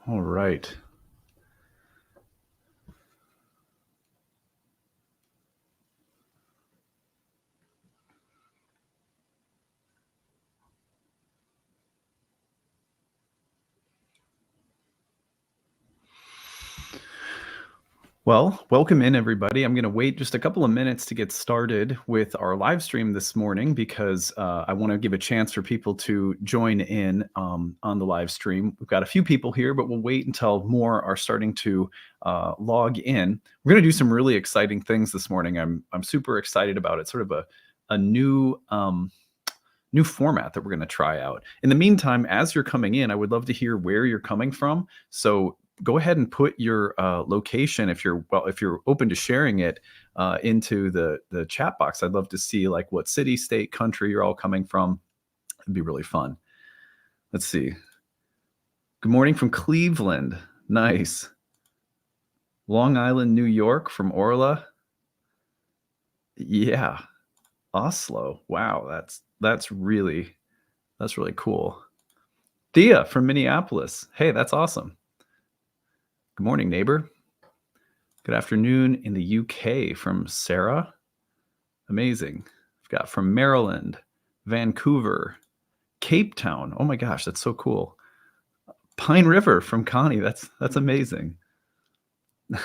All right. Well, welcome in everybody. I'm going to wait just a couple of minutes to get started with our live stream this morning because I want to give a chance for people to join in on the live stream. We've got a few people here, but we'll wait until more are starting to log in. We're going to do some really exciting things this morning. I'm super excited about it. Sort of a new new format that we're going to try out. In the meantime, as you're coming in, I would love to hear where you're coming from. So go ahead and put your location if you're open to sharing it into the chat box. I'd love to see like what city, state, country you're all coming from. It'd be really fun. Let's see. Good morning from Cleveland. Nice. Long Island, New York from Orla. Yeah. Oslo. Wow, that's really cool. Thea from Minneapolis. Hey, that's awesome. Good morning, neighbor. Good afternoon in the UK from Sarah. Amazing. We've got from Maryland, Vancouver, Cape Town. Oh my gosh, that's so cool. Pine River from Connie. That's amazing.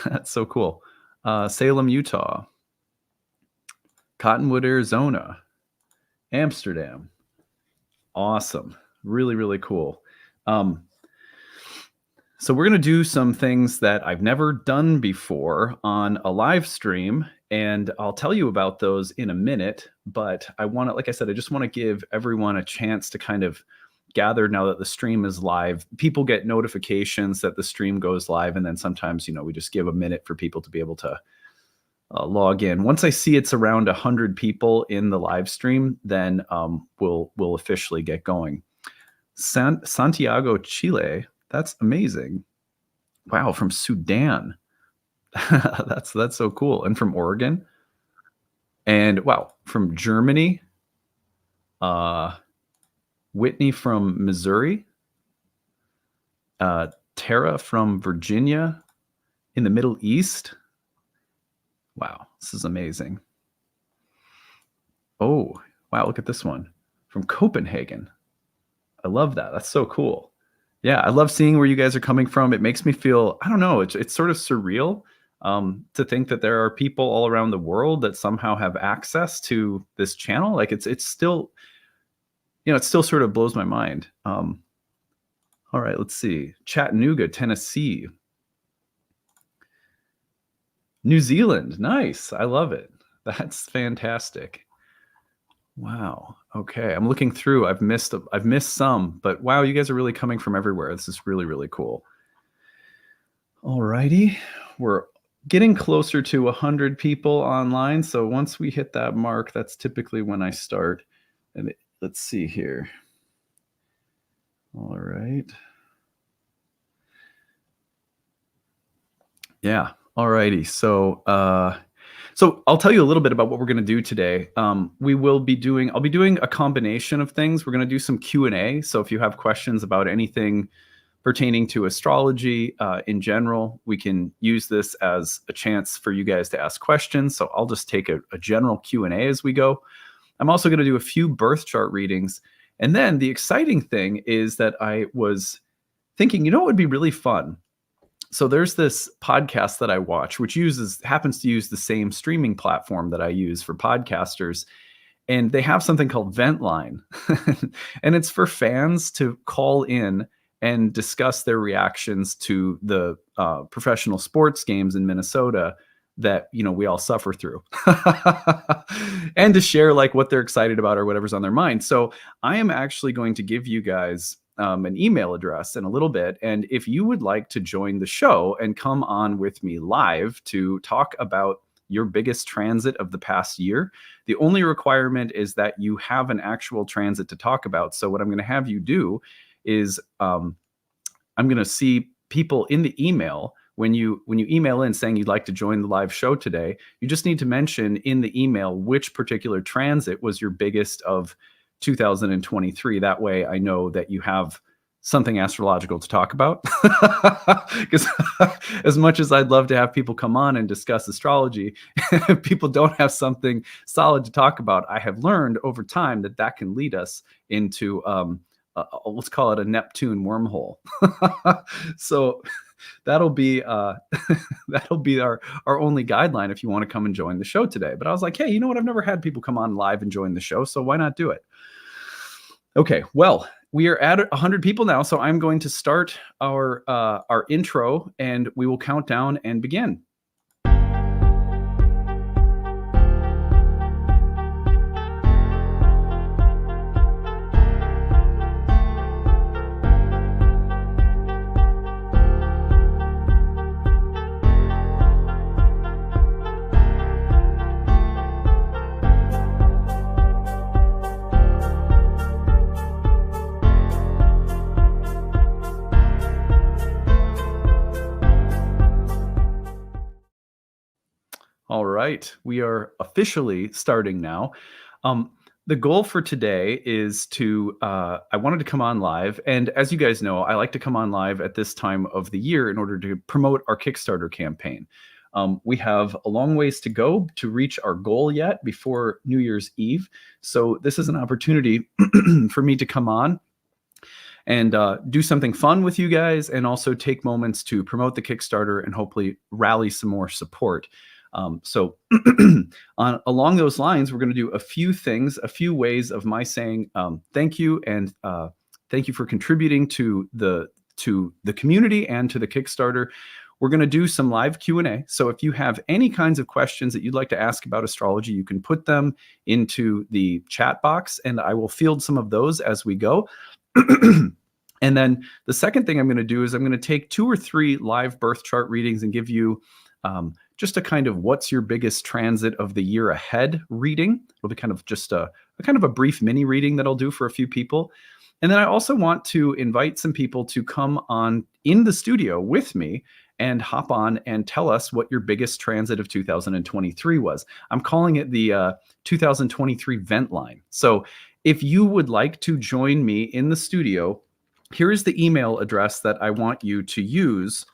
That's so cool. Salem, Utah. Cottonwood, Arizona. Amsterdam. Awesome. Really, really cool. So we're going to do some things that I've never done before on a live stream, and I'll tell you about those in a minute. But I want to, like I said, I just want to give everyone a chance to kind of gather now that the stream is live. People get notifications that the stream goes live, and then sometimes, we just give a minute for people to be able to log in. Once I see it's around 100 people in the live stream, then we'll officially get going. Santiago, Chile. That's amazing. Wow, from Sudan. that's so cool. And from Oregon. And wow, from Germany. Whitney from Missouri. Tara from Virginia. In the Middle East. Wow, this is amazing. Oh, wow, look at this one. From Copenhagen. I love that. That's so cool. Yeah, I love seeing where you guys are coming from. It makes me feel, I don't know, it's sort of surreal to think that there are people all around the world that somehow have access to this channel. Like it's still, it still sort of blows my mind. All right, let's see. Chattanooga, Tennessee. New Zealand, nice. I love it. That's fantastic. Wow. Okay. I'm looking through. I've missed some, but wow, you guys are really coming from everywhere. This is really, really cool. All righty. We're getting closer to 100 people online. So once we hit that mark, that's typically when I start. And let's see here. All right. Yeah. All righty. So I'll tell you a little bit about what we're going to do today. I'll be doing a combination of things. We're going to do some Q&A. So if you have questions about anything pertaining to astrology in general, we can use this as a chance for you guys to ask questions. So I'll just take a general Q&A as we go. I'm also going to do a few birth chart readings. And then the exciting thing is that I was thinking, it would be really fun. So there's this podcast that I watch, which happens to use the same streaming platform that I use for podcasters. And they have something called Ventline. And it's for fans to call in and discuss their reactions to the professional sports games in Minnesota that, we all suffer through. And to share like what they're excited about or whatever's on their mind. So I am actually going to give you guys an email address in a little bit. And if you would like to join the show and come on with me live to talk about your biggest transit of the past year, the only requirement is that you have an actual transit to talk about. So what I'm going to have you do is I'm going to see people in the email. When you email in saying you'd like to join the live show today, you just need to mention in the email which particular transit was your biggest of 2023. That way I know that you have something astrological to talk about. Because as much as I'd love to have people come on and discuss astrology, if people don't have something solid to talk about, I have learned over time that that can lead us into, let's call it a Neptune wormhole. So that'll be that'll be our only guideline if you want to come and join the show today. But I was like, hey, you know what? I've never had people come on live and join the show, so why not do it? Okay, well, we are at 100 people now, so I'm going to start our intro, and we will count down and begin. All right, we are officially starting now. The goal for today is to, I wanted to come on live. And as you guys know, I like to come on live at this time of the year in order to promote our Kickstarter campaign. We have a long ways to go to reach our goal yet before New Year's Eve. So this is an opportunity for me to come on and do something fun with you guys, and also take moments to promote the Kickstarter and hopefully rally some more support. So along those lines, we're going to do a few things, a few ways of my saying thank you, and thank you for contributing to the community and to the Kickstarter. We're going to do some live Q&A. So if you have any kinds of questions that you'd like to ask about astrology, you can put them into the chat box, and I will field some of those as we go. And then the second thing I'm going to do is I'm going to take 2 or 3 live birth chart readings and give you just a kind of what's your biggest transit of the year ahead reading. It'll be kind of just a kind of a brief mini reading that I'll do for a few people. And then I also want to invite some people to come on in the studio with me and hop on and tell us what your biggest transit of 2023 was. I'm calling it the 2023 vent line. So if you would like to join me in the studio, here is the email address that I want you to use.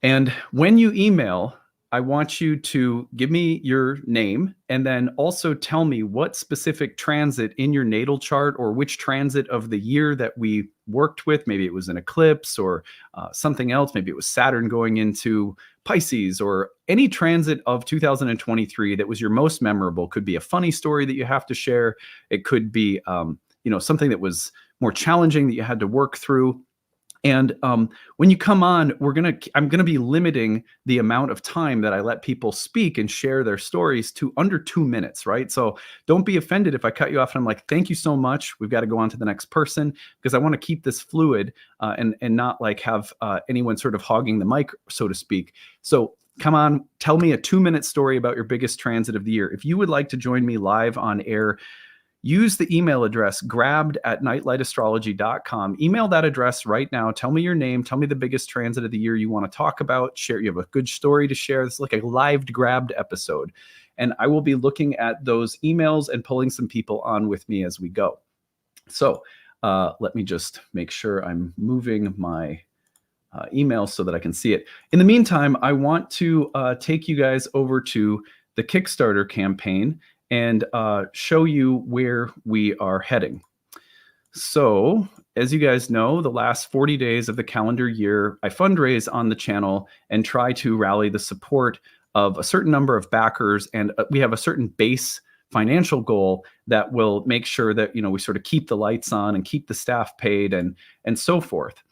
And when you email, I want you to give me your name and then also tell me what specific transit in your natal chart, or which transit of the year that we worked with. Maybe it was an eclipse or something else. Maybe it was Saturn going into Pisces, or any transit of 2023 that was your most memorable. Could be a funny story that you have to share. It could be something that was more challenging that you had to work through. And when you come on, I'm gonna be limiting the amount of time that I let people speak and share their stories to under 2 minutes, right? So don't be offended if I cut you off and I'm like, thank you so much, we've got to go on to the next person, because I want to keep this fluid and not like have anyone sort of hogging the mic, so to speak. So come on, tell me a 2-minute story about your biggest transit of the year. If you would like to join me live on air, use the email address grabbed@nightlightastrology.com. Email that address right now. Tell me your name. Tell me the biggest transit of the year you want to talk about. Share. You have a good story to share. This is like a live grabbed episode. And I will be looking at those emails and pulling some people on with me as we go. So let me just make sure I'm moving my email so that I can see it. In the meantime, I want to take you guys over to the Kickstarter campaign and show you where we are heading. So, as you guys know, the last 40 days of the calendar year, I fundraise on the channel and try to rally the support of a certain number of backers, and we have a certain base financial goal that will make sure that we sort of keep the lights on and keep the staff paid and so forth.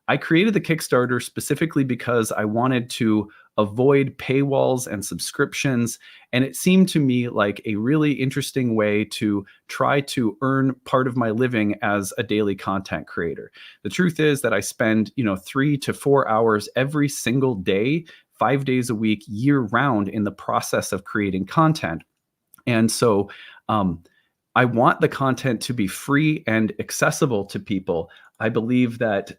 I created the Kickstarter specifically because I wanted to avoid paywalls and subscriptions, and it seemed to me like a really interesting way to try to earn part of my living as a daily content creator. The truth is that I spend 3 to 4 hours every single day, 5 days a week, year round, in the process of creating content. And so I want the content to be free and accessible to people. I believe that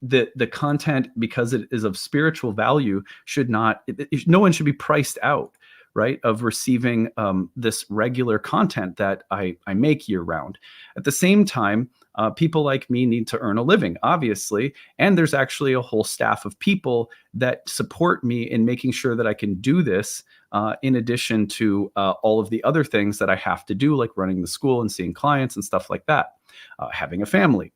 the content, because it is of spiritual value, no one should be priced out, right, of receiving this regular content that I make year round. At the same time, people like me need to earn a living, obviously, and there's actually a whole staff of people that support me in making sure that I can do this, in addition to all of the other things that I have to do, like running the school and seeing clients and stuff like that, having a family.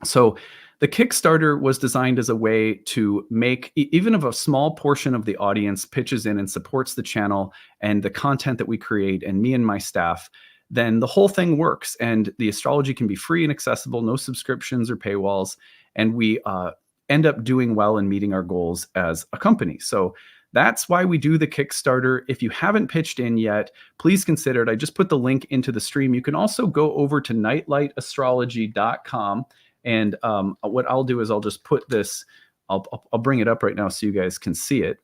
So the Kickstarter was designed as a way to make, even if a small portion of the audience pitches in and supports the channel and the content that we create and me and my staff, then the whole thing works. And the astrology can be free and accessible, no subscriptions or paywalls. And we end up doing well and meeting our goals as a company. So that's why we do the Kickstarter. If you haven't pitched in yet, please consider it. I just put the link into the stream. You can also go over to nightlightastrology.com. And what I'll do is I'll just put this, I'll bring it up right now so you guys can see it.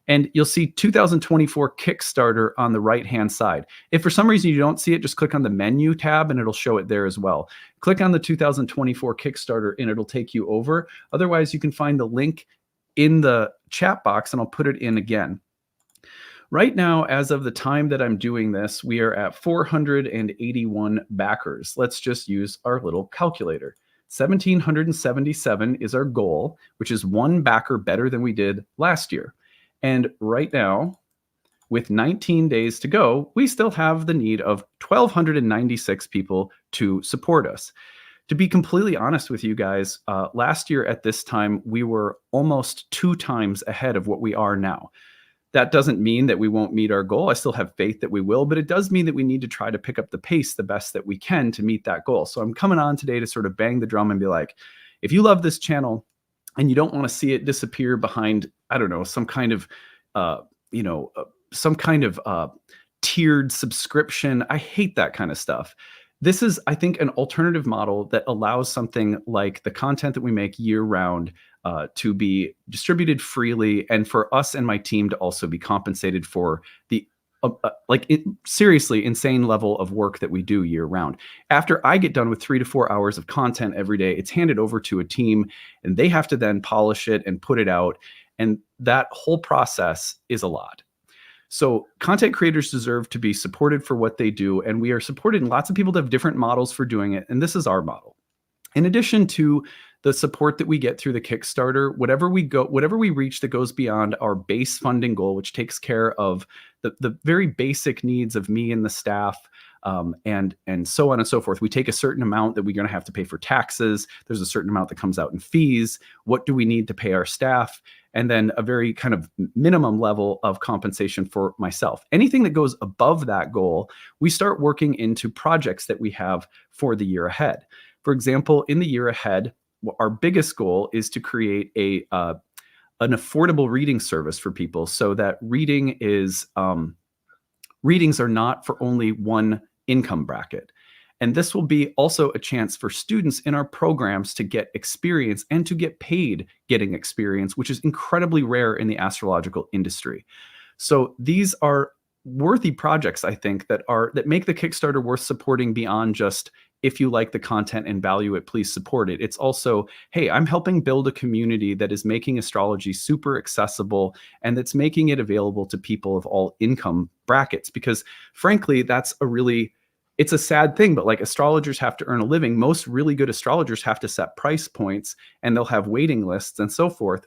And you'll see 2024 Kickstarter on the right-hand side. If for some reason you don't see it, just click on the menu tab and it'll show it there as well. Click on the 2024 Kickstarter and it'll take you over. Otherwise, you can find the link in the chat box and I'll put it in again. Right now, as of the time that I'm doing this, we are at 481 backers. Let's just use our little calculator. 1,777 is our goal, which is one backer better than we did last year. And right now, with 19 days to go, we still have the need of 1,296 people to support us. To be completely honest with you guys, last year at this time, we were almost 2 times ahead of what we are now. That doesn't mean that we won't meet our goal. I still have faith that we will, but it does mean that we need to try to pick up the pace the best that we can to meet that goal. So I'm coming on today to sort of bang the drum and be like, if you love this channel and you don't want to see it disappear behind, I don't know, some kind of, tiered subscription. I hate that kind of stuff. This is, I think, an alternative model that allows something like the content that we make year round to be distributed freely, and for us and my team to also be compensated for the seriously insane level of work that we do year round. After I get done with 3 to 4 hours of content every day, it's handed over to a team and they have to then polish it and put it out. And that whole process is a lot. So content creators deserve to be supported for what they do. And we are supported, and lots of people have different models for doing it. And this is our model. In addition to the support that we get through the Kickstarter, whatever we reach that goes beyond our base funding goal, which takes care of the very basic needs of me and the staff, and so on and so forth. We take a certain amount that we're going to have to pay for taxes. There's a certain amount that comes out in fees. What do we need to pay our staff? And then a very kind of minimum level of compensation for myself. Anything that goes above that goal, we start working into projects that we have for the year ahead. For example, in the year ahead, our biggest goal is to create an affordable reading service for people, so that readings are not for only one income bracket. And this will be also a chance for students in our programs to get experience and to get paid getting experience, which is incredibly rare in the astrological industry. So these are worthy projects, I think, that make the Kickstarter worth supporting beyond just, if you like the content and value it, please support it. It's also, hey, I'm helping build a community that is making astrology super accessible and that's making it available to people of all income brackets. Because frankly, it's a sad thing, but like, astrologers have to earn a living. Most really good astrologers have to set price points and they'll have waiting lists and so forth.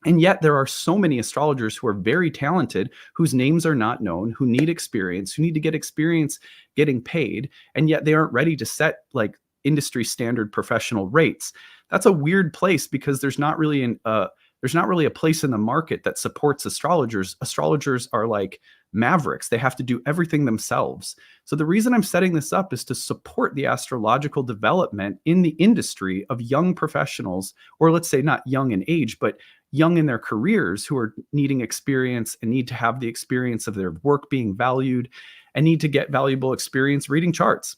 And yet there are so many astrologers who are very talented, whose names are not known, who need experience, who need to get experience getting paid, and yet they aren't ready to set like industry standard professional rates. That's a weird place, because there's not really a place in the market that supports astrologers. Astrologers are like mavericks. They have to do everything themselves. So the reason I'm setting this up is to support the astrological development in the industry of young professionals, or let's say not young in age, but young in their careers, who are needing experience and need to have the experience of their work being valued and need to get valuable experience reading charts.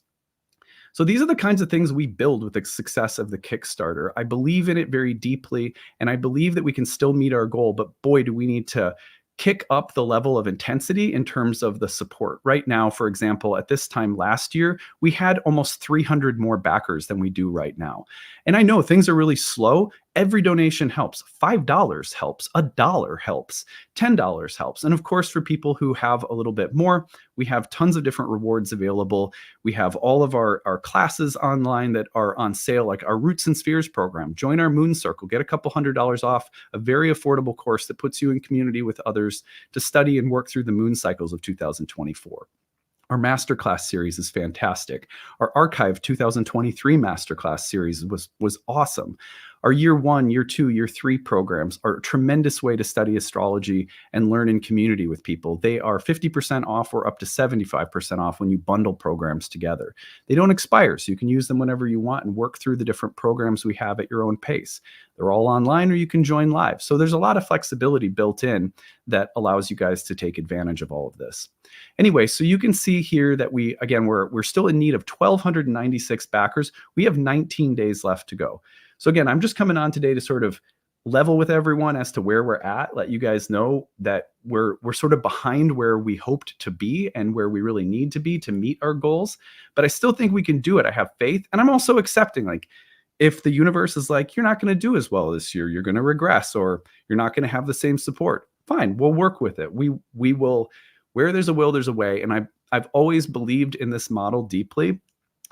So these are the kinds of things we build with the success of the Kickstarter. I believe in it very deeply, and I believe that we can still meet our goal, but boy, do we need to kick up the level of intensity in terms of the support. Right now, for example, at this time last year, we had almost 300 more backers than we do right now. And I know things are really slow, Every donation helps. $5 helps. $1 helps. $10 helps. And of course, for people who have a little bit more, we have tons of different rewards available. We have all of our classes online that are on sale, like our Roots and Spheres program. Join our Moon Circle, get a couple $100 off, a very affordable course that puts you in community with others to study and work through the moon cycles of 2024. Our masterclass series is fantastic. Our Archive 2023 masterclass series was awesome. Our year 1, year 2, year 3 programs are a tremendous way to study astrology and learn in community with people. They are 50% off or up to 75% off when you bundle programs together. They don't expire, so you can use them whenever you want and work through the different programs we have at your own pace. They're all online, or you can join live. So there's a lot of flexibility built in that allows you guys to take advantage of all of this. Anyway, so you can see here that we're still in need of 1,296 backers. We have 19 days left to go. So again, I'm just coming on today to sort of level with everyone as to where we're at, let you guys know that we're sort of behind where we hoped to be and where we really need to be to meet our goals. But I still think we can do it. I have faith. And I'm also accepting, like, if the universe is like, you're not going to do as well this year, you're going to regress, or you're not going to have the same support, fine, we'll work with it. We will, where there's a will, there's a way. And I've always believed in this model deeply.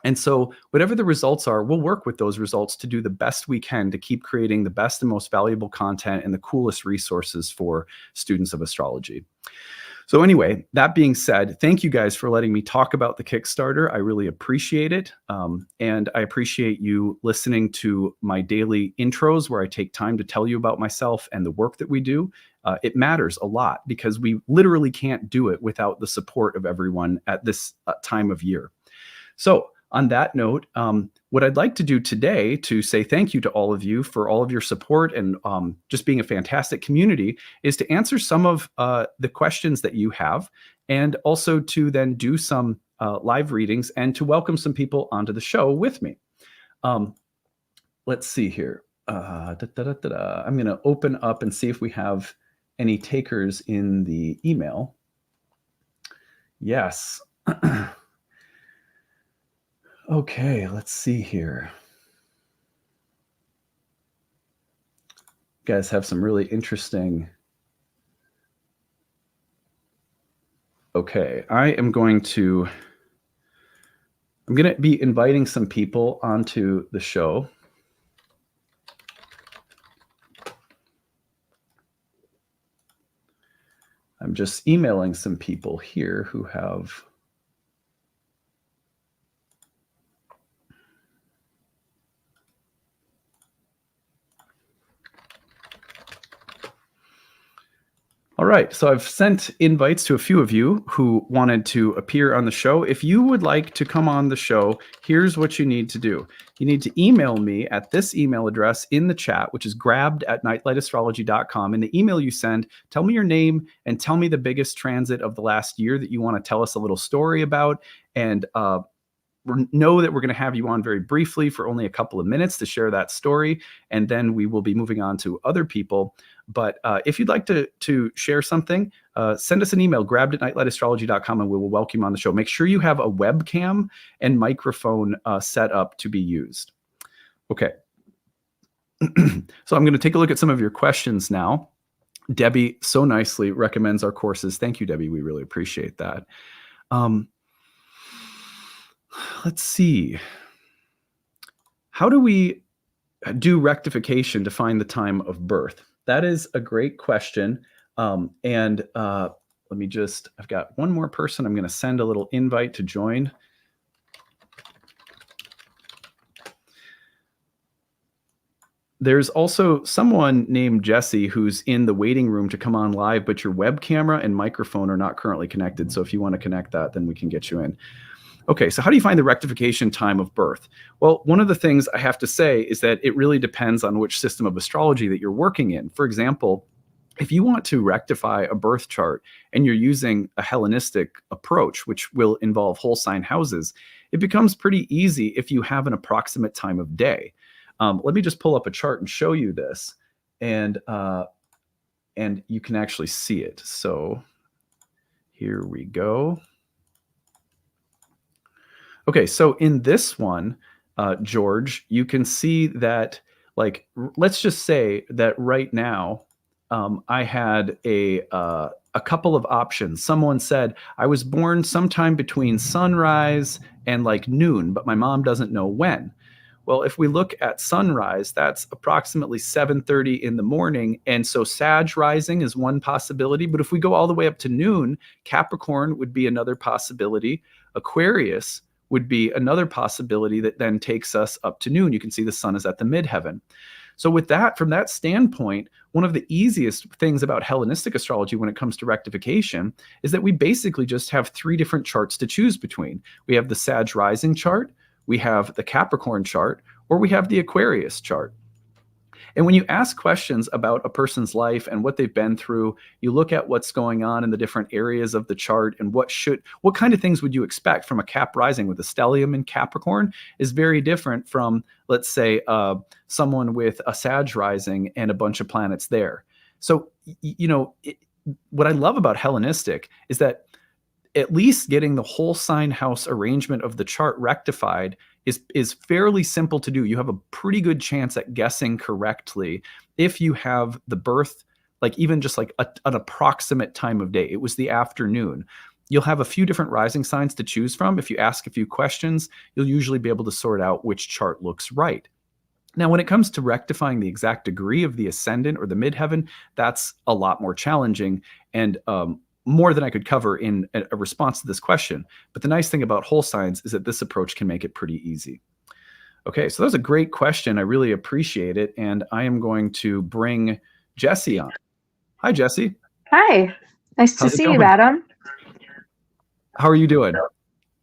And so whatever the results are, we'll work with those results to do the best we can to keep creating the best and most valuable content and the coolest resources for students of astrology. So anyway, that being said, thank you guys for letting me talk about the Kickstarter. I really appreciate it. And I appreciate you listening to my daily intros where I take time to tell you about myself and the work that we do. It matters a lot because we literally can't do it without the support of everyone at this time of year. So on that note, what I'd like to do today to say thank you to all of you for all of your support and just being a fantastic community is to answer some of the questions that you have, and also to then do some live readings and to welcome some people onto the show with me. Let's see here. I'm going to open up and see if we have any takers in the email. Yes. Okay, let's see here. You guys have some really interesting. Okay, I'm going to be inviting some people onto the show. I'm just emailing some people here who have. All right, so I've sent invites to a few of you who wanted to appear on the show. If you would like to come on the show, here's what you need to do. You need to email me at this email address in the chat, which is grabbed@nightlightastrology.com. In the email you send, tell me your name and tell me the biggest transit of the last year that you want to tell us a little story about. And know that we're going to have you on very briefly for only a couple of minutes to share that story, and then we will be moving on to other people. But if you'd like to share something, send us an email, grabbed@nightlightastrology.com, and we will welcome you on the show. Make sure you have a webcam and microphone set up to be used. Okay. So I'm going to take a look at some of your questions now. Debbie so nicely recommends our courses. Thank you, Debbie. We really appreciate that. Let's see. How do we do rectification to find the time of birth? That is a great question. Let me just, I've got one more person. I'm going to send a little invite to join. There's also someone named Jesse who's in the waiting room to come on live, but your web camera and microphone are not currently connected. So if you want to connect that, then we can get you in. Okay, so how do you find the rectification time of birth? Well, one of the things I have to say is that it really depends on which system of astrology that you're working in. For example, if you want to rectify a birth chart and you're using a Hellenistic approach, which will involve whole sign houses, it becomes pretty easy if you have an approximate time of day. Let me just pull up a chart and show you this, and you can actually see it. So here we go. Okay, so in this one, George, you can see that like, let's just say that right now, I had a couple of options. Someone said I was born sometime between sunrise and like noon, but my mom doesn't know when. Well, if we look at sunrise, that's approximately 7:30 in the morning, and so Sag rising is one possibility. But if we go all the way up to noon, Capricorn would be another possibility. Aquarius would be another possibility that then takes us up to noon. You can see the sun is at the midheaven. So with that, from that standpoint, one of the easiest things about Hellenistic astrology when it comes to rectification is that we basically just have three different charts to choose between. We have the Sag rising chart, we have the Capricorn chart, or we have the Aquarius chart. And when you ask questions about a person's life and what they've been through, you look at what's going on in the different areas of the chart and what kind of things would you expect from a Cap rising with a stellium in Capricorn is very different from, let's say, someone with a Sag rising and a bunch of planets there. So, what I love about Hellenistic is that at least getting the whole sign house arrangement of the chart rectified is fairly simple to do. You have a pretty good chance at guessing correctly if you have the birth, like even just like an approximate time of day. It was the afternoon. You'll have a few different rising signs to choose from. If you ask a few questions, you'll usually be able to sort out which chart looks right. Now, when it comes to rectifying the exact degree of the ascendant or the midheaven, that's a lot more challenging and more than I could cover in a response to this question. But the nice thing about whole signs is that this approach can make it pretty easy. Okay, so that was a great question. I really appreciate it. And I am going to bring Jesse on. Hi, Jesse. Hi. Nice to see you, Adam. How are you doing?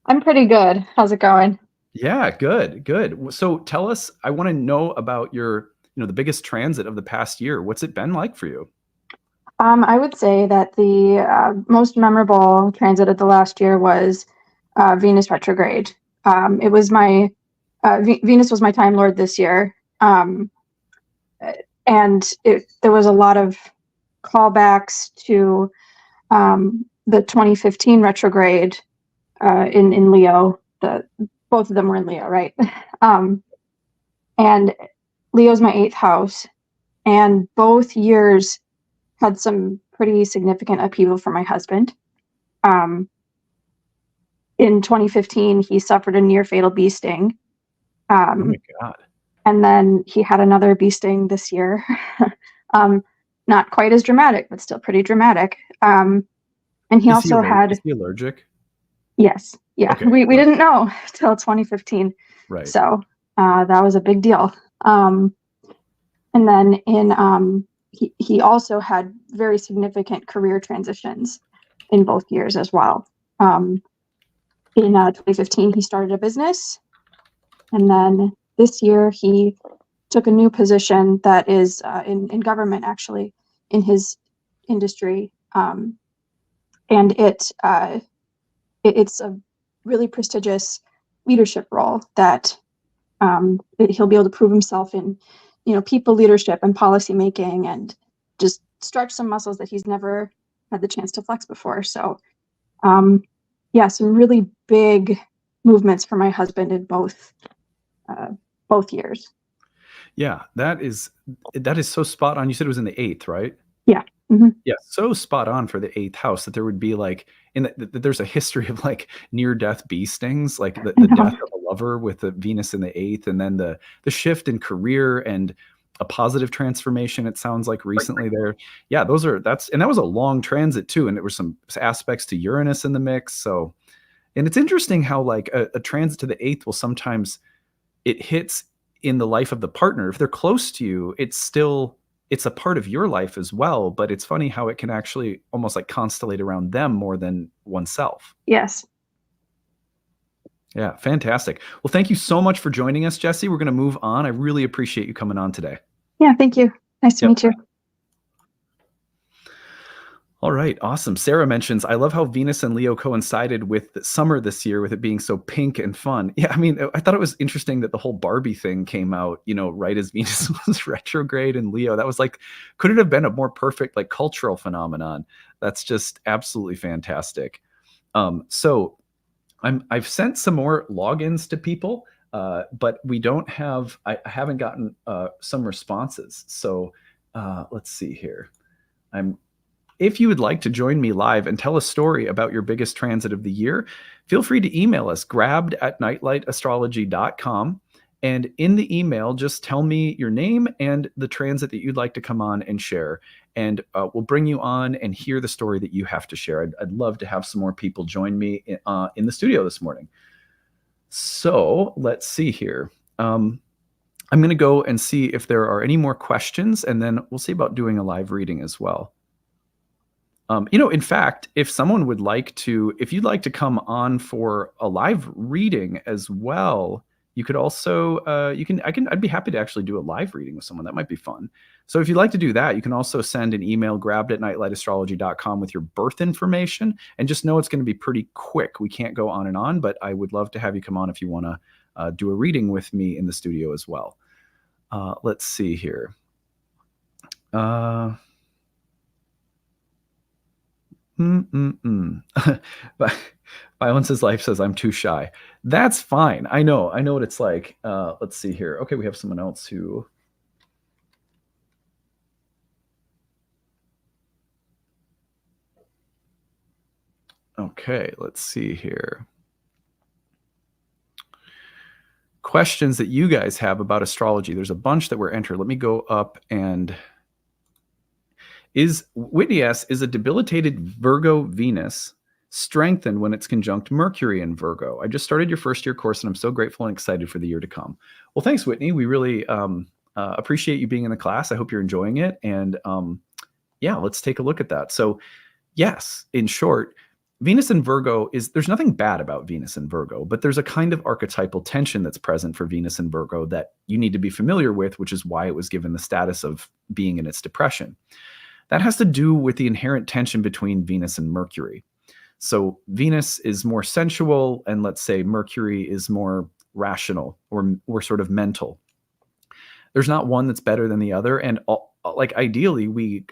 I'm pretty good. How's it going? Yeah, good. So tell us, I want to know about your, the biggest transit of the past year. What's it been like for you? I would say that the most memorable transit of the last year was Venus retrograde. It was my Venus was my time lord this year, and there was a lot of callbacks to the 2015 retrograde in Leo. Both of them were in Leo, right? And Leo's my 8th house, and both years had some pretty significant upheaval for my husband. In 2015, he suffered a near fatal bee sting. Oh my God. And then he had another bee sting this year. Not quite as dramatic, but still pretty dramatic. And he Is he allergic? Yes. Yeah. Okay. We didn't know till 2015. Right. So that was a big deal. And then he also had very significant career transitions in both years as well. In 2015, he started a business. And then this year, he took a new position that is in government, actually, in his industry. And it's a really prestigious leadership role that he'll be able to prove himself in, people leadership and policy making, and just stretch some muscles that he's never had the chance to flex before. So, some really big movements for my husband in both years. Yeah, that is so spot on. You said it was in the 8th, right? Yeah. Mm-hmm. Yeah, so spot on for the 8th house that there would be like there's a history of like near-death bee stings, like the death of a lover with the Venus in the 8th, and then the shift in career and a positive transformation. It sounds like recently there. Yeah, that was a long transit too, and there were some aspects to Uranus in the mix. So, and it's interesting how like a transit to the 8th will sometimes it hits in the life of the partner. If they're close to you, it's a part of your life as well, but it's funny how it can actually almost like constellate around them more than oneself. Yes. Yeah, fantastic. Well, thank you so much for joining us, Jesse. We're going to move on. I really appreciate you coming on today. Yeah, thank you. Nice to meet you. All right, awesome. Sarah mentions, I love how Venus and Leo coincided with summer this year, with it being so pink and fun. Yeah, I mean, I thought it was interesting that the whole Barbie thing came out, right as Venus was retrograde in Leo. That was like, could it have been a more perfect like cultural phenomenon? That's just absolutely fantastic. So I've sent some more logins to people. but we don't have, I haven't gotten some responses. So let's see here. If you would like to join me live and tell a story about your biggest transit of the year, feel free to email us, grabbed@nightlightastrology.com. And in the email, just tell me your name and the transit that you'd like to come on and share. And we'll bring you on and hear the story that you have to share. I'd love to have some more people join me in the studio this morning. So let's see here. I'm going to go and see if there are any more questions, and then we'll see about doing a live reading as well. In fact, if someone would like to, if you'd like to come on for a live reading as well, you could also, I'd be happy to actually do a live reading with someone. That might be fun. So if you'd like to do that, you can also send an email, grabbed@nightlightastrology.com, with your birth information, and just know it's going to be pretty quick. We can't go on and on, but I would love to have you come on if you want to do a reading with me in the studio as well. Let's see here. Violence's Life says I'm too shy. That's fine. I know what it's like. Let's see here. Okay, we have someone else who. Okay, let's see here. Questions that you guys have about astrology. There's a bunch that were entered. Let me go up and. Whitney S., is a debilitated Virgo Venus strengthened when it's conjunct Mercury in Virgo? I just started your first year course and I'm so grateful and excited for the year to come. Well, thanks, Whitney. We really appreciate you being in the class. I hope you're enjoying it. And yeah, let's take a look at that. So yes, in short, Venus in Virgo there's nothing bad about Venus in Virgo, but there's a kind of archetypal tension that's present for Venus in Virgo that you need to be familiar with, which is why it was given the status of being in its depression. That has to do with the inherent tension between Venus and Mercury. So Venus is more sensual, and let's say Mercury is more rational or sort of mental. There's not one that's better than the other. And ideally,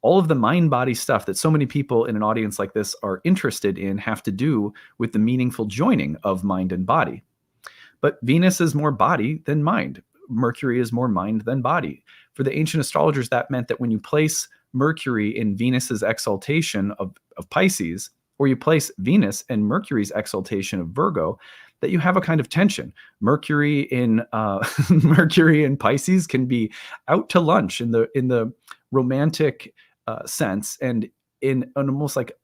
all of the mind-body stuff that so many people in an audience like this are interested in have to do with the meaningful joining of mind and body. But Venus is more body than mind. Mercury is more mind than body. For the ancient astrologers, that meant that when you place Mercury in Venus's exaltation of Pisces, or you place Venus in Mercury's exaltation of Virgo, that you have a kind of tension. Mercury in Mercury in Pisces can be out to lunch in the romantic sense, and in an almost like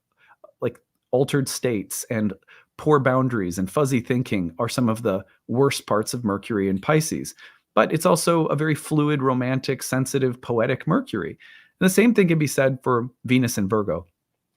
altered states, and poor boundaries and fuzzy thinking are some of the worst parts of Mercury in Pisces. But it's also a very fluid, romantic, sensitive, poetic Mercury. And the same thing can be said for Venus in Virgo.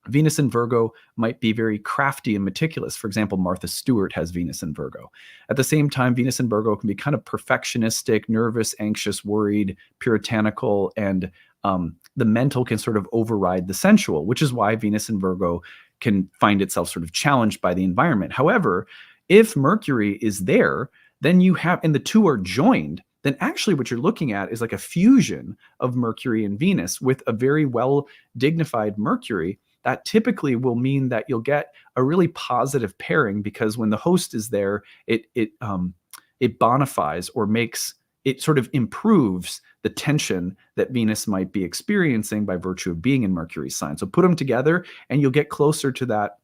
Venus in Virgo might be very crafty and meticulous. For example, Martha Stewart has Venus in Virgo. At the same time, Venus in Virgo can be kind of perfectionistic, nervous, anxious, worried, puritanical, and the mental can sort of override the sensual, which is why Venus in Virgo can find itself sort of challenged by the environment. However, if Mercury is there, then you have, and the two are joined, then actually what you're looking at is like a fusion of Mercury and Venus with a very well dignified Mercury. That typically will mean that you'll get a really positive pairing, because when the host is there, it bonifies, or makes it sort of improves the tension that Venus might be experiencing by virtue of being in Mercury's sign. So put them together and you'll get closer to that,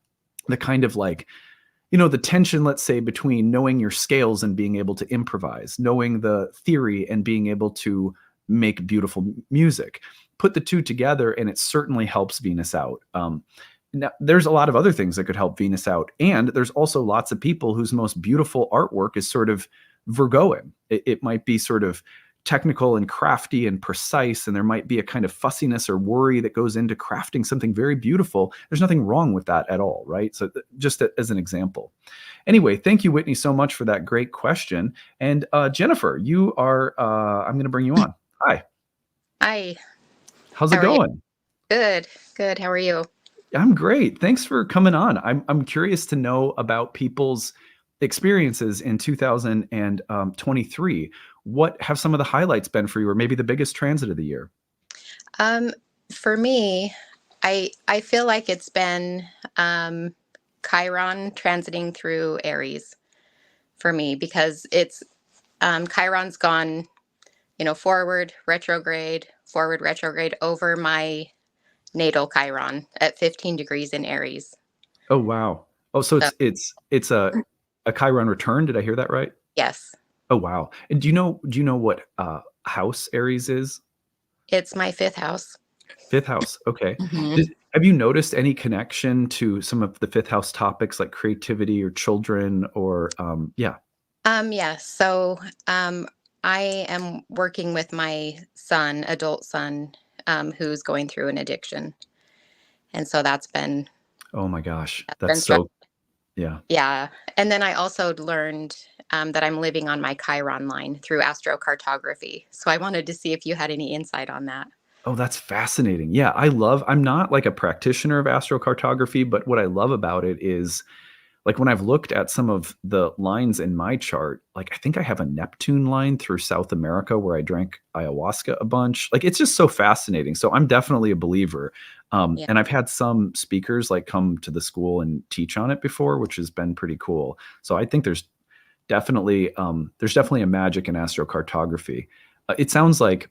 the kind of the tension, let's say, between knowing your scales and being able to improvise, knowing the theory and being able to make beautiful music. Put the two together and it certainly helps Venus out. Now, there's a lot of other things that could help Venus out. And there's also lots of people whose most beautiful artwork is sort of Virgoan. It might be sort of technical and crafty and precise, and there might be a kind of fussiness or worry that goes into crafting something very beautiful. There's nothing wrong with that at all, right? So just as an example. Anyway, thank you, Whitney, so much for that great question. And Jennifer, you are, I'm going to bring you on. Hi. Hi. How's it going? Good. Good. How are you? I'm great. Thanks for coming on. I'm curious to know about people's experiences in 2023. What have some of the highlights been for you, or maybe the biggest transit of the year? For me, I feel like it's been Chiron transiting through Aries for me because it's Chiron's gone, forward, retrograde, over my natal Chiron at 15 degrees in Aries. Oh, wow. Oh, so So, it's a Chiron return. Did I hear that right? yes, Oh, wow. And do you know what house Aries is? it's my fifth house. Fifth house. Okay. Hmm. Have you noticed any connection to some of the fifth house topics like creativity or children or yeah. Yes. So, I am working with my son, adult son, who's going through an addiction. And so Oh my gosh. that's That's been stressful. so yeah. Yeah. And then I also learned that I'm living on my Chiron line through astrocartography. So I wanted to see if you had any insight on that. Oh, that's fascinating. Yeah, I'm not like a practitioner of astrocartography, but what I love about it is like when I've looked at some of the lines in my chart, like I think I have a Neptune line through South America where I drank ayahuasca a bunch. Like it's just so fascinating. So I'm definitely a believer. Yeah. And I've had some speakers like come to the school and teach on it before, which has been pretty cool. So I think there's definitely a magic in astrocartography. It sounds like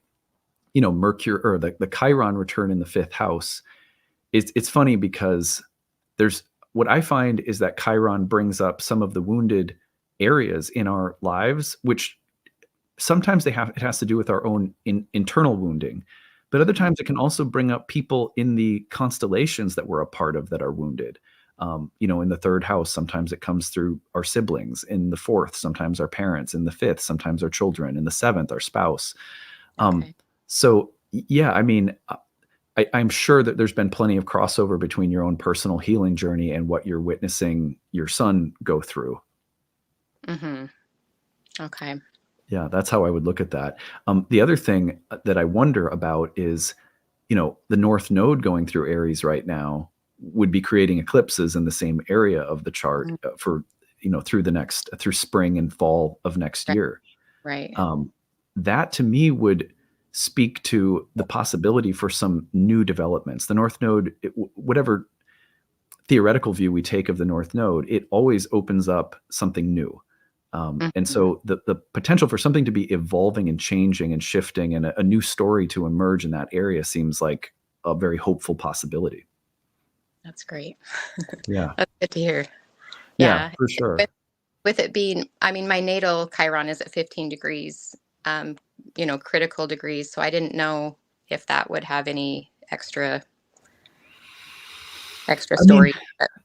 Mercury or the Chiron return in the fifth house. It's funny because there's what I find is that Chiron brings up some of the wounded areas in our lives, which sometimes it has to do with our own internal wounding, but other times it can also bring up people in the constellations that we're a part of that are wounded. In the third house, sometimes it comes through our siblings. In the fourth, sometimes our parents. In the fifth, sometimes our children. In the seventh, our spouse. Okay. So yeah, I mean, I'm sure that there's been plenty of crossover between your own personal healing journey and what you're witnessing your son go through. Mm-hmm. Okay. Yeah, that's how I would look at that. The other thing that I wonder about is, the North Node going through Aries right now would be creating eclipses in the same area of the chart for, through spring and fall of next year. Right. That to me would speak to the possibility for some new developments. The North Node, whatever theoretical view we take of the North Node, it always opens up something new. And so the potential for something to be evolving and changing and shifting and a new story to emerge in that area seems like a very hopeful possibility. That's great. Yeah. That's good to hear. Yeah, for sure. With it being, I mean, my natal Chiron is at 15 degrees, critical degrees. So I didn't know if that would have any extra story.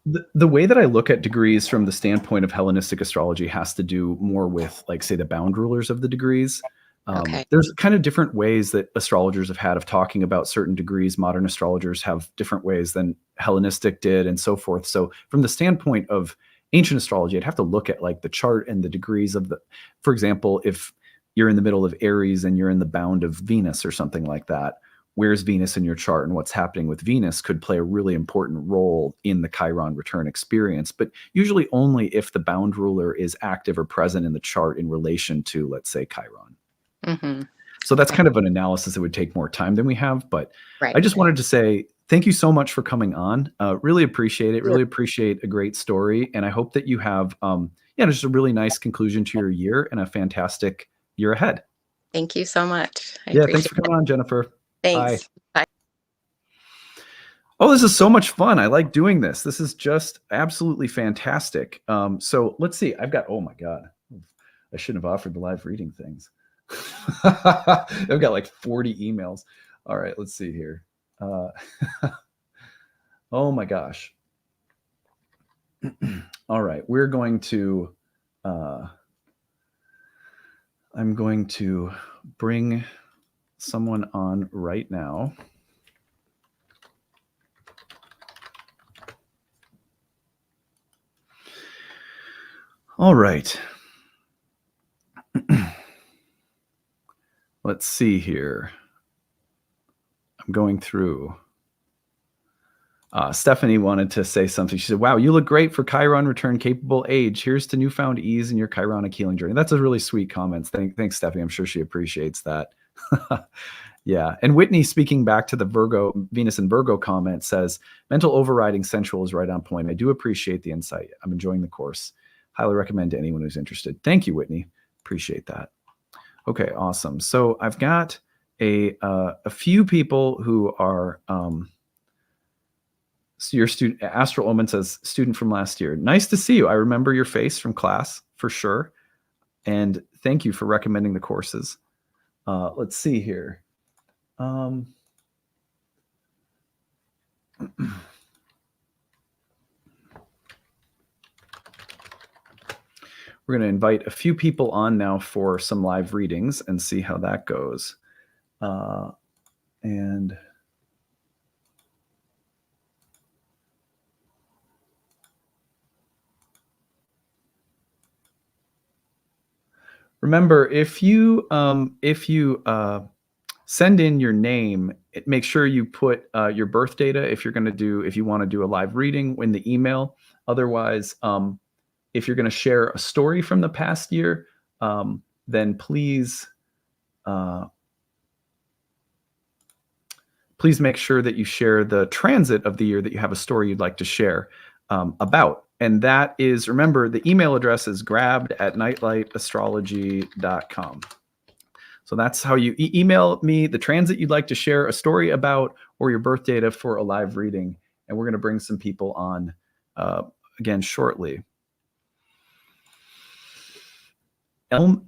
The way that I look at degrees from the standpoint of Hellenistic astrology has to do more with, like, say, the bound rulers of the degrees. Okay. There's kind of different ways that astrologers have had of talking about certain degrees. Modern astrologers have different ways than Hellenistic did and so forth. So from the standpoint of ancient astrology, I'd have to look at like the chart and the degrees of for example, if you're in the middle of Aries and you're in the bound of Venus or something like that, where's Venus in your chart and what's happening with Venus could play a really important role in the Chiron return experience, but usually only if the bound ruler is active or present in the chart in relation to, let's say, Chiron. Mm-hmm. So that's kind of an analysis that would take more time than we have, but Right. I just wanted to say thank you so much for coming on. Really appreciate it. Really appreciate a great story. And I hope that you have just a really nice conclusion to your year and a fantastic year ahead. Thank you so much. Thanks for coming on, Jennifer. Thanks. Bye. Oh, this is so much fun. I like doing this. This is just absolutely fantastic. So let's see. Oh my God. I shouldn't have offered the live reading things. I've got like 40 emails. All right, let's see here. Oh my gosh. All right, I'm going to bring someone on right now. All right. Let's see here. I'm going through. Stephanie wanted to say something. She said, wow, you look great for Chiron return capable age. Here's to newfound ease in your Chironic healing journey. That's a really sweet comment. Thanks, Stephanie. I'm sure she appreciates that. Yeah. And Whitney, speaking back to the Venus and Virgo comment, says, mental overriding sensual is right on point. I do appreciate the insight. I'm enjoying the course. highly recommend to anyone who's interested. Thank you, Whitney. Appreciate that. Okay, awesome. So I've got a few people who are so your student. Astral Omen says student from last year. Nice to see you. I remember your face from class for sure. And thank you for recommending the courses. Let's see here. We're going to invite a few people on now for some live readings and see how that goes. And remember, if you send in your name, make sure you put your birth data if you want to do a live reading in the email. Otherwise, if you're going to share a story from the past year, then please make sure that you share the transit of the year that you have a story you'd like to share about. And that is, remember, the email address is grabbed@nightlightastrology.com. So that's how you email me the transit you'd like to share a story about or your birth data for a live reading. And we're going to bring some people on again shortly. Elma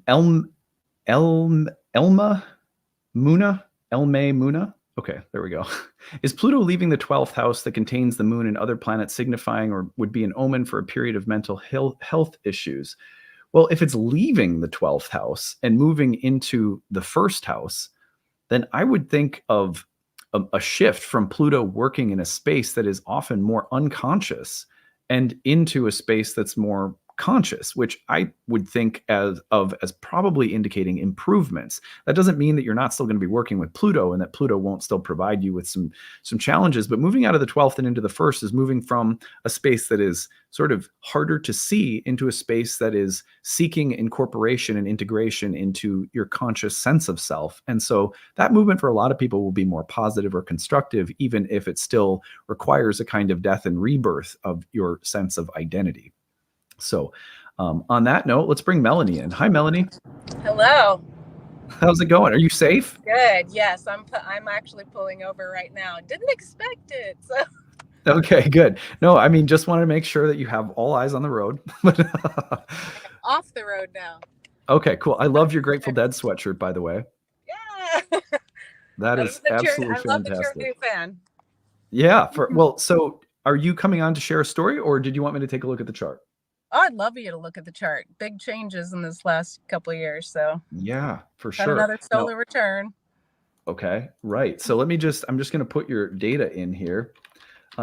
Muna. Okay, there we go. Is Pluto leaving the 12th house that contains the moon and other planets, signifying or would be an omen for a period of mental health issues? Well, if it's leaving the 12th house and moving into the first house, then I would think of a shift from Pluto working in a space that is often more unconscious and into a space that's more conscious, which I would think as probably indicating improvements. That doesn't mean that you're not still going to be working with Pluto and that Pluto won't still provide you with some challenges, but moving out of the 12th and into the first is moving from a space that is sort of harder to see into a space that is seeking incorporation and integration into your conscious sense of self. And so that movement for a lot of people will be more positive or constructive, even if it still requires a kind of death and rebirth of your sense of identity. So on that note, let's bring Melanie in. Hi, Melanie. Hello. How's it going? Are you safe? Good. Yes, I'm actually pulling over right now. Didn't expect it. So. Okay, good. No, I mean, just wanted to make sure that you have all eyes on the road. Off the road now. Okay, cool. I love your Grateful Dead sweatshirt, by the way. Yeah. That is absolutely fantastic. I love that you're a new fan. Yeah. Well, so are you coming on to share a story, or did you want me to take a look at the chart? Oh, I'd love you to look at the chart. Big changes in this last couple of years. So yeah, for sure. Got another solar return. Okay, right. So I'm just going to put your data in here.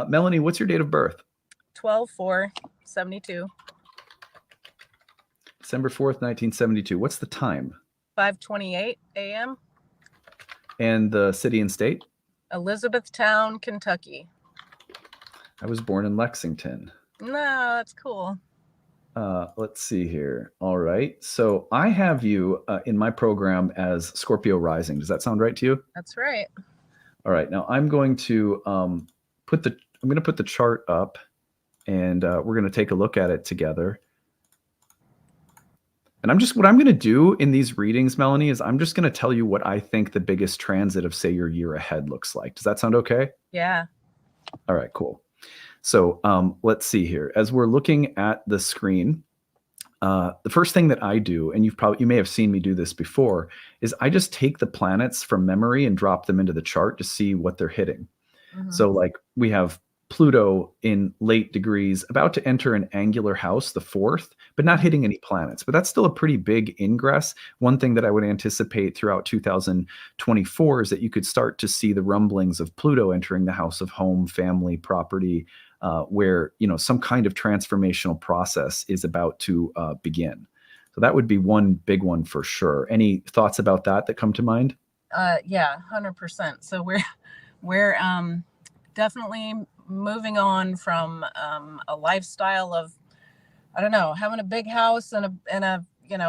Melanie, what's your date of birth? 12/4/72. December 4th, 1972. What's the time? 5:28 a.m. And the city and state? Elizabethtown, Kentucky. I was born in Lexington. No, that's cool. Let's see here. All right. So I have you in my program as Scorpio rising. Does that sound right to you? That's right. All right. Now I'm going to put the chart up, and we're going to take a look at it together. And what I'm going to do in these readings, Melanie, is I'm just going to tell you what I think the biggest transit of, say, your year ahead looks like. Does that sound okay? Yeah. All right, cool. So let's see here. As we're looking at the screen, the first thing that I do, and you may have seen me do this before, is I just take the planets from memory and drop them into the chart to see what they're hitting. Mm-hmm. So like we have Pluto in late degrees, about to enter an angular house, the 4th, but not hitting any planets. But that's still a pretty big ingress. One thing that I would anticipate throughout 2024 is that you could start to see the rumblings of Pluto entering the house of home, family, property, where some kind of transformational process is about to begin. So that would be one big one for sure. Any thoughts about that come to mind? Yeah, 100%. So we're definitely moving on from a lifestyle of, I don't know, having a big house and a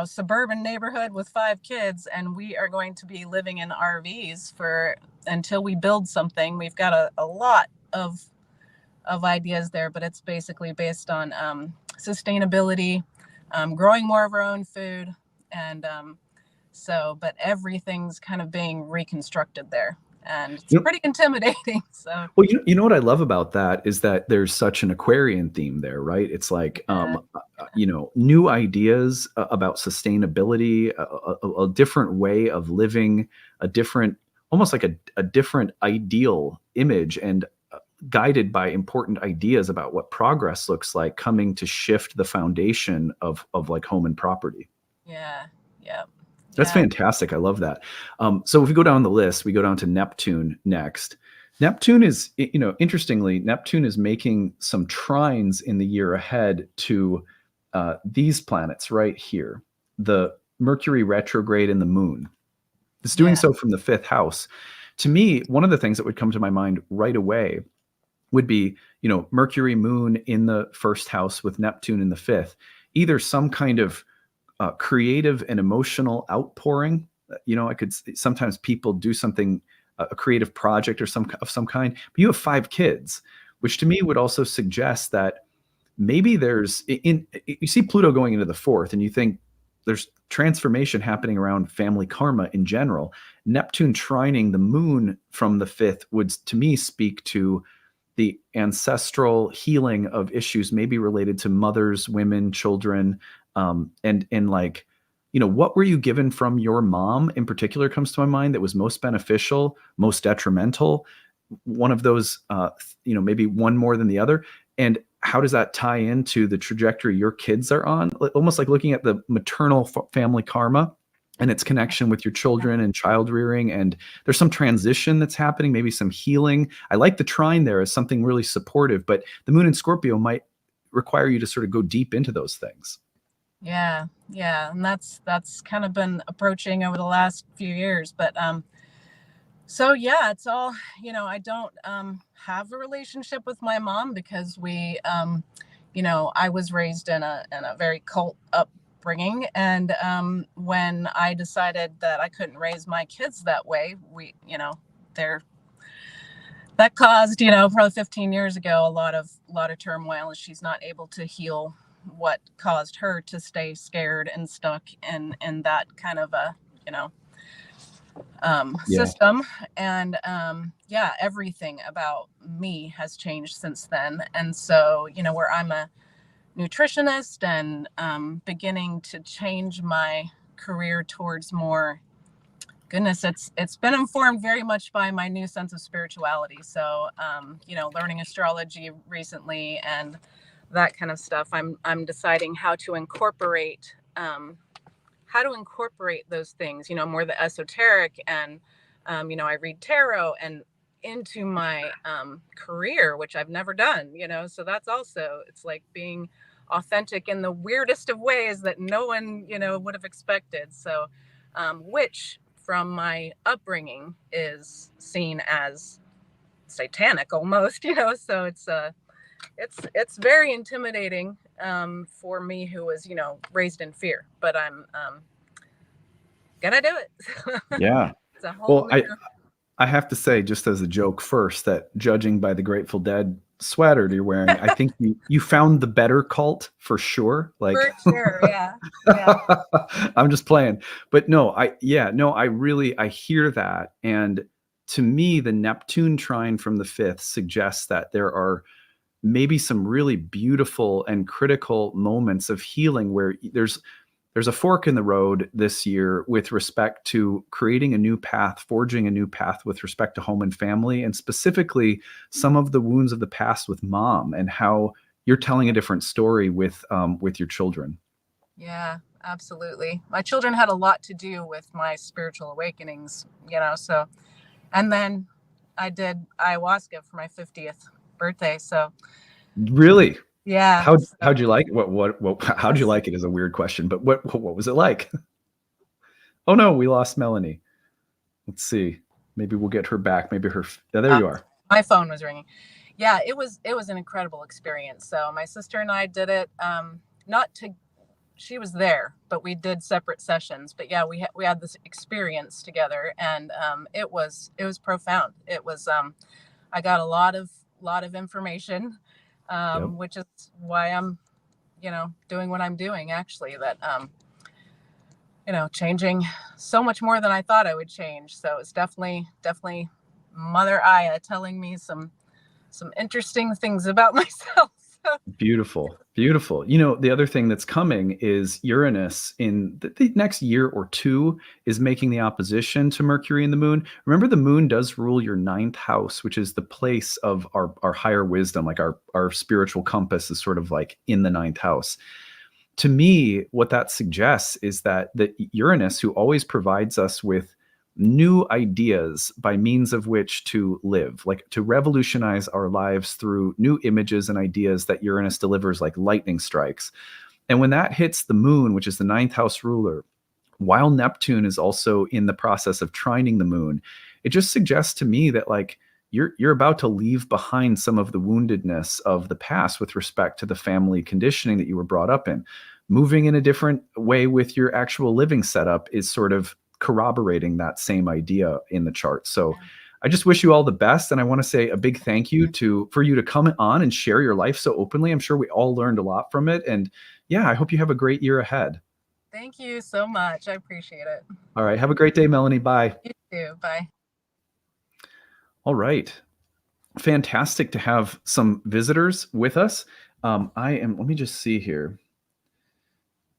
suburban neighborhood with 5 kids, and we are going to be living in RVs until we build something. We've got a lot of ideas there, but it's basically based on sustainability, growing more of our own food. And but everything's kind of being reconstructed there. And it's pretty intimidating. So, well, you know what I love about that is that there's such an Aquarian theme there, right? It's like, new ideas about sustainability, a different way of living, almost like a different ideal image, and guided by important ideas about what progress looks like, coming to shift the foundation of like home and property. Yeah. That's fantastic. I love that. So if we go down the list, we go down to Neptune next. Neptune is, interestingly, Neptune is making some trines in the year ahead to these planets right here, the Mercury retrograde and the Moon. It's doing so from the 5th house. To me, one of the things that would come to my mind right away would be, Mercury Moon in the 1st house with Neptune in the 5th, either some kind of creative and emotional outpouring. I could sometimes people do something, a creative project or some kind, but you have 5 kids, which to me would also suggest that maybe you see Pluto going into the 4th and you think there's transformation happening around family karma in general. Neptune trining the Moon from the 5th would, to me, speak to the ancestral healing of issues maybe related to mothers, women, children, and like, what were you given from your mom in particular comes to my mind that was most beneficial, most detrimental, one of those, maybe one more than the other. And how does that tie into the trajectory your kids are on? Almost like looking at the maternal family karma and its connection with your children and child rearing. And there's some transition that's happening, maybe some healing. I like the trine there as something really supportive, but the Moon in Scorpio might require you to sort of go deep into those things. Yeah. And that's kind of been approaching over the last few years. But so yeah, it's all, I don't have a relationship with my mom because we, I was raised in a very cult upbringing. And when I decided that I couldn't raise my kids that way, that caused, probably 15 years ago, a lot of turmoil, and she's not able to heal what caused her to stay scared and stuck in that kind of a, system. And everything about me has changed since then. And so, where I'm a nutritionist and beginning to change my career towards more, goodness, it's been informed very much by my new sense of spirituality. So learning astrology recently and that kind of stuff, I'm deciding how to incorporate those things, more the esoteric, and I read tarot and into my career, which I've never done, so that's also, it's like being authentic in the weirdest of ways that no one, would have expected. So which from my upbringing is seen as satanic almost, so it's very intimidating for me, who was, raised in fear, but I'm gonna do it. Yeah. It's a whole I have to say, just as a joke first, that judging by the Grateful Dead sweater you're wearing, I think you found the better cult for sure. Like, for sure, yeah. I'm just playing, but no, I hear that, and to me, the Neptune trine from the 5th suggests that there are maybe some really beautiful and critical moments of healing where there's a fork in the road this year with respect to creating a new path, forging a new path with respect to home and family, and specifically some of the wounds of the past with mom and how you're telling a different story with your children. Yeah, absolutely. My children had a lot to do with my spiritual awakenings, so, and then I did ayahuasca for my 50th birthday. So really? Yeah. How'd you like it? What how'd you like it is a weird question, but what was it like? Oh no, we lost Melanie. Let's see. Maybe we'll get her back. Maybe there you are. My phone was ringing. Yeah, it was an incredible experience. So my sister and I did it. She was there, but we did separate sessions. But yeah, we had this experience together, and it was profound. It was I got a lot of information. Which is why I'm doing what I'm doing, actually, that, changing so much more than I thought I would change. So it's definitely Mother Aya telling me some interesting things about myself. Beautiful, beautiful. The other thing that's coming is Uranus in the next year or two is making the opposition to Mercury and the moon. Remember, the moon does rule your ninth house, which is the place of our higher wisdom, like our spiritual compass is sort of like in the ninth house. To me, what that suggests is that Uranus, who always provides us with new ideas by means of which to live, like to revolutionize our lives through new images and ideas that Uranus delivers like lightning strikes. And when that hits the moon, which is the ninth house ruler, while Neptune is also in the process of trining the moon, it just suggests to me that like you're about to leave behind some of the woundedness of the past with respect to the family conditioning that you were brought up in. Moving in a different way with your actual living setup is sort of corroborating that same idea in the chart. So I just wish you all the best. And I want to say a big thank you for you to come on and share your life so openly. I'm sure we all learned a lot from it. And yeah, I hope you have a great year ahead. Thank you so much. I appreciate it. All right. Have a great day, Melanie. Bye. You too. Bye. All right. Fantastic to have some visitors with us. Let me just see here.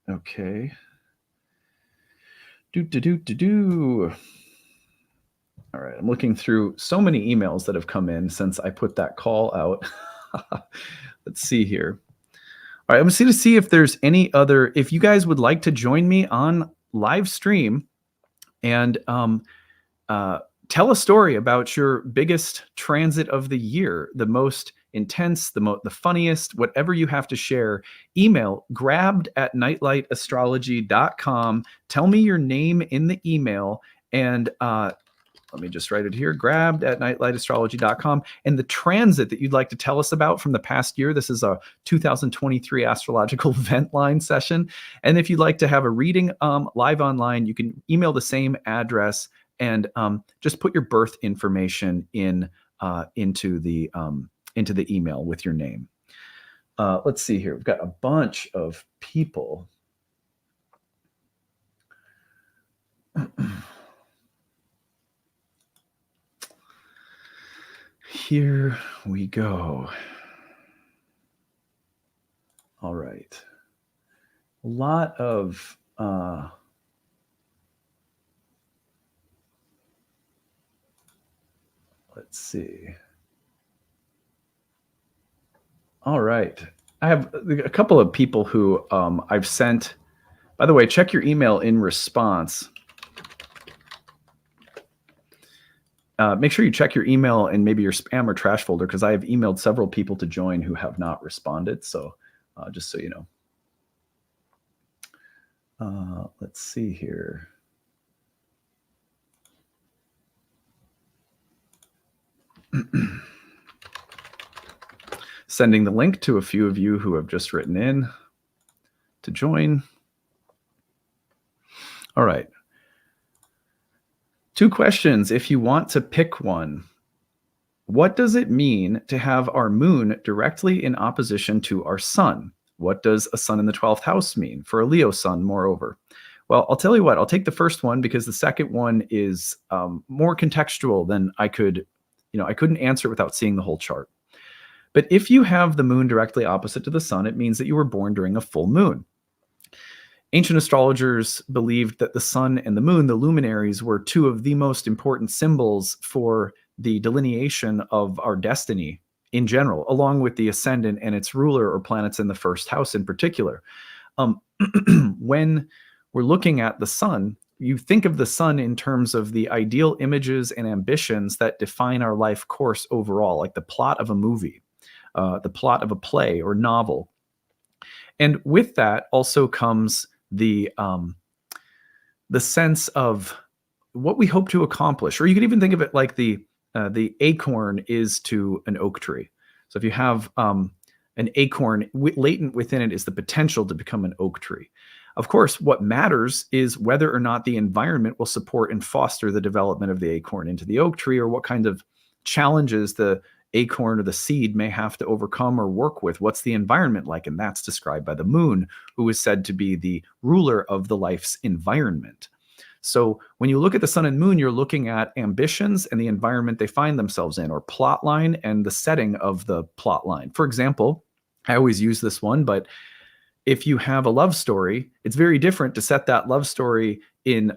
Okay. All right, I'm looking through so many emails that have come in since I put that call out. Let's see here. All right, I'm going to see if there's any other, if you guys would like to join me on live stream and tell a story about your biggest transit of the year, the most intense, the funniest, whatever you have to share, email grabbed@nightlightastrology.com. Tell me your name in the email, and let me just write it here, grabbed@nightlightastrology.com, and the transit that you'd like to tell us about from the past year. This is a 2023 astrological event line session. And if you'd like to have a reading live online, you can email the same address and just put your birth information into the email with your name. Let's see here. We've got a bunch of people. Here we go. All right. A lot of let's see. All right. I have a couple of people who I've sent. By the way, check your email in response. Make sure you check your email and maybe your spam or trash folder, because I have emailed several people to join who have not responded. So just so you know. Let's see here. Sending the link to a few of you who have just written in to join. All right. 2 questions if you want to pick one. What does it mean to have our moon directly in opposition to our sun? What does a sun in the 12th house mean for a Leo sun, moreover? Well, I'll tell you what, I'll take the first one because the second one is more contextual than I couldn't answer it without seeing the whole chart. But if you have the moon directly opposite to the sun, it means that you were born during a full moon. Ancient astrologers believed that the sun and the moon, the luminaries, were 2 of the most important symbols for the delineation of our destiny in general, along with the ascendant and its ruler or planets in the first house in particular. When we're looking at the sun, you think of the sun in terms of the ideal images and ambitions that define our life course overall, like the plot of a movie, the plot of a play or novel. And with that also comes the sense of what we hope to accomplish. Or you could even think of it like the acorn is to an oak tree. So if you have an acorn, latent within it is the potential to become an oak tree. Of course, what matters is whether or not the environment will support and foster the development of the acorn into the oak tree, or what kind of challenges the acorn or the seed may have to overcome or work with. What's the environment like? And that's described by the moon, who is said to be the ruler of the life's environment. So when you look at the sun and moon, you're looking at ambitions and the environment they find themselves in, or plot line and the setting of the plot line. For example, I always use this one, but if you have a love story, it's very different to set that love story in,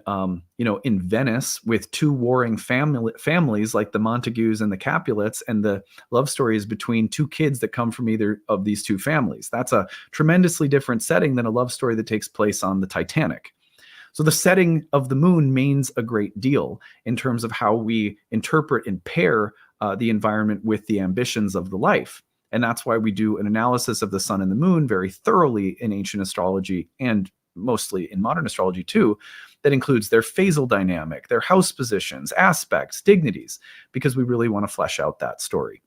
in Venice with two warring families like the Montagues and the Capulets, and the love story is between two kids that come from either of these two families. That's a tremendously different setting than a love story that takes place on the Titanic. So the setting of the moon means a great deal in terms of how we interpret and pair the environment with the ambitions of the life. And that's why we do an analysis of the sun and the moon very thoroughly in ancient astrology, and mostly in modern astrology too, that includes their phasal dynamic, their house positions, aspects, dignities, because we really want to flesh out that story.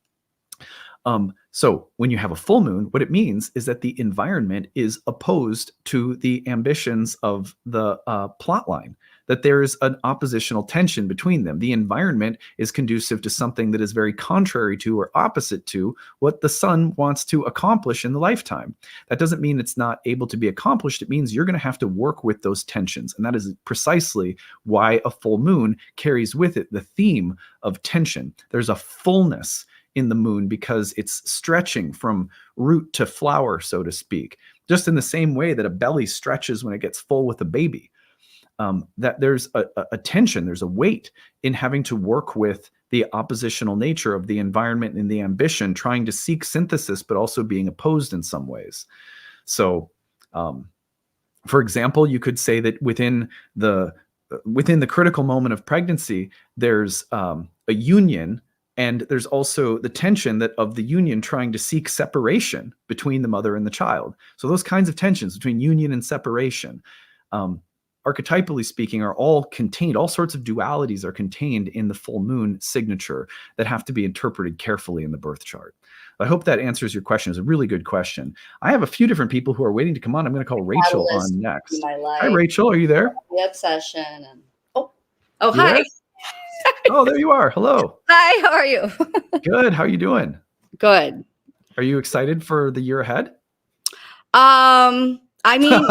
So when you have a full moon, what it means is that the environment is opposed to the ambitions of the plot line, that there is an oppositional tension between them. The environment is conducive to something that is very contrary to or opposite to what the sun wants to accomplish in the lifetime. That doesn't mean it's not able to be accomplished. It means you're going to have to work with those tensions. And that is precisely why a full moon carries with it the theme of tension. There's a fullness in the moon because it's stretching from root to flower, so to speak, just in the same way that a belly stretches when it gets full with a baby. That there's a tension, there's a weight in having to work with the oppositional nature of the environment and the ambition, trying to seek synthesis, but also being opposed in some ways. So, for example, you could say that within the critical moment of pregnancy, there's a union. And there's also the tension of the union trying to seek separation between the mother and the child. So those kinds of tensions between union and separation, archetypally speaking, are all contained. All sorts of dualities are contained in the full moon signature that have to be interpreted carefully in the birth chart. I hope that answers your question. It's a really good question. I have a few different people who are waiting to come on. I'm going to call Rachel on next. Hi, Rachel. Are you there? The obsession. And Oh, hi. There? Oh, there you are. Hello. Hi, how are you? Good. How are you doing? Good. Are you excited for the year ahead? I mean,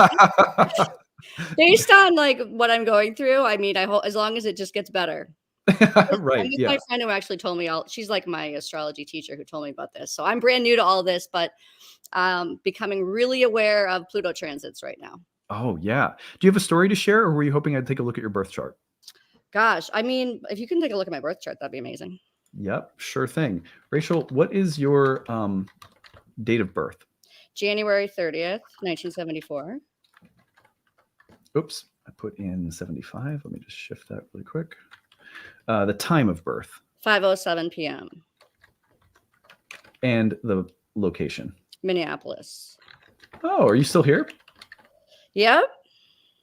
based on like what I'm going through, I mean, I hope as long as it just gets better. Right. I'm with Yeah. my friend who actually told me she's like my astrology teacher who told me about this. So I'm brand new to all this, but becoming really aware of Pluto transits right now. Oh, yeah. Do you have a story to share, or were you hoping I'd take a look at your birth chart? Gosh, I mean, if you can take a look at my birth chart, that'd be amazing. Yep, sure thing. Rachel, what is your date of birth? January 30th, 1974. Oops, I put in 75. Let me just shift that really quick. The time of birth. 5:07 p.m. And the location. Minneapolis. Oh, are you still here? Yep.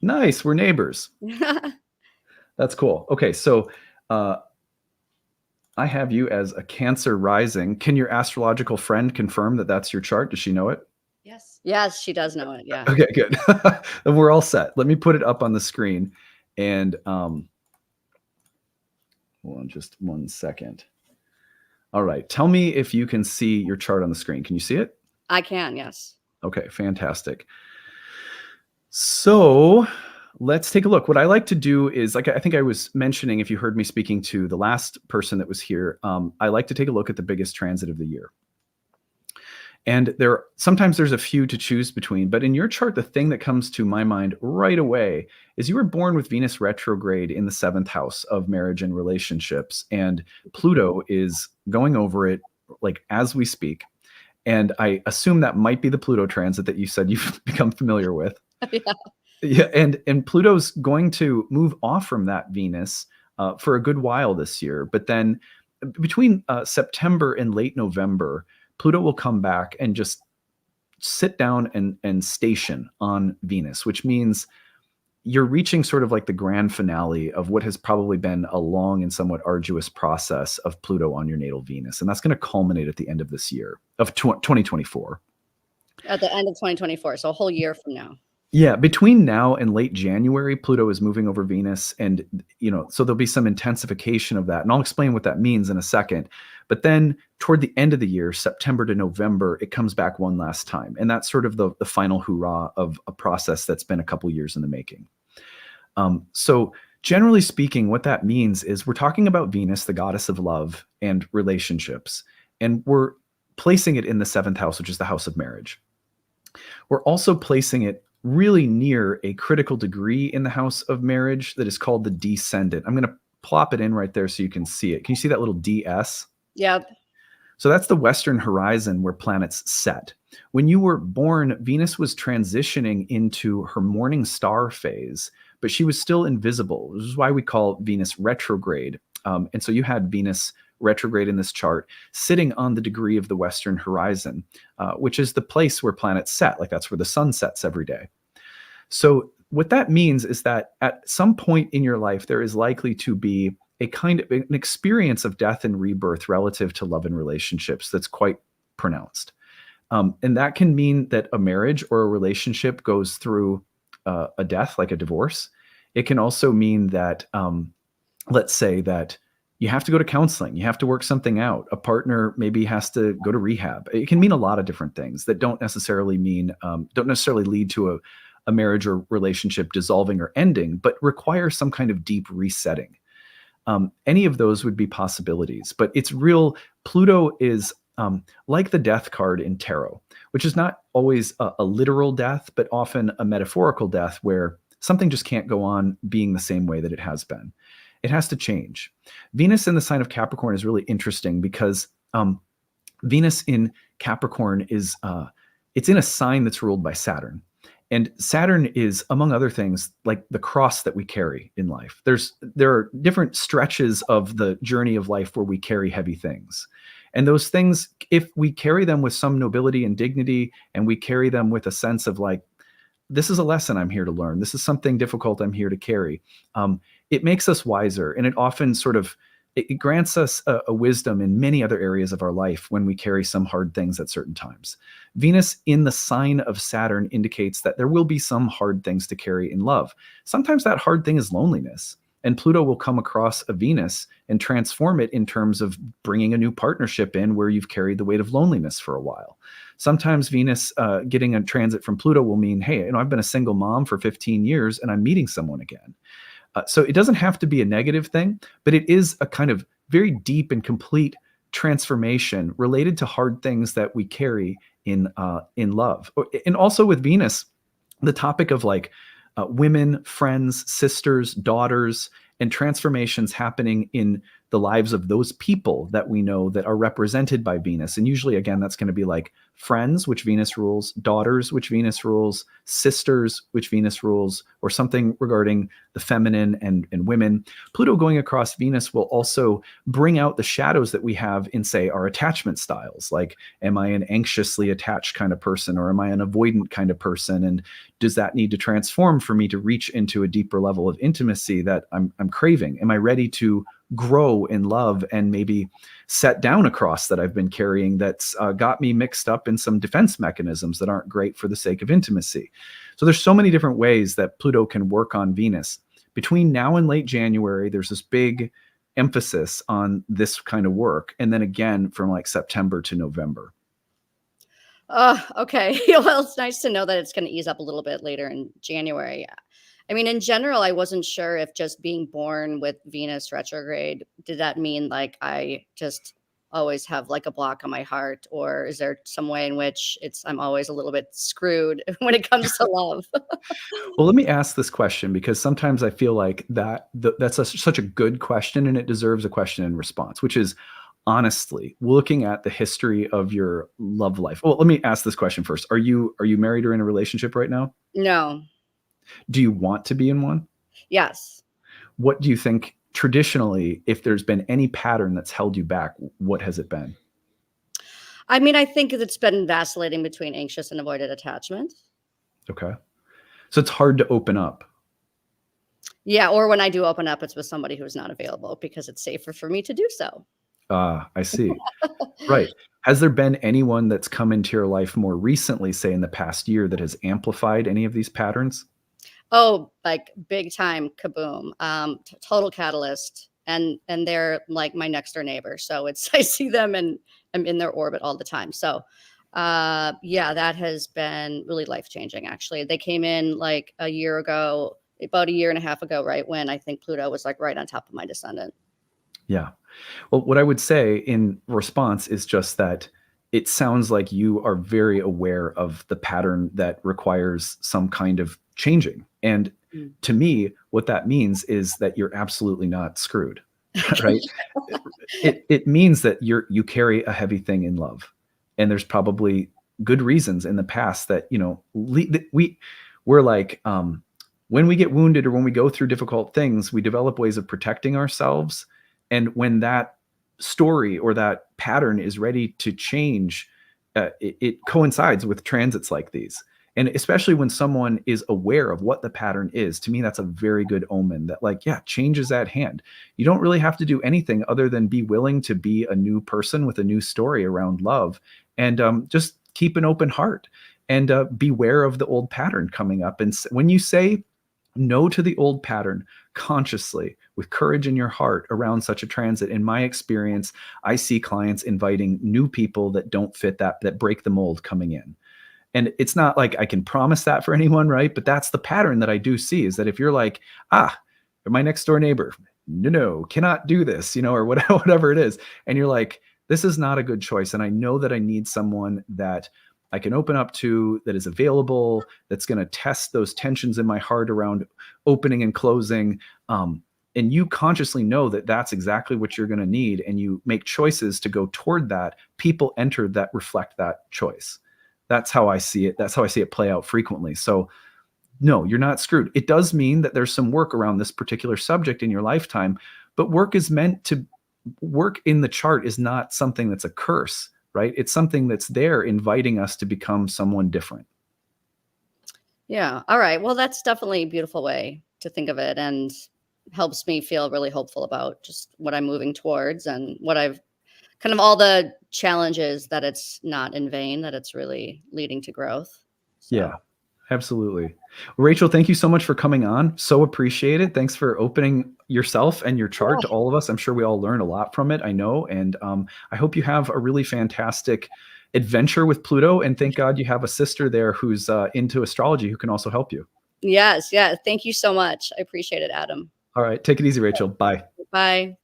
Nice, we're neighbors. That's cool. Okay, so I have you as a Cancer rising. Can your astrological friend confirm that that's your chart? Does she know it? Yes. Yes, she does know it. Yeah. Okay, good. Then we're all set. Let me put it up on the screen. And hold on just 1 second. All right. Tell me if you can see your chart on the screen. Can you see it? I can, yes. Okay, fantastic. So let's take a look. What I like to do is, like I think I was mentioning, if you heard me speaking to the last person that was here, I like to take a look at the biggest transit of the year. And sometimes there's a few to choose between, but in your chart, the thing that comes to my mind right away is you were born with Venus retrograde in the 7th house of marriage and relationships, and Pluto is going over it like as we speak. And I assume that might be the Pluto transit that you said you've become familiar with. Yeah. Yeah, and Pluto's going to move off from that Venus for a good while this year. But then between September and late November, Pluto will come back and just sit down and station on Venus, which means you're reaching sort of like the grand finale of what has probably been a long and somewhat arduous process of Pluto on your natal Venus. And that's going to culminate at the end of this year, of 2024. At the end of 2024, so a whole year from now. Yeah, between now and late January, Pluto is moving over Venus, and so there'll be some intensification of that, and I'll explain what that means in a second. But then toward the end of the year, September to November, it comes back one last time, and that's sort of the final hurrah of a process that's been a couple years in the making. So generally speaking, what that means is we're talking about Venus, the goddess of love and relationships, and we're placing it in the 7th house, which is the house of marriage. We're also placing it really near a critical degree in the house of marriage that is called the descendant. I'm going to plop it in right there so you can see it. Can you see that little DS? Yep. So that's the western horizon where planets set. When you were born, Venus was transitioning into her morning star phase, but she was still invisible. This is why we call Venus retrograde. And so you had Venus retrograde in this chart sitting on the degree of the western horizon, which is the place where planets set. Like that's where the sun sets every day. So what that means is that at some point in your life, there is likely to be a kind of an experience of death and rebirth relative to love and relationships that's quite pronounced. And that can mean that a marriage or a relationship goes through a death, like a divorce. It can also mean that, let's say that you have to go to counseling, you have to work something out. A partner maybe has to go to rehab. It can mean a lot of different things that don't necessarily lead to a marriage or relationship dissolving or ending, but require some kind of deep resetting. Any of those would be possibilities, but it's real. Pluto is like the death card in tarot, which is not always a literal death, but often a metaphorical death where something just can't go on being the same way that it has been. It has to change. Venus in the sign of Capricorn is really interesting because Venus in Capricorn is it's in a sign that's ruled by Saturn. And Saturn is, among other things, like the cross that we carry in life. There are different stretches of the journey of life where we carry heavy things. And those things, if we carry them with some nobility and dignity, and we carry them with a sense of like, this is a lesson I'm here to learn, this is something difficult I'm here to carry, it makes us wiser. And it often it grants us a wisdom in many other areas of our life when we carry some hard things at certain times. Venus in the sign of Saturn indicates that there will be some hard things to carry in love. Sometimes that hard thing is loneliness, and Pluto will come across a Venus and transform it in terms of bringing a new partnership in where you've carried the weight of loneliness for a while. Sometimes Venus getting a transit from Pluto will mean, hey, I've been a single mom for 15 years and I'm meeting someone again. So it doesn't have to be a negative thing, but it is a kind of very deep and complete transformation related to hard things that we carry in love. And also with Venus, the topic of like women, friends, sisters, daughters, and transformations happening in the lives of those people that we know that are represented by Venus. And usually, again, that's going to be like friends, which Venus rules, daughters, which Venus rules, sisters, which Venus rules, or something regarding the feminine and women. Pluto going across Venus will also bring out the shadows that we have in, say, our attachment styles. Like, am I an anxiously attached kind of person, or am I an avoidant kind of person? And does that need to transform for me to reach into a deeper level of intimacy that I'm craving? Am I ready to grow in love and maybe set down a cross that I've been carrying that's got me mixed up in some defense mechanisms that aren't great for the sake of intimacy? So there's so many different ways that Pluto can work on Venus. Between now and late January, there's this big emphasis on this kind of work. And then again, from like September to November. Okay. Well, it's nice to know that it's going to ease up a little bit later in January. I mean, in general, I wasn't sure if just being born with Venus retrograde, did that mean like I just always have like a block on my heart, or is there some way in which I'm always a little bit screwed when it comes to love? Well, let me ask this question, because sometimes I feel like that's such a good question, and it deserves a question and response, which is, honestly, looking at the history of your love life. Well, let me ask this question first. Are you married or in a relationship right now? No. Do you want to be in one? Yes. What do you think traditionally, if there's been any pattern that's held you back, what has it been? I mean, I think it's been vacillating between anxious and avoided attachment. Okay. So it's hard to open up. Yeah. Or when I do open up, it's with somebody who's not available because it's safer for me to do so. I see. Right. Has there been anyone that's come into your life more recently, say in the past year, that has amplified any of these patterns? Oh, like big time kaboom. Total catalyst. And they're like my next door neighbor. So it's I see them and I'm in their orbit all the time. So yeah, that has been really life-changing actually. They came in like a year ago, about a year and a half ago, right when I think Pluto was like right on top of my descendant. Yeah. Well, what I would say in response is just that it sounds like you are very aware of the pattern that requires some kind of changing. And to me, what that means is that you're absolutely not screwed, right? It means that you carry a heavy thing in love, and there's probably good reasons in the past that we're like when we get wounded or when we go through difficult things, we develop ways of protecting ourselves. And when that story or that pattern is ready to change, it coincides with transits like these. And especially when someone is aware of what the pattern is, to me, that's a very good omen that like, yeah, change is at hand. You don't really have to do anything other than be willing to be a new person with a new story around love, and just keep an open heart and beware of the old pattern coming up. And when you say no to the old pattern consciously with courage in your heart around such a transit, in my experience, I see clients inviting new people that don't fit that break the mold coming in. And it's not like I can promise that for anyone, right? But that's the pattern that I do see, is that if you're like, my next door neighbor, no, cannot do this, or whatever it is. And you're like, this is not a good choice. And I know that I need someone that I can open up to, that is available, that's going to test those tensions in my heart around opening and closing. And you consciously know that that's exactly what you're going to need. And you make choices to go toward that. People enter that reflect that choice. That's how I see it. That's how I see it play out frequently. So no, you're not screwed. It does mean that there's some work around this particular subject in your lifetime, but work in the chart is not something that's a curse, right? It's something that's there inviting us to become someone different. Yeah. All right. Well, that's definitely a beautiful way to think of it, and helps me feel really hopeful about just what I'm moving towards and what I've kind of all the challenges, that it's not in vain, that it's really leading to growth. So. Yeah, absolutely. Rachel, thank you so much for coming on. So appreciate it. Thanks for opening yourself and your chart to all of us. I'm sure we all learned a lot from it. I know. And I hope you have a really fantastic adventure with Pluto. And thank God you have a sister there who's into astrology who can also help you. Yes. Yeah. Thank you so much. I appreciate it, Adam. All right. Take it easy, Rachel. Bye. Bye.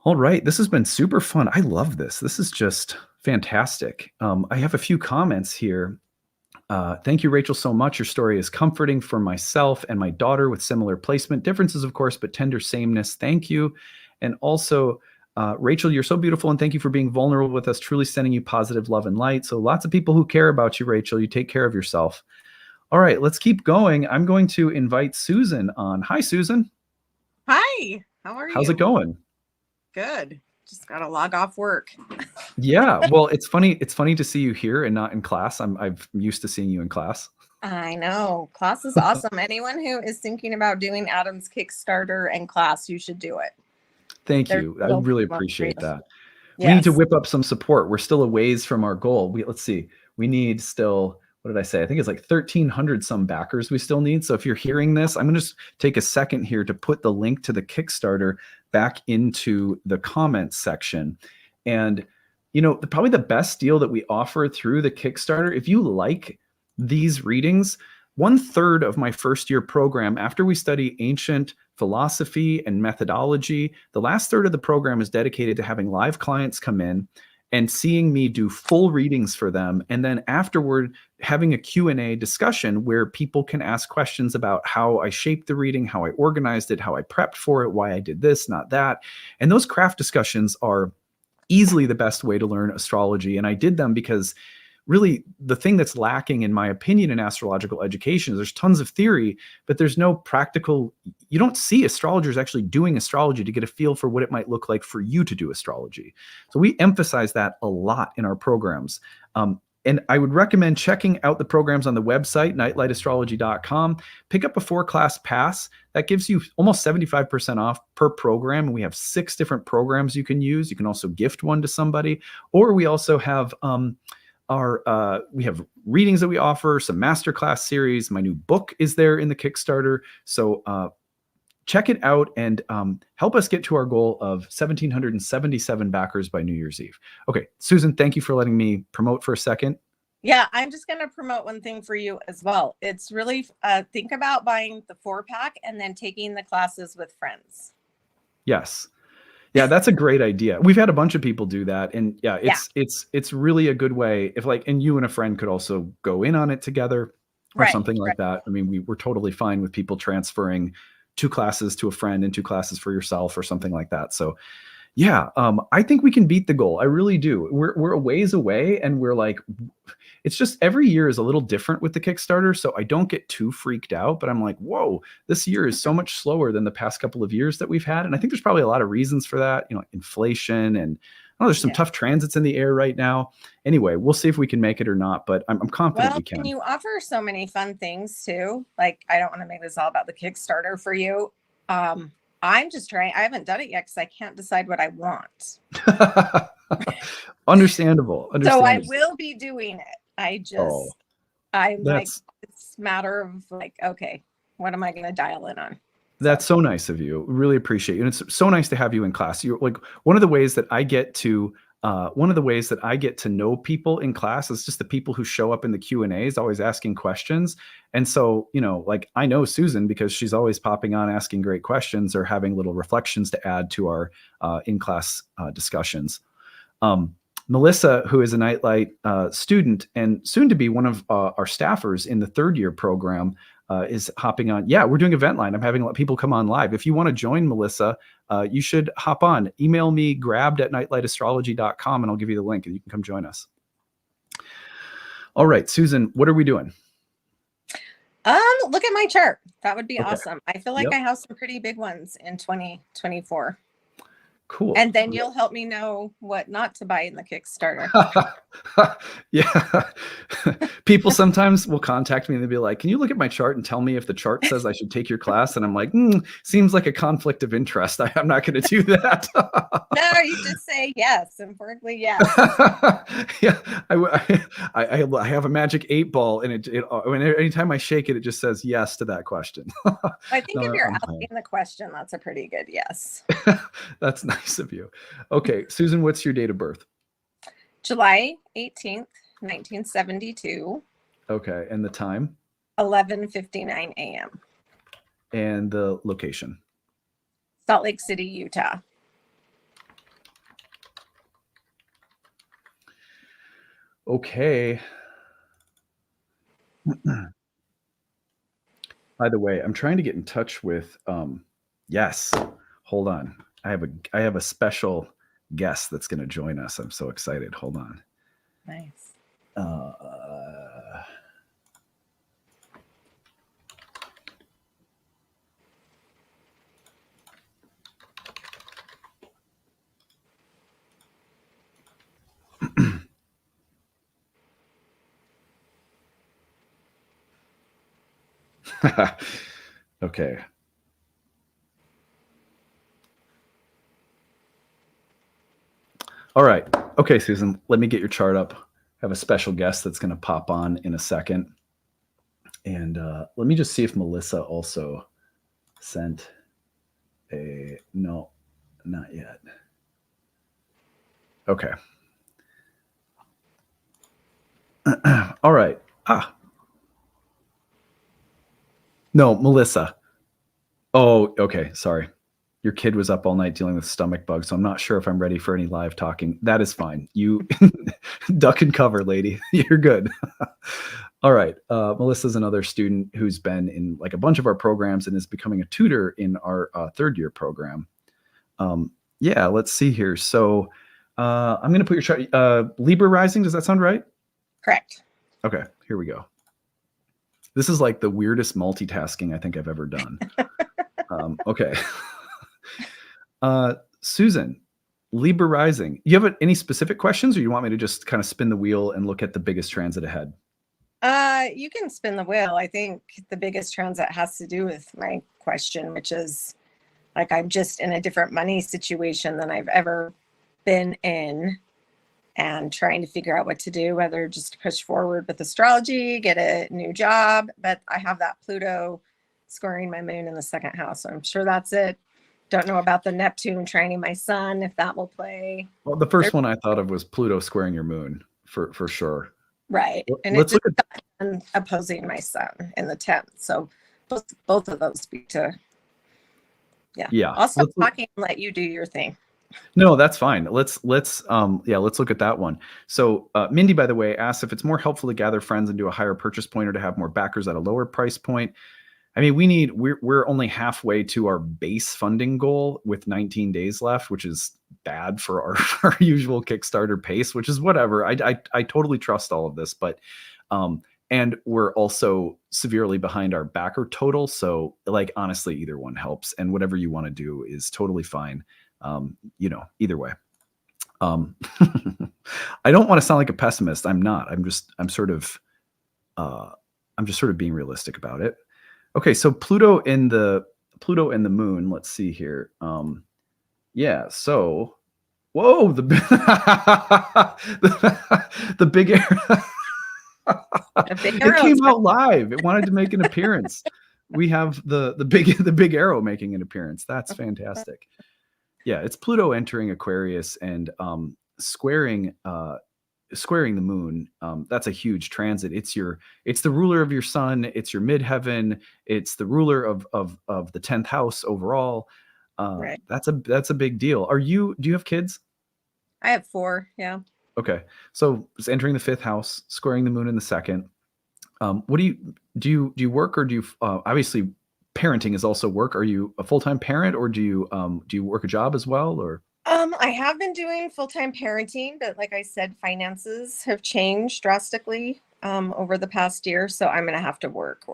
All right. This has been super fun. I love this. This is just fantastic. I have a few comments here. Thank you, Rachel, so much. Your story is comforting for myself and my daughter with similar placement differences, of course, but tender sameness. Thank you. And also, Rachel, you're so beautiful, and thank you for being vulnerable with us, truly sending you positive love and light. So lots of people who care about you, Rachel. You take care of yourself. All right, let's keep going. I'm going to invite Susan on. Hi, Susan. Hi, how are you? How's it going? Good. Just got to log off work. Yeah, well, it's funny to see you here and not in class. I'm used to seeing you in class. I know. Class is awesome. Anyone who is thinking about doing Adam's Kickstarter and class, you should do it. Thank you. I really appreciate that. Yes. We need to whip up some support. We're still a ways from our goal. Let's see. We need still, what did I say? I think it's like 1,300 some backers we still need. So if you're hearing this, I'm going to just take a second here to put the link to the Kickstarter back into the comments section. And, probably the best deal that we offer through the Kickstarter, if you like these readings, 1/3 of my first year program, after we study ancient philosophy and methodology, the last third of the program is dedicated to having live clients come in and seeing me do full readings for them. And then afterward, having a Q&A discussion where people can ask questions about how I shaped the reading, how I organized it, how I prepped for it, why I did this, not that. And those craft discussions are easily the best way to learn astrology. And I did them because really the thing that's lacking, in my opinion, in astrological education is there's tons of theory, but there's no practical, you don't see astrologers actually doing astrology to get a feel for what it might look like for you to do astrology. So we emphasize that a lot in our programs. And I would recommend checking out the programs on the website, nightlightastrology.com. Pick up a 4-class pass. That gives you almost 75% off per program. And we have 6 different programs you can use. You can also gift one to somebody. Or we also have we have readings that we offer, some masterclass series. My new book is there in the Kickstarter. So check it out and help us get to our goal of 1,777 backers by New Year's Eve. Okay, Susan, thank you for letting me promote for a second. Yeah, I'm just going to promote one thing for you as well. It's really think about buying the 4-pack and then taking the classes with friends. Yes. Yeah, that's a great idea. We've had a bunch of people do that. And yeah, it's really a good way if and you and a friend could also go in on it together or something like that. I mean, we're totally fine with people transferring 2 classes to a friend and 2 classes for yourself or something like that. So yeah, I think we can beat the goal. I really do. We're a ways away, and we're like, it's just every year is a little different with the Kickstarter. So I don't get too freaked out, but I'm like, whoa, this year is so much slower than the past couple of years that we've had. And I think there's probably a lot of reasons for that, inflation, and there's some tough transits in the air right now. Anyway, we'll see if we can make it or not, but I'm confident we can. And you offer so many fun things too. Like, I don't want to make this all about the Kickstarter for you. I'm just trying. I haven't done it yet because I can't decide what I want. Understandable. So I will be doing it. I'm like, it's a matter of okay, what am I going to dial in on? That's so nice of you. Really appreciate you. And it's so nice to have you in class. You're one of the ways that I get to know people in class is just the people who show up in the Q&As, always asking questions. And so, I know Susan because she's always popping on, asking great questions or having little reflections to add to our in-class discussions. Melissa, who is a Nightlight student and soon to be one of our staffers in the 3rd year program, is hopping on. Yeah, we're doing Eventline. I'm having people come on live. If you want to join Melissa, you should hop on. Email me grabbed@nightlightastrology.com and I'll give you the link and you can come join us. All right, Susan, what are we doing? Look at my chart. That would be awesome. I feel like I have some pretty big ones in 2024. Cool. And then you'll help me know what not to buy in the Kickstarter. Yeah. People sometimes will contact me and they'll be like, can you look at my chart and tell me if the chart says I should take your class? And I'm like, seems like a conflict of interest. I'm not going to do that. No, you just say yes, emphatically yes. Yeah. I have a magic 8 ball and anytime I shake it, it just says yes to that question. I think if you're asking the question, that's a pretty good yes. That's nice of you. Okay, Susan, what's your date of birth? July 18th, 1972. Okay, and the time? 11:59 a.m. And the location? Salt Lake City, Utah. Okay. By the way, I'm trying to get in touch with yes. Hold on. I have a special guest that's going to join us. I'm so excited. Hold on. Nice. Okay. All right. Okay, Susan, let me get your chart up. I have a special guest that's going to pop on in a second. And let me just see if Melissa also sent no, not yet. Okay. All right. No, Melissa. Oh, okay. Sorry. Your kid was up all night dealing with stomach bugs, so I'm not sure if I'm ready for any live talking. That is fine. You duck and cover, lady. You're good. All right. Melissa's another student who's been in like a bunch of our programs and is becoming a tutor in our 3rd year program. Yeah, let's see here. So I'm going to put your chart. Libra rising. Does that sound right? Correct. Okay, here we go. This is like the weirdest multitasking I think I've ever done. Okay. Susan, Libra rising. You have any specific questions, or you want me to just kind of spin the wheel and look at the biggest transit ahead? You can spin the wheel. I think the biggest transit has to do with my question, which is like, I'm just in a different money situation than I've ever been in, and trying to figure out what to do, whether just to push forward with astrology, get a new job. But I have that Pluto squaring my moon in the second house. So I'm sure that's it. Don't know about the Neptune trining my sun, if that will play. Well, the first one I thought of was Pluto squaring your moon for sure. Right. And Let's it's look at opposing my sun in the 10th. So both of those speak to, yeah. I'll stop talking and let you do your thing. No, that's fine. Let's look at that one. So Mindy, by the way, asks if it's more helpful to gather friends and do a higher purchase point, or to have more backers at a lower price point. I mean, we're only halfway to our base funding goal with 19 days left, which is bad for our usual Kickstarter pace, which is whatever. I totally trust all of this, but and we're also severely behind our backer total. So like, honestly, either one helps, and whatever you want to do is totally fine. Either way. I don't want to sound like a pessimist. I'm not. I'm just sort of being realistic about it. Okay, so Pluto and the moon. Let's see here. So, whoa, the big arrow. It came out live. It wanted to make an appearance. We have the big arrow making an appearance. That's fantastic. Yeah, it's Pluto entering Aquarius and squaring the moon. That's a huge transit. It's the ruler of your sun. It's your midheaven. It's the ruler of the 10th house overall. Right. That's a big deal. Do you have kids? I have 4. Yeah. Okay. So it's entering the 5th house, squaring the moon in the 2nd. What do you work, or do you obviously parenting is also work? Are you a full-time parent, or do you work a job as well, or? I have been doing full-time parenting, but like I said, finances have changed drastically over the past year. So I'm going to have to work,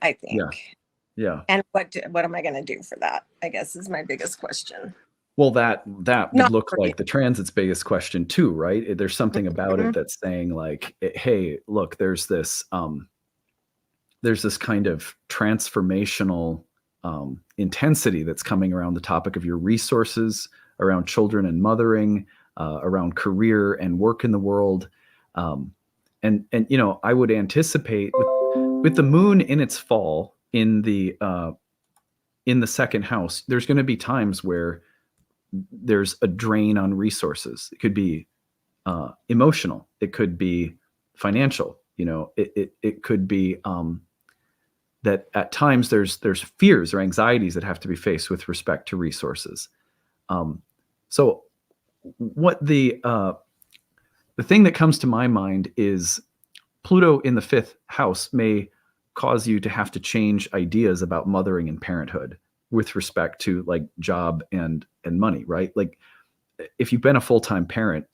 I think. Yeah. And what am I going to do for that, I guess, is my biggest question. Well, that would look like the transit's biggest question too, right? There's something about it that's saying like, hey, look, there's this kind of transformational intensity that's coming around the topic of your resources, around children and mothering, around career and work in the world. And I would anticipate with the moon in its fall in the 2nd house, there's going to be times where there's a drain on resources. It could be emotional. It could be financial. It could be that at times there's fears or anxieties that have to be faced with respect to resources. So what the thing that comes to my mind is Pluto in the 5th house may cause you to have to change ideas about mothering and parenthood with respect to like job and money, right? Like if you've been a full-time parent,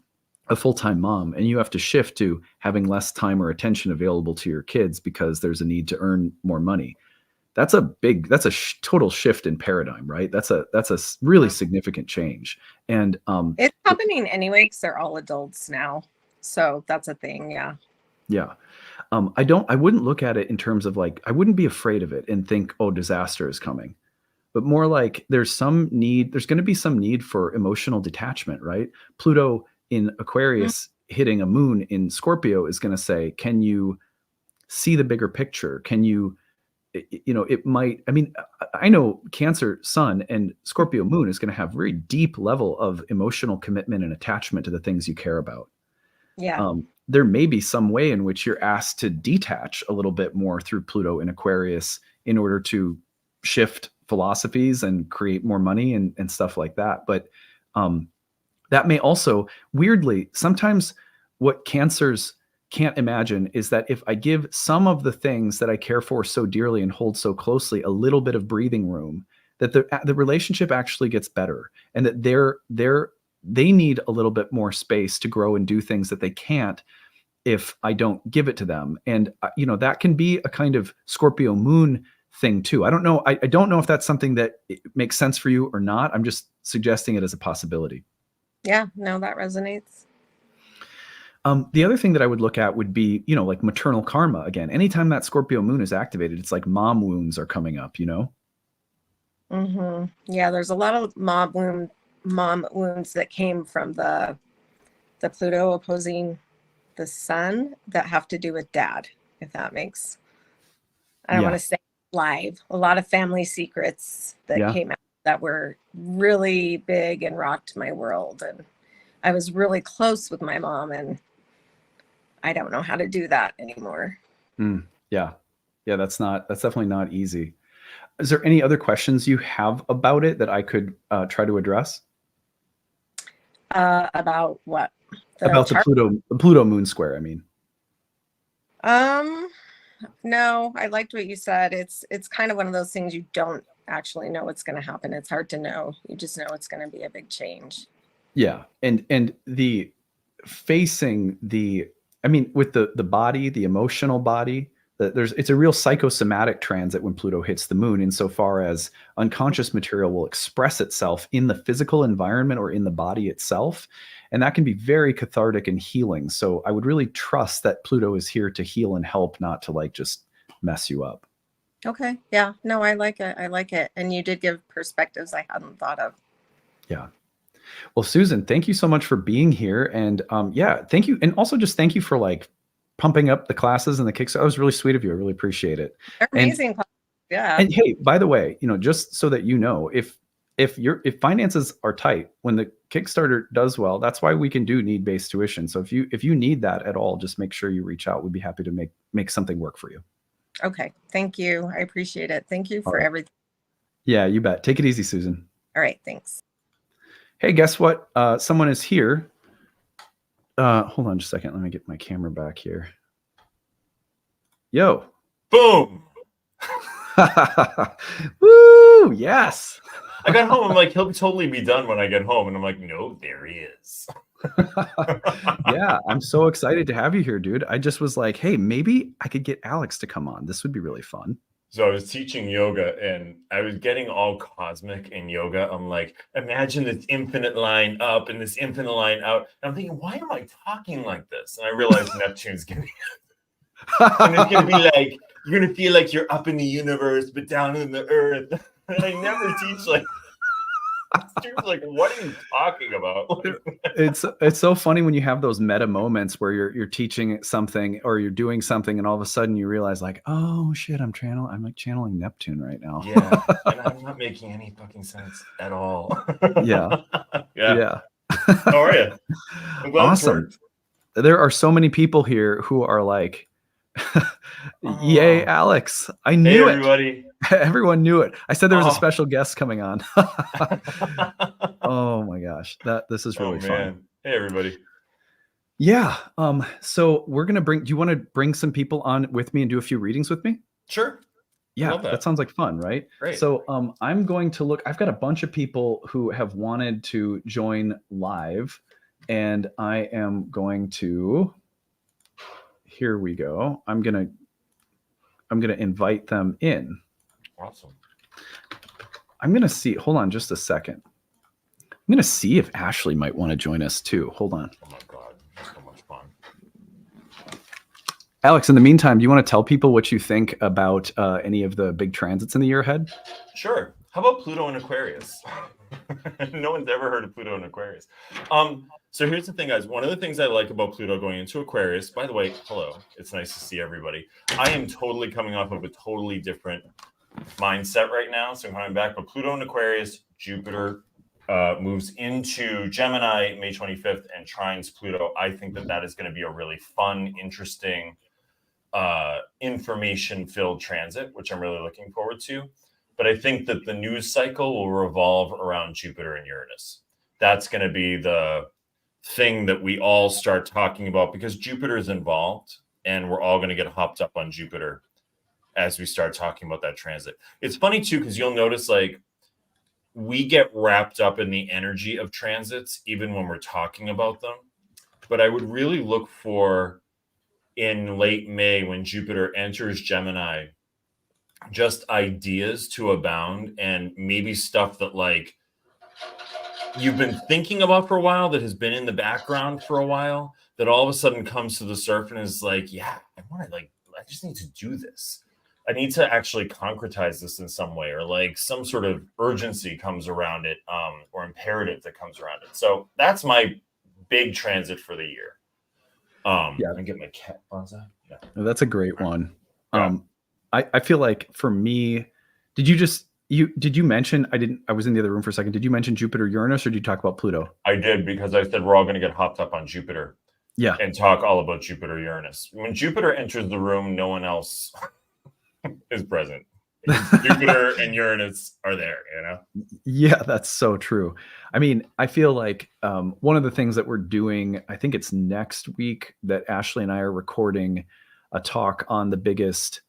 a full-time mom, and you have to shift to having less time or attention available to your kids because there's a need to earn more money. That's a total shift in paradigm, right? That's a really significant change. And it's happening anyway, because they're all adults now. So that's a thing. Yeah. Yeah. I wouldn't look at it in terms of like, I wouldn't be afraid of it and think, oh, disaster is coming, but more like there's going to be some need for emotional detachment, right? Pluto in Aquarius hitting a moon in Scorpio is going to say, can you see the bigger picture? Can you, it might, I know Cancer sun and Scorpio moon is going to have very deep level of emotional commitment and attachment to the things you care about. Yeah. There may be some way in which you're asked to detach a little bit more through Pluto in Aquarius in order to shift philosophies and create more money and stuff like that. But that may also, weirdly, sometimes what Cancers can't imagine is that if I give some of the things that I care for so dearly and hold so closely a little bit of breathing room, that the relationship actually gets better, and that they need a little bit more space to grow and do things that they can't if I don't give it to them. And that can be a kind of Scorpio moon thing too. I don't know. I don't know if that's something that makes sense for you or not. I'm just suggesting it as a possibility. Yeah, no, that resonates. The other thing that I would look at would be, like maternal karma again. Anytime that Scorpio moon is activated, it's like mom wounds are coming up, Yeah, there's a lot of mom wounds that came from the Pluto opposing the sun that have to do with dad, if that makes, I don't Yeah. want to say live, a lot of family secrets that Yeah. came out that were really big and rocked my world. And I was really close with my mom, and I don't know how to do that anymore. Yeah. That's definitely not easy. Is there any other questions you have about it that I could try to address? About what? About the Pluto moon square, I mean. No, I liked what you said. It's kind of one of those things you don't actually know what's going to happen. It's hard to know. You just know it's going to be a big change. Yeah. And the facing the, I mean, with the body, the emotional body, it's a real psychosomatic transit when Pluto hits the moon, insofar as unconscious material will express itself in the physical environment or in the body itself. And that can be very cathartic and healing. So I would really trust that Pluto is here to heal and help, not to like just mess you up. Okay. Yeah. No, I like it. I like it. And you did give perspectives I hadn't thought of. Yeah. Well, Susan, thank you so much for being here. And yeah, thank you. And also just thank you for like pumping up the classes and the Kickstarter. That was really sweet of you. I really appreciate it. They're amazing. Yeah. And hey, by the way, just so that you know, if finances are tight, when the Kickstarter does well, that's why we can do need-based tuition. So if you need that at all, just make sure you reach out. We'd be happy to make something work for you. Okay. Thank you. I appreciate it. Thank you for everything. Yeah, you bet. Take it easy, Susan. All right. Thanks. Hey, guess what? Someone is here. Hold on just a second. Let me get my camera back here. Yo. Boom. Woo! Yes. I got home. I'm like, he'll totally be done when I get home. And I'm like, no, there he is. Yeah, I'm so excited to have you here, dude. I just was like, hey, maybe I could get Alex to come on. This would be really fun. So I was teaching yoga and I was getting all cosmic in yoga. I'm like, imagine this infinite line up and this infinite line out. And I'm thinking, why am I talking like this? And I realized Neptune's going to and it's going to be like, you're going to feel like you're up in the universe, but down in the earth. And I never teach like, students like, what are you talking about? It's so funny when you have those meta moments where you're teaching something or you're doing something and all of a sudden you realize like, oh shit, I'm like channeling Neptune right now. Yeah, and I'm not making any fucking sense at all. Yeah. Yeah. How are you? I'm glad awesome. There are so many people here who are like, yay, Alex. I knew everybody. Everyone knew it. I said there was a special guest coming on. Oh my gosh. This is really fun. Hey everybody. Yeah. So we're gonna do you want to bring some people on with me and do a few readings with me? Sure. Yeah, that sounds like fun, right? Great. So I'm going to look. I've got a bunch of people who have wanted to join live, and I am going to. Here we go. I'm gonna invite them in. Awesome. I'm gonna see. Hold on, just a second. I'm gonna see if Ashley might want to join us too. Hold on. Oh my god, so much fun. Alex, in the meantime, do you want to tell people what you think about any of the big transits in the year ahead? Sure. How about Pluto and Aquarius? No one's ever heard of Pluto and Aquarius. So here's the thing, guys. One of the things I like about Pluto going into Aquarius, by the way, hello, it's nice to see everybody. I am totally coming off of a totally different mindset right now. So I'm coming back, but Pluto and Aquarius, Jupiter moves into Gemini May 25th and trines Pluto. I think that is going to be a really fun, interesting, information-filled transit, which I'm really looking forward to. But I think that the news cycle will revolve around Jupiter and Uranus. That's going to be the thing that we all start talking about because Jupiter is involved and we're all going to get hopped up on Jupiter as we start talking about that transit. It's funny too, because you'll notice like we get wrapped up in the energy of transits, even when we're talking about them. But I would really look for in late May when Jupiter enters Gemini, just ideas to abound and maybe stuff that like you've been thinking about for a while, that has been in the background for a while, that all of a sudden comes to the surface and is like, yeah, I just need to do this. I need to actually concretize this in some way, or like some sort of urgency comes around it, or imperative that comes around it. So that's my big transit for the year. Yeah. I get my cat paws out. Yeah. That's a great one. Yeah. I feel like for me, did you mention, I was in the other room for a second. Did you mention Jupiter, Uranus, or did you talk about Pluto? I did, because I said we're all going to get hopped up on Jupiter. Yeah. And talk all about Jupiter, Uranus. When Jupiter enters the room, no one else is present. Jupiter and Uranus are there, you know? Yeah, that's so true. I mean, I feel like one of the things that we're doing, I think it's next week, that Ashley and I are recording a talk on the biggest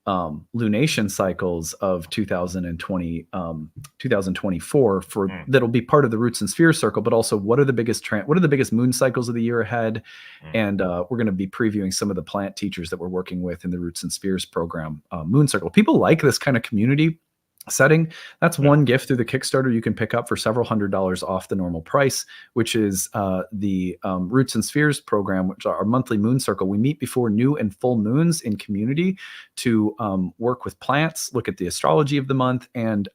lunation cycles of 2024 that'll be part of the Roots and Spheres circle, but also what are the biggest moon cycles of the year ahead. And we're going to be previewing some of the plant teachers that we're working with in the Roots and Spheres program, moon circle. People like this kind of community setting. That's one gift through the Kickstarter you can pick up for several $100s off the normal price, which is the Roots and Spheres program, which are our monthly moon circle. We meet before new and full moons in community to work with plants, look at the astrology of the month, and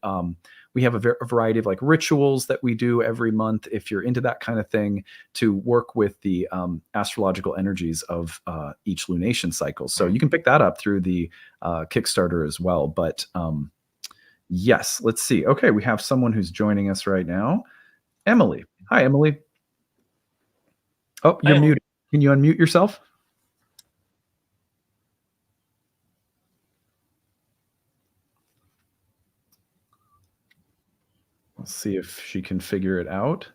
we have a variety of like rituals that we do every month, if you're into that kind of thing, to work with the astrological energies of each lunation cycle. So you can pick that up through the Kickstarter as well. But yes, let's see. Okay, we have someone who's joining us right now. Emily. Hi, Emily. Oh, you're muted. Can you unmute yourself? Let's see if she can figure it out.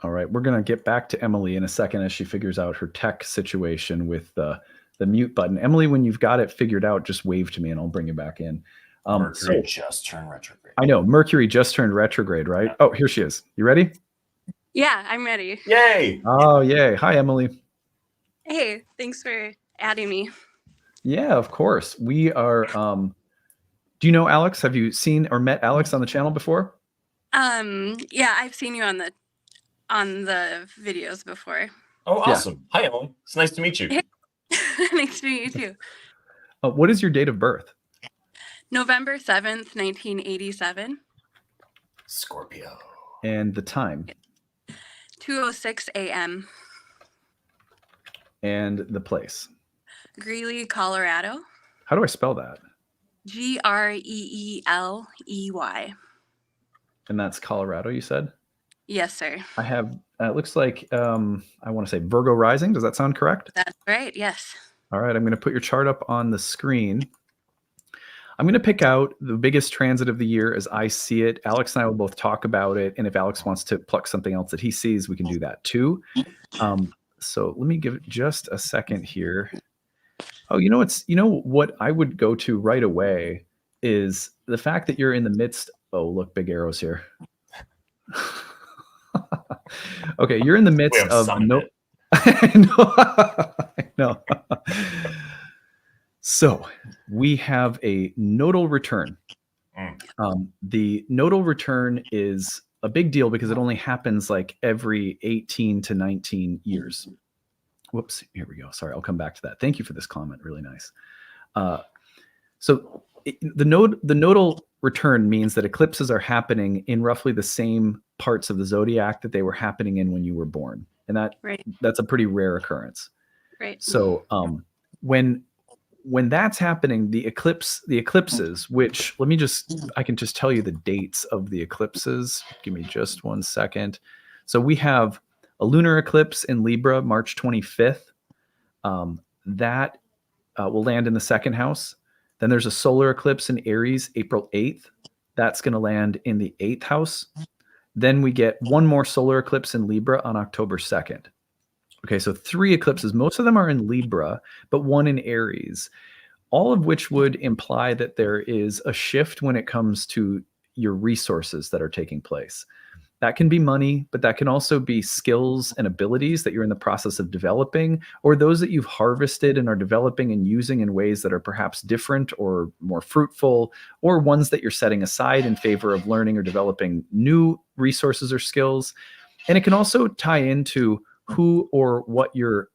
All right, we're going to get back to Emily in a second as she figures out her tech situation with the mute button. Emily, when you've got it figured out, just wave to me and I'll bring you back in. Mercury just turned retrograde. I know, Mercury just turned retrograde, right? Yeah. Oh, here she is. You ready? Yeah, I'm ready. Yay! Oh, yay. Hi, Emily. Hey, thanks for adding me. Yeah, of course. We are, do you know Alex? Have you seen or met Alex on the channel before? Yeah, I've seen you on the videos before. Oh, awesome. Yeah. Hi, Emily. It's nice to meet you. Nice to meet you too. What is your date of birth? November 7th, 1987. Scorpio. And the time? 2:06 a.m. And the place? Greeley, Colorado. How do I spell that? Greeley. And that's Colorado, you said? Yes, sir. I have, it looks like, I want to say Virgo rising. Does that sound correct? That's right, yes. All right, I'm going to put your chart up on the screen. I'm going to pick out the biggest transit of the year as I see it. Alex and I will both talk about it. And if Alex wants to pluck something else that he sees, we can do that too. So let me give it just a second here. Oh, you know what I would go to right away is the fact that you're in the midst. Oh, look, big arrows here. Okay, you're in the midst of I know. So we have a nodal return. The nodal return is a big deal because it only happens like every 18 to 19 years. Whoops, here we go. Sorry, I'll come back to that. Thank you for this comment. Really nice. So the nodal return means that eclipses are happening in roughly the same parts of the zodiac that they were happening in when you were born. And that's a pretty rare occurrence. Right. So when that's happening, the eclipses, which I can just tell you the dates of the eclipses. Give me just 1 second. So we have a lunar eclipse in Libra, March 25th. That will land in the second house. Then there's a solar eclipse in Aries, April 8th. That's going to land in the 8th house. Then we get one more solar eclipse in Libra on October 2nd. Okay, so 3 eclipses. Most of them are in Libra, but one in Aries, all of which would imply that there is a shift when it comes to your resources that are taking place. That can be money, but that can also be skills and abilities that you're in the process of developing, or those that you've harvested and are developing and using in ways that are perhaps different or more fruitful, or ones that you're setting aside in favor of learning or developing new resources or skills. And it can also tie into who or what you're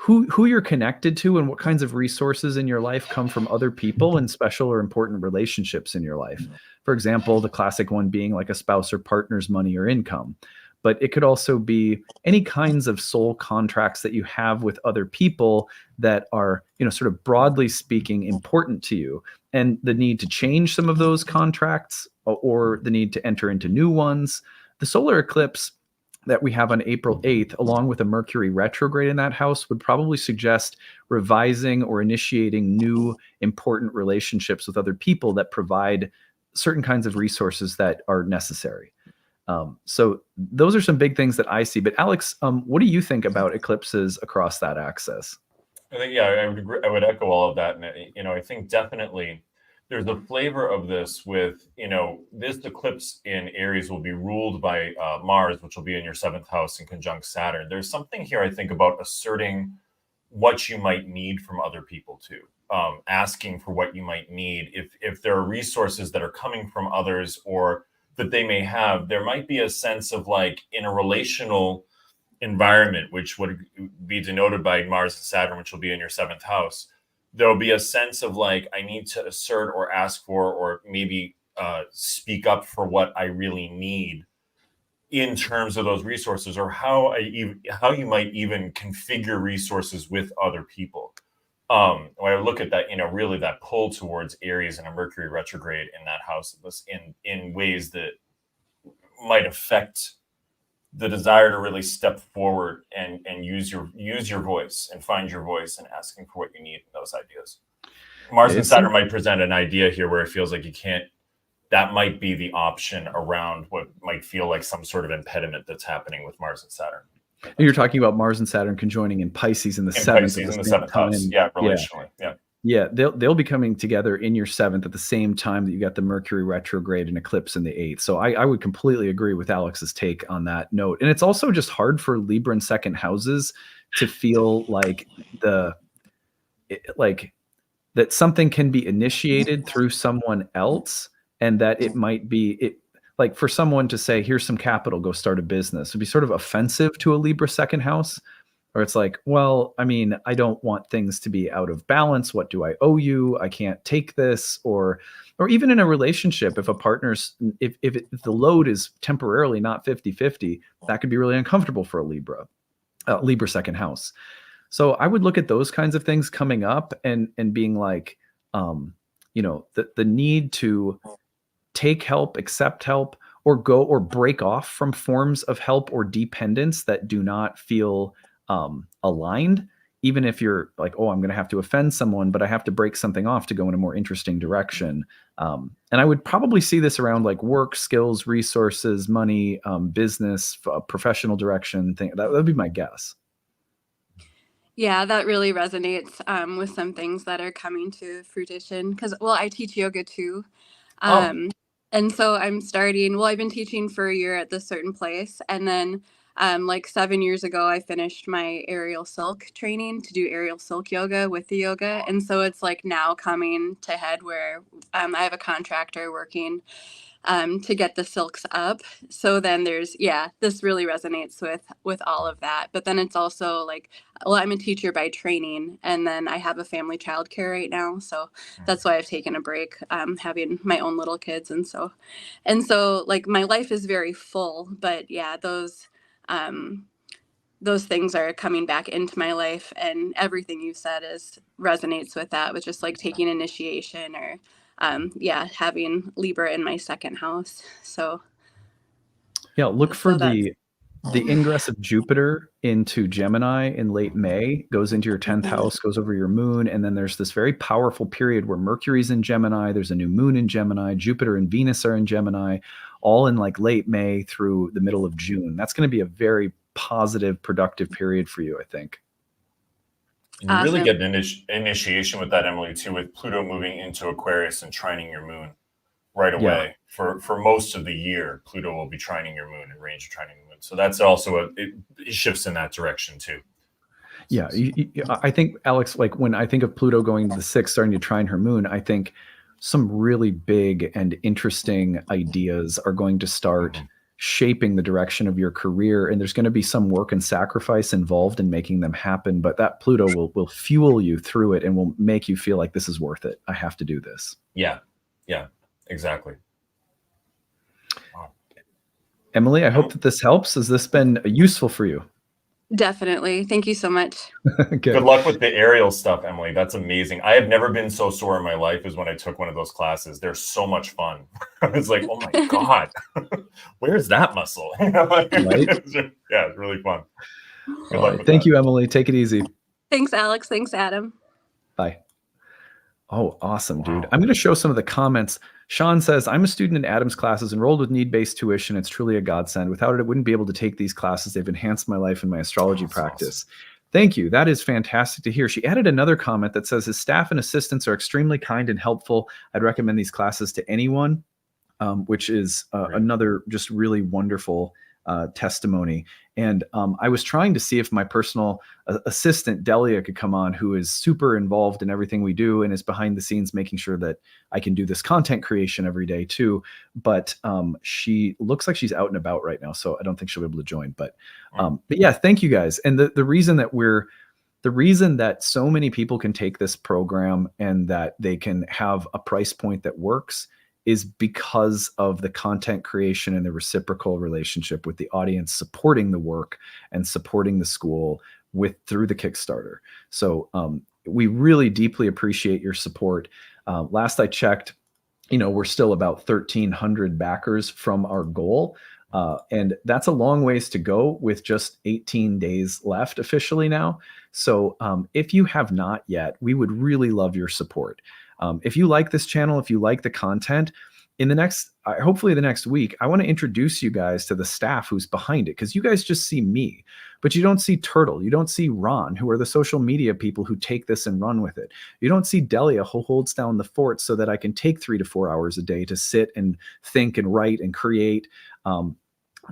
who you're connected to, and what kinds of resources in your life come from other people and special or important relationships in your life. For example, the classic one being like a spouse or partner's money or income. But it could also be any kinds of soul contracts that you have with other people that are, sort of broadly speaking, important to you, and the need to change some of those contracts or the need to enter into new ones. The solar eclipse that we have on April 8th, along with a Mercury retrograde in that house, would probably suggest revising or initiating new important relationships with other people that provide certain kinds of resources that are necessary. So those are some big things that I see. But Alex, what do you think about eclipses across that axis? I think, yeah, I would agree. I would echo all of that. And, I think definitely there's a flavor of this with, this eclipse in Aries will be ruled by Mars, which will be in your 7th house in conjunct Saturn. There's something here, I think, about asserting what you might need from other people too. Asking for what you might need. If there are resources that are coming from others or that they may have, there might be a sense of like in a relational environment, which would be denoted by Mars and Saturn, which will be in your 7th house. There'll be a sense of like, I need to assert or ask for, or maybe speak up for what I really need in terms of those resources, or how you might even configure resources with other people. When I look at that, really that pull towards Aries and a Mercury retrograde in that house in ways that might affect the desire to really step forward and use your voice and find your voice and asking for what you need in those ideas. Mars and Saturn might present an idea here where it feels like that might be the option around what might feel like some sort of impediment that's happening with Mars and Saturn. And you're talking about Mars and Saturn conjoining in Pisces in the 7th house. Yeah, relationally. Yeah. Yeah, they'll be coming together in your 7th at the same time that you got the Mercury retrograde and eclipse in the 8th. So I would completely agree with Alex's take on that note. And it's also just hard for Libra and 2nd houses to feel like that something can be initiated through someone else, and that it might be like for someone to say, here's some capital, go start a business, would be sort of offensive to a Libra 2nd house. Or it's like, well, I mean, I don't want things to be out of balance. What do I owe you? I can't take this. Or even in a relationship, if a partner's, if the load is temporarily not 50-50, that could be really uncomfortable for a Libra 2nd house. So I would look at those kinds of things coming up and being like, the need to take help, accept help, or go or break off from forms of help or dependence that do not feel aligned, even if you're like, oh, I'm going to have to offend someone, but I have to break something off to go in a more interesting direction. And I would probably see this around like work, skills, resources, money, business, professional direction. That would be my guess. Yeah, that really resonates with some things that are coming to fruition because, I teach yoga too. And so I've been teaching for a year at this certain place. And then like 7 years ago, I finished my aerial silk training to do aerial silk yoga with the yoga. And so it's like now coming to head where I have a contractor working to get the silks up. So then this really resonates with all of that. But then it's also like, I'm a teacher by training, and then I have a family childcare right now. So that's why I've taken a break, having my own little kids. And so like my life is very full, but yeah, those things are coming back into my life, and everything you said resonates with that, with just like taking initiation or having Libra in my 2nd house. So yeah, look for the ingress of Jupiter into Gemini in late May, goes into your 10th house, goes over your moon. And then there's this very powerful period where Mercury's in Gemini. There's a new moon in Gemini. Jupiter and Venus are in Gemini, all in like late May through the middle of June. That's going to be a very positive, productive period for you, I think. And you really get an initiation with that, Emily, too, with Pluto moving into Aquarius and trining your moon. right Yeah. away. For most of the year, Pluto will be trining your moon and range of trining the moon. So that's also it shifts in that direction too. Yeah, I think, Alex, like when I think of Pluto going to the 6th, starting to trine her moon, I think some really big and interesting ideas are going to start shaping the direction of your career, and there's going to be some work and sacrifice involved in making them happen, but that Pluto will fuel you through it and will make you feel like this is worth it. I have to do this. Yeah, exactly. Wow. Emily, I hope that this helps. Has this been useful for you? Definitely. Thank you so much. Good luck with the aerial stuff, Emily. That's amazing. I have never been so sore in my life as when I took one of those classes. They're so much fun. I was like, oh my God, where's that muscle? You know, like, Right? Yeah, it's really fun. Good All luck right. with Thank that. you, Emily. Take it easy. Thanks, Alex. Thanks, Adam. Bye. Oh, awesome, dude. Wow. I'm going to show some of the comments. Sean says, I'm a student in Adam's classes, enrolled with need-based tuition. It's truly a godsend. Without it, I wouldn't be able to take these classes. They've enhanced my life and my astrology practice. Awesome. Thank you. That is fantastic to hear. She added another comment that says, his staff and assistants are extremely kind and helpful. I'd recommend these classes to anyone, which is another just really wonderful testimony. And I was trying to see if my personal assistant, Delia, could come on, who is super involved in everything we do and is behind the scenes making sure that I can do this content creation every day too. But she looks like she's out and about right now, so I don't think she'll be able to join. But yeah, thank you guys. And the reason that so many people can take this program and that they can have a price point that works is because of the content creation and the reciprocal relationship with the audience supporting the work and supporting the school through the Kickstarter. So we really deeply appreciate your support. Last I checked, we're still about 1,300 backers from our goal. And that's a long ways to go with just 18 days left officially now. So if you have not yet, we would really love your support. If you like this channel, if you like the content, hopefully the next week, I want to introduce you guys to the staff who's behind it, because you guys just see me, but you don't see Turtle. You don't see Ron, who are the social media people who take this and run with it. You don't see Delia, who holds down the fort so that I can take 3 to 4 hours a day to sit and think and write and create.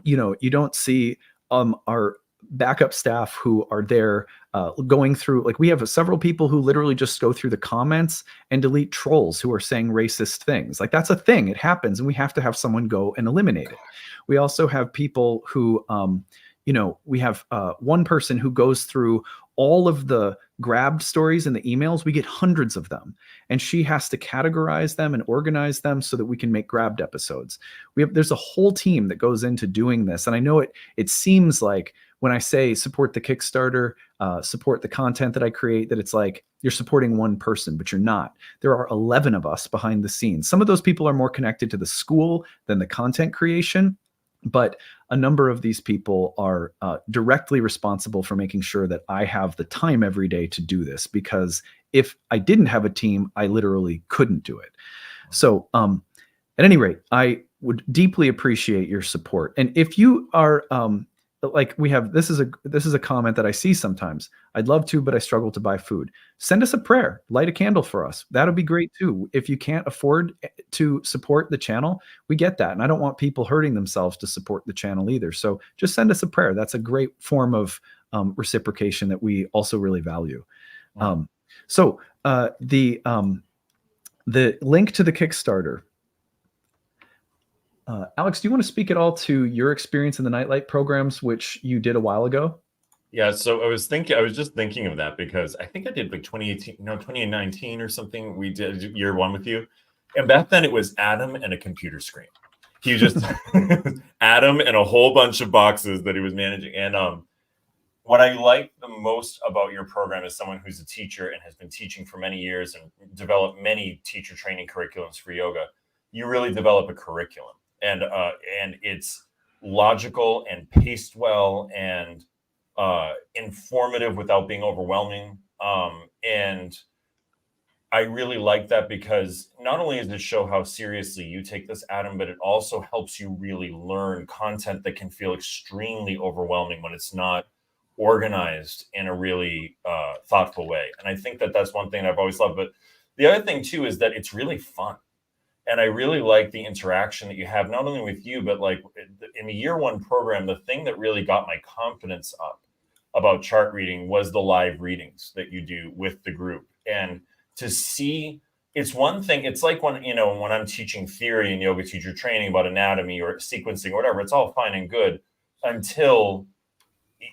You don't see our backup staff who are there going through, like we have several people who literally just go through the comments and delete trolls who are saying racist things. Like that's a thing, it happens, and we have to have someone go and eliminate it. We also have people who we have one person who goes through all of the grabbed stories in the emails. We get hundreds of them, and she has to categorize them and organize them so that we can make grabbed episodes. There's a whole team that goes into doing this, and I know it seems like when I say support the Kickstarter, support the content that I create, that it's like you're supporting one person, but you're not. There are 11 of us behind the scenes. Some of those people are more connected to the school than the content creation, but a number of these people are directly responsible for making sure that I have the time every day to do this, because if I didn't have a team, I literally couldn't do it. So at any rate, I would deeply appreciate your support. And if you are like this is a comment that I see sometimes. I'd love to, but I struggle to buy food. Send us a prayer, light a candle for us. That'll be great too. If you can't afford to support the channel, we get that. And I don't want people hurting themselves to support the channel either. So just send us a prayer. That's a great form of reciprocation that we also really value. So the link to the Kickstarter. Alex, do you want to speak at all to your experience in the Nightlight programs, which you did a while ago? Yeah, so I was just thinking of that because I think I did like 2019 or something. We did year 1 with you. And back then it was Adam and a computer screen. He just Adam and a whole bunch of boxes that he was managing. And what I like the most about your program is someone who's a teacher and has been teaching for many years and developed many teacher training curriculums for yoga. You really develop a curriculum. And it's logical and paced well and informative without being overwhelming. And I really like that because not only does it show how seriously you take this, Adam, but it also helps you really learn content that can feel extremely overwhelming when it's not organized in a really thoughtful way. And I think that that's one thing I've always loved. But the other thing too is that it's really fun. And I really like the interaction that you have, not only with you, but like in the year one program, the thing that really got my confidence up about chart reading was the live readings that you do with the group. And to see, it's one thing, it's like when, you know, when I'm teaching theory in yoga teacher training about anatomy or sequencing or whatever, it's all fine and good until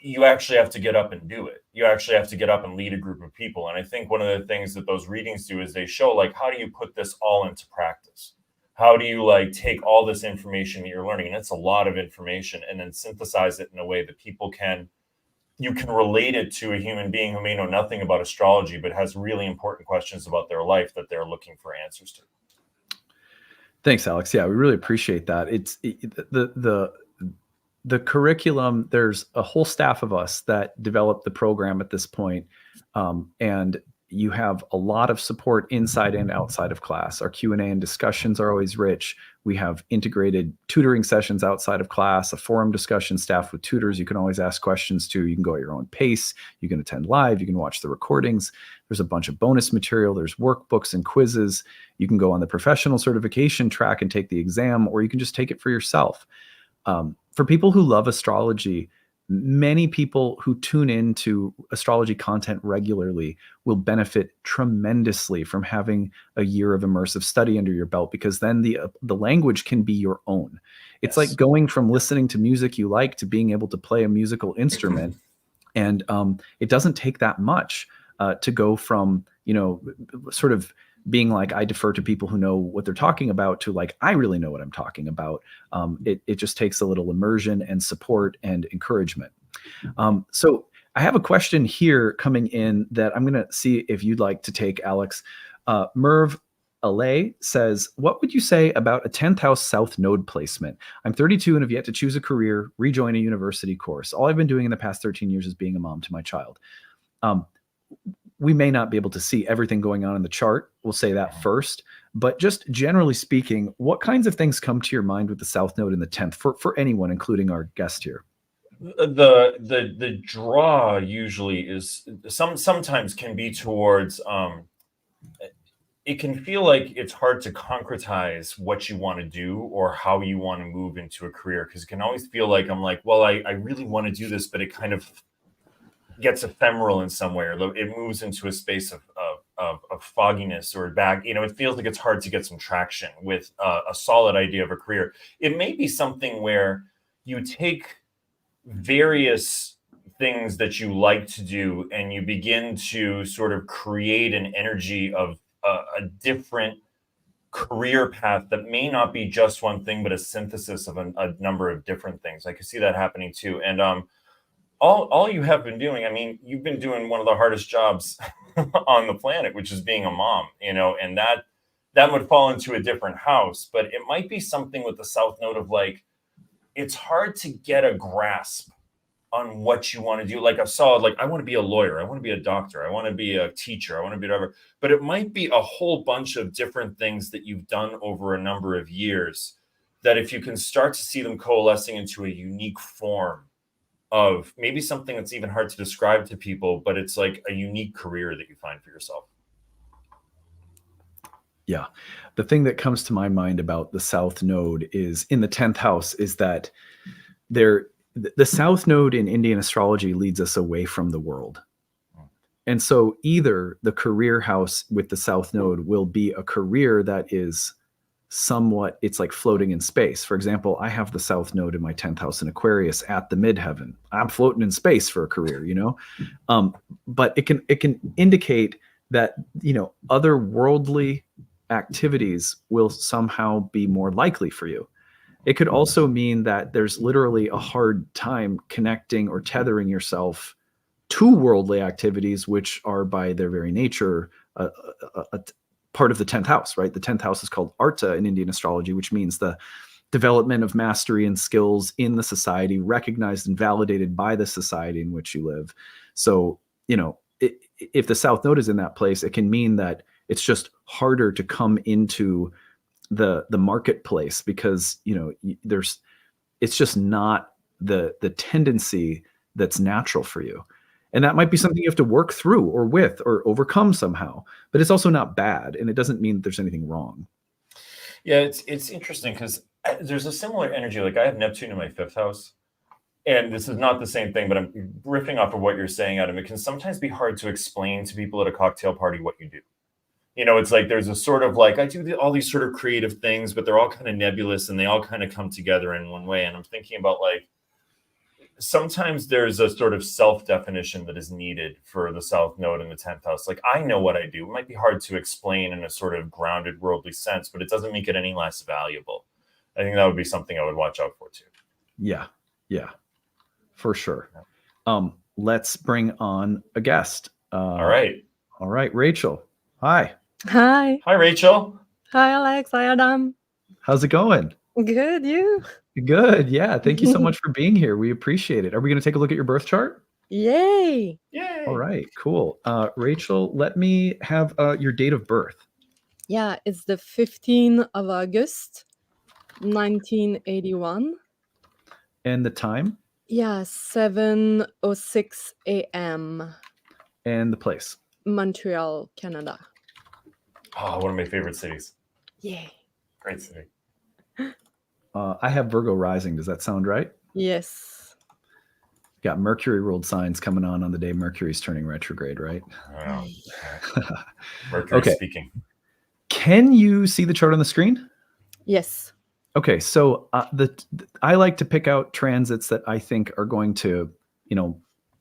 you actually have to get up and do it. You actually have to get up and lead a group of people. And I think one of the things that those readings do is they show, like, how do you put this all into practice? How do you like take all this information that you're learning, and it's a lot of information, and then synthesize it in a way that you can relate it to a human being who may know nothing about astrology, but has really important questions about their life that they're looking for answers to. Thanks, Alex. Yeah, we really appreciate that. The curriculum, there's a whole staff of us that developed the program at this point. And you have a lot of support inside and outside of class. Our Q&A and discussions are always rich. We have integrated tutoring sessions outside of class, a forum discussion staffed with tutors you can always ask questions to. You can go at your own pace. You can attend live. You can watch the recordings. There's a bunch of bonus material. There's workbooks and quizzes. You can go on the professional certification track and take the exam, or you can just take it for yourself. For people who love astrology, many people who tune into astrology content regularly will benefit tremendously from having a year of immersive study under your belt, because then the language can be your own. It's like going from listening to music you like to being able to play a musical instrument. And it doesn't take that much to go from, you know, sort of being like, I defer to people who know what they're talking about, to like, I really know what I'm talking about. It just takes a little immersion and support and encouragement. So I have a question here coming in that I'm going to see if you'd like to take, Alex. Merv Alay says, what would you say about a 10th house South Node placement? I'm 32 and have yet to choose a career, rejoin a university course. All I've been doing in the past 13 years is being a mom to my child. We may not be able to see everything going on in the chart. We'll say that first. But just generally speaking, what kinds of things come to your mind with the South Node in the 10th for anyone, including our guest here? The draw usually is sometimes can be towards it can feel like it's hard to concretize what you want to do or how you want to move into a career, because it can always feel like I'm like, well, I really want to do this, but it kind of gets ephemeral in some way, or it moves into a space of fogginess or back. You know, it feels like it's hard to get some traction with a solid idea of a career. It may be something where you take various things that you like to do and you begin to sort of create an energy of a different career path that may not be just one thing, but a synthesis of a number of different things. I can see that happening too. And all you have been doing, I mean, you've been doing one of the hardest jobs on the planet, which is being a mom, you know, and that would fall into a different house. But it might be something with the South Node of like, it's hard to get a grasp on what you want to do. Like I saw, like, I want to be a lawyer, I want to be a doctor, I want to be a teacher, I want to be whatever. But it might be a whole bunch of different things that you've done over a number of years, that if you can start to see them coalescing into a unique form of maybe something that's even hard to describe to people, but it's like a unique career that you find for yourself. Yeah. The thing that comes to my mind about the South Node is in the 10th house is that the South Node in Indian astrology leads us away from the world. And so either the career house with the South Node will be a career that is somewhat, it's like floating in space. For example, I have the South Node in my 10th house in Aquarius at the midheaven. I'm floating in space for a career, you know? But it can indicate that, you know, other worldly activities will somehow be more likely for you. It could also mean that there's literally a hard time connecting or tethering yourself to worldly activities, which are by their very nature a part of the 10th house, right? The 10th house is called Arta in Indian astrology, which means the development of mastery and skills in the society, recognized and validated by the society in which you live. So, you know, if the South Node is in that place, it can mean that it's just harder to come into the marketplace because, you know, it's just not the tendency that's natural for you. And that might be something you have to work through or with or overcome somehow, but it's also not bad. And it doesn't mean that there's anything wrong. Yeah, it's interesting because there's a similar energy. Like I have Neptune in my 5th house, and this is not the same thing, but I'm riffing off of what you're saying, Adam. It can sometimes be hard to explain to people at a cocktail party what you do. You know, it's like there's a sort of like I do all these sort of creative things, but they're all kind of nebulous and they all kind of come together in one way. And I'm thinking about like sometimes there's a sort of self-definition that is needed for the South Node in the 10th house. Like I know what I do. It might be hard to explain in a sort of grounded worldly sense, but it doesn't make it any less valuable. I think that would be something I would watch out for too. Yeah, for sure. Let's bring on a guest. All right, Rachel. Hi. Hi. Hi, Rachel. Hi, Alex. Hi, Adam. How's it going? Good. You? Good. Yeah. Thank you so much for being here. We appreciate it. Are we going to take a look at your birth chart? Yay. Yay. All right. Cool. Rachel, let me have your date of birth. Yeah, it's the 15th of August, 1981. And the time? Yeah, 7:06 a.m. And the place? Montreal, Canada. Oh, one of my favorite cities. Yay. Great city. I have Virgo rising. Does that sound right? Yes. Got Mercury ruled signs coming on the day Mercury's turning retrograde, right? Oh, Mercury Okay. speaking. Can you see the chart on the screen? Yes. Okay, so I like to pick out transits that I think are going to,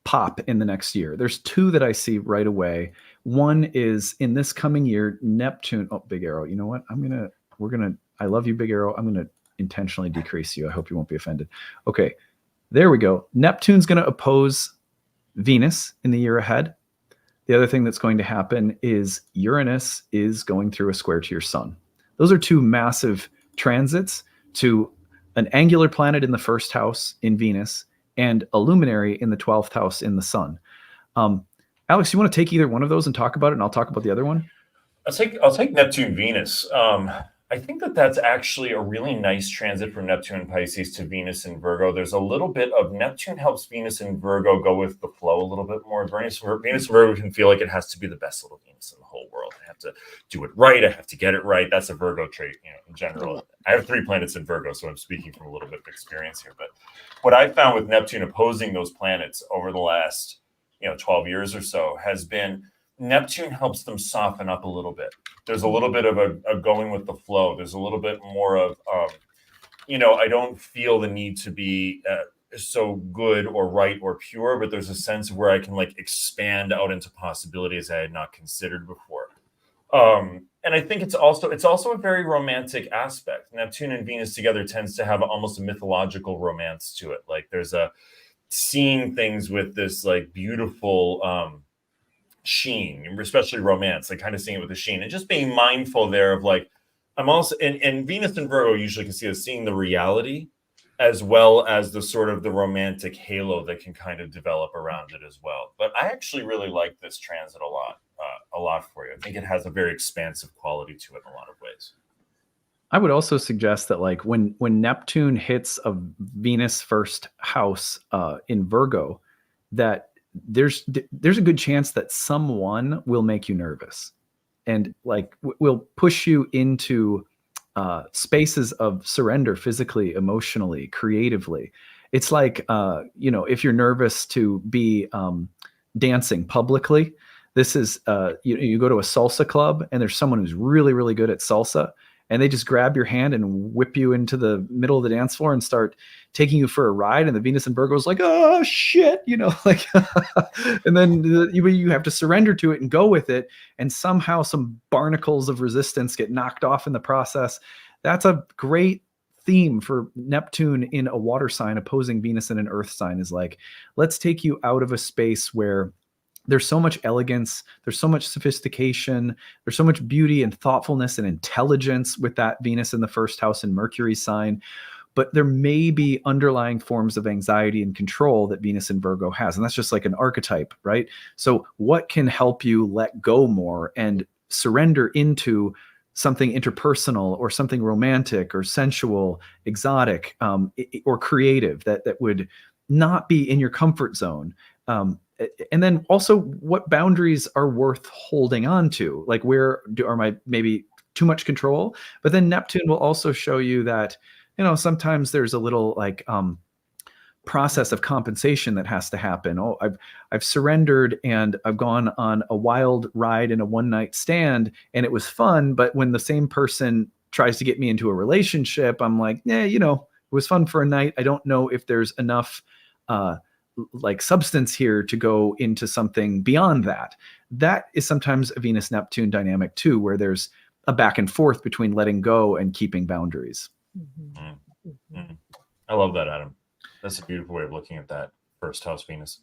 pop in the next year. There's 2 that I see right away. One is in this coming year, Neptune. Oh, Big Arrow. You know what? I love you, Big Arrow. I'm gonna intentionally decrease you. I hope you won't be offended. Okay, there we go. Neptune's gonna oppose Venus in the year ahead. The other thing that's going to happen is Uranus is going through a square to your sun. Those are 2 massive transits to an angular planet in the 1st house in Venus and a luminary in the 12th house in the sun. Alex, you want to take either one of those and talk about it, and I'll talk about the other one? I'll take Neptune Venus. I think that's actually a really nice transit from Neptune and Pisces to Venus and Virgo. There's a little bit of Neptune helps Venus and Virgo go with the flow a little bit more. Venus and Virgo can feel like it has to be the best little Venus in the whole world. I have to do it right. I have to get it right. That's a Virgo trait, in general. I have 3 planets in Virgo, so I'm speaking from a little bit of experience here. But what I found with Neptune opposing those planets over the last 12 years or so has been Neptune helps them soften up a little bit. There's a little bit of a going with the flow. There's a little bit more of, I don't feel the need to be so good or right or pure, but there's a sense where I can like expand out into possibilities I had not considered before. And I think it's also a very romantic aspect. Neptune and Venus together tends to have almost a mythological romance to it. Like there's a seeing things with this like beautiful sheen, especially romance, like kind of seeing it with the sheen and just being mindful there of like, I'm also, and Venus and Virgo usually can see us seeing the reality as well as the sort of the romantic halo that can kind of develop around it as well. But I actually really like this transit a lot for you. I think it has a very expansive quality to it in a lot of ways. I would also suggest that like when Neptune hits a Venus 1st house in Virgo, that there's a good chance that someone will make you nervous and like will push you into spaces of surrender physically, emotionally, creatively. It's like, if you're nervous to be dancing publicly, this is, you go to a salsa club and there's someone who's really, really good at salsa and they just grab your hand and whip you into the middle of the dance floor and start taking you for a ride. And the Venus and Virgo is like, oh shit, like, and then you have to surrender to it and go with it. And somehow some barnacles of resistance get knocked off in the process. That's a great theme for Neptune in a water sign opposing Venus in an earth sign, is like, let's take you out of a space where there's so much elegance, there's so much sophistication, there's so much beauty and thoughtfulness and intelligence with that Venus in the 1st house and Mercury sign. But there may be underlying forms of anxiety and control that Venus in Virgo has. And that's just like an archetype, right? So what can help you let go more and surrender into something interpersonal or something romantic or sensual, exotic, or creative that would not be in your comfort zone? And then also what boundaries are worth holding on to? Like where are my maybe too much control. But then Neptune will also show you that, sometimes there's a little like process of compensation that has to happen. Oh, I've surrendered and I've gone on a wild ride in a one-night stand and it was fun, but when the same person tries to get me into a relationship, I'm like, it was fun for a night. I don't know if there's enough like substance here to go into something beyond that. That is sometimes a Venus Neptune dynamic too, where there's a back and forth between letting go and keeping boundaries. I love that, Adam. That's a beautiful way of looking at that first house Venus.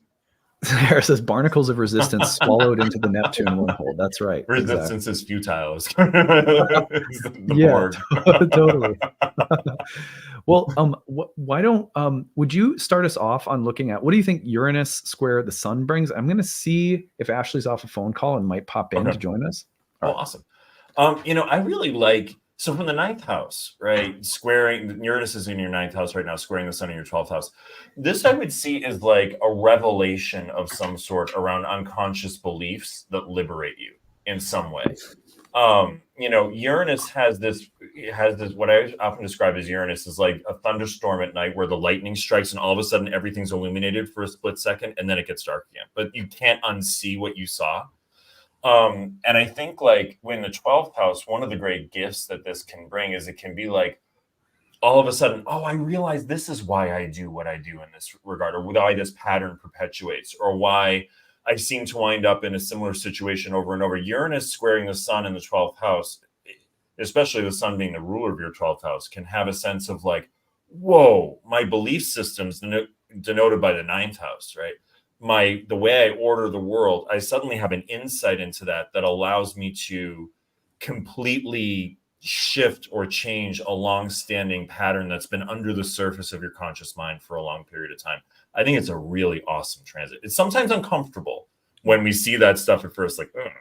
Sarah says barnacles of resistance swallowed into the Neptune wormhole. That's right. Resistance is futile. Borg. Totally. Well, why don't would you start us off on looking at what do you think Uranus square the Sun brings? I'm going to see if Ashley's off a phone call and might pop in to join us. Awesome. I really like. So from the 9th house, right, squaring, Uranus is in your 9th house right now, squaring the Sun in your 12th house. This I would see as like a revelation of some sort around unconscious beliefs that liberate you in some way. Uranus has this, what I often describe as Uranus is like a thunderstorm at night where the lightning strikes and all of a sudden everything's illuminated for a split second and then it gets dark again. But you can't unsee what you saw. And I think like when the 12th house, one of the great gifts that this can bring is it can be like all of a sudden, oh, I realize this is why I do what I do in this regard, or why this pattern perpetuates, or why I seem to wind up in a similar situation over and over. Uranus squaring the Sun in the 12th house, especially the Sun being the ruler of your 12th house, can have a sense of like, whoa, my belief systems denoted by the 9th house, right? The way I order the world, I suddenly have an insight into that allows me to completely shift or change a long-standing pattern that's been under the surface of your conscious mind for a long period of time. I think it's a really awesome transit. It's sometimes uncomfortable when we see that stuff at first, like, ugh.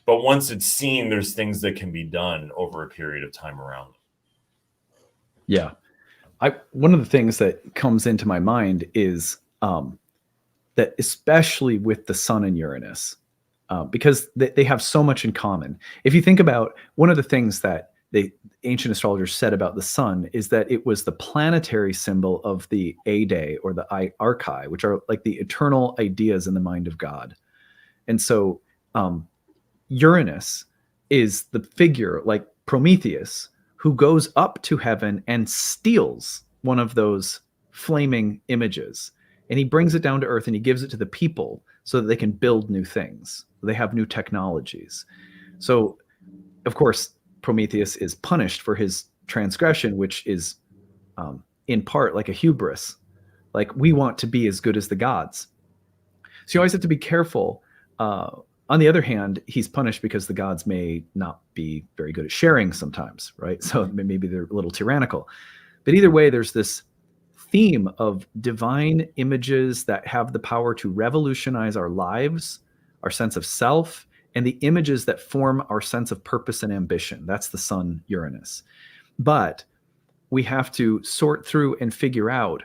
But once it's seen, there's things that can be done over a period of time around them. Yeah. One of the things that comes into my mind is that especially with the Sun and Uranus, because they have so much in common. If you think about one of the things that the ancient astrologers said about the Sun is that it was the planetary symbol of the A-Day or the Archai, which are like the eternal ideas in the mind of God. And so Uranus is the figure like Prometheus who goes up to heaven and steals one of those flaming images. And he brings it down to earth and he gives it to the people so that they can build new things. They have new technologies. So, of course, Prometheus is punished for his transgression, which is in part like a hubris. Like we want to be as good as the gods. So you always have to be careful. On the other hand, he's punished because the gods may not be very good at sharing sometimes, right? So maybe they're a little tyrannical. But either way, there's this theme of divine images that have the power to revolutionize our lives, our sense of self, and the images that form our sense of purpose and ambition. That's the Sun Uranus. But we have to sort through and figure out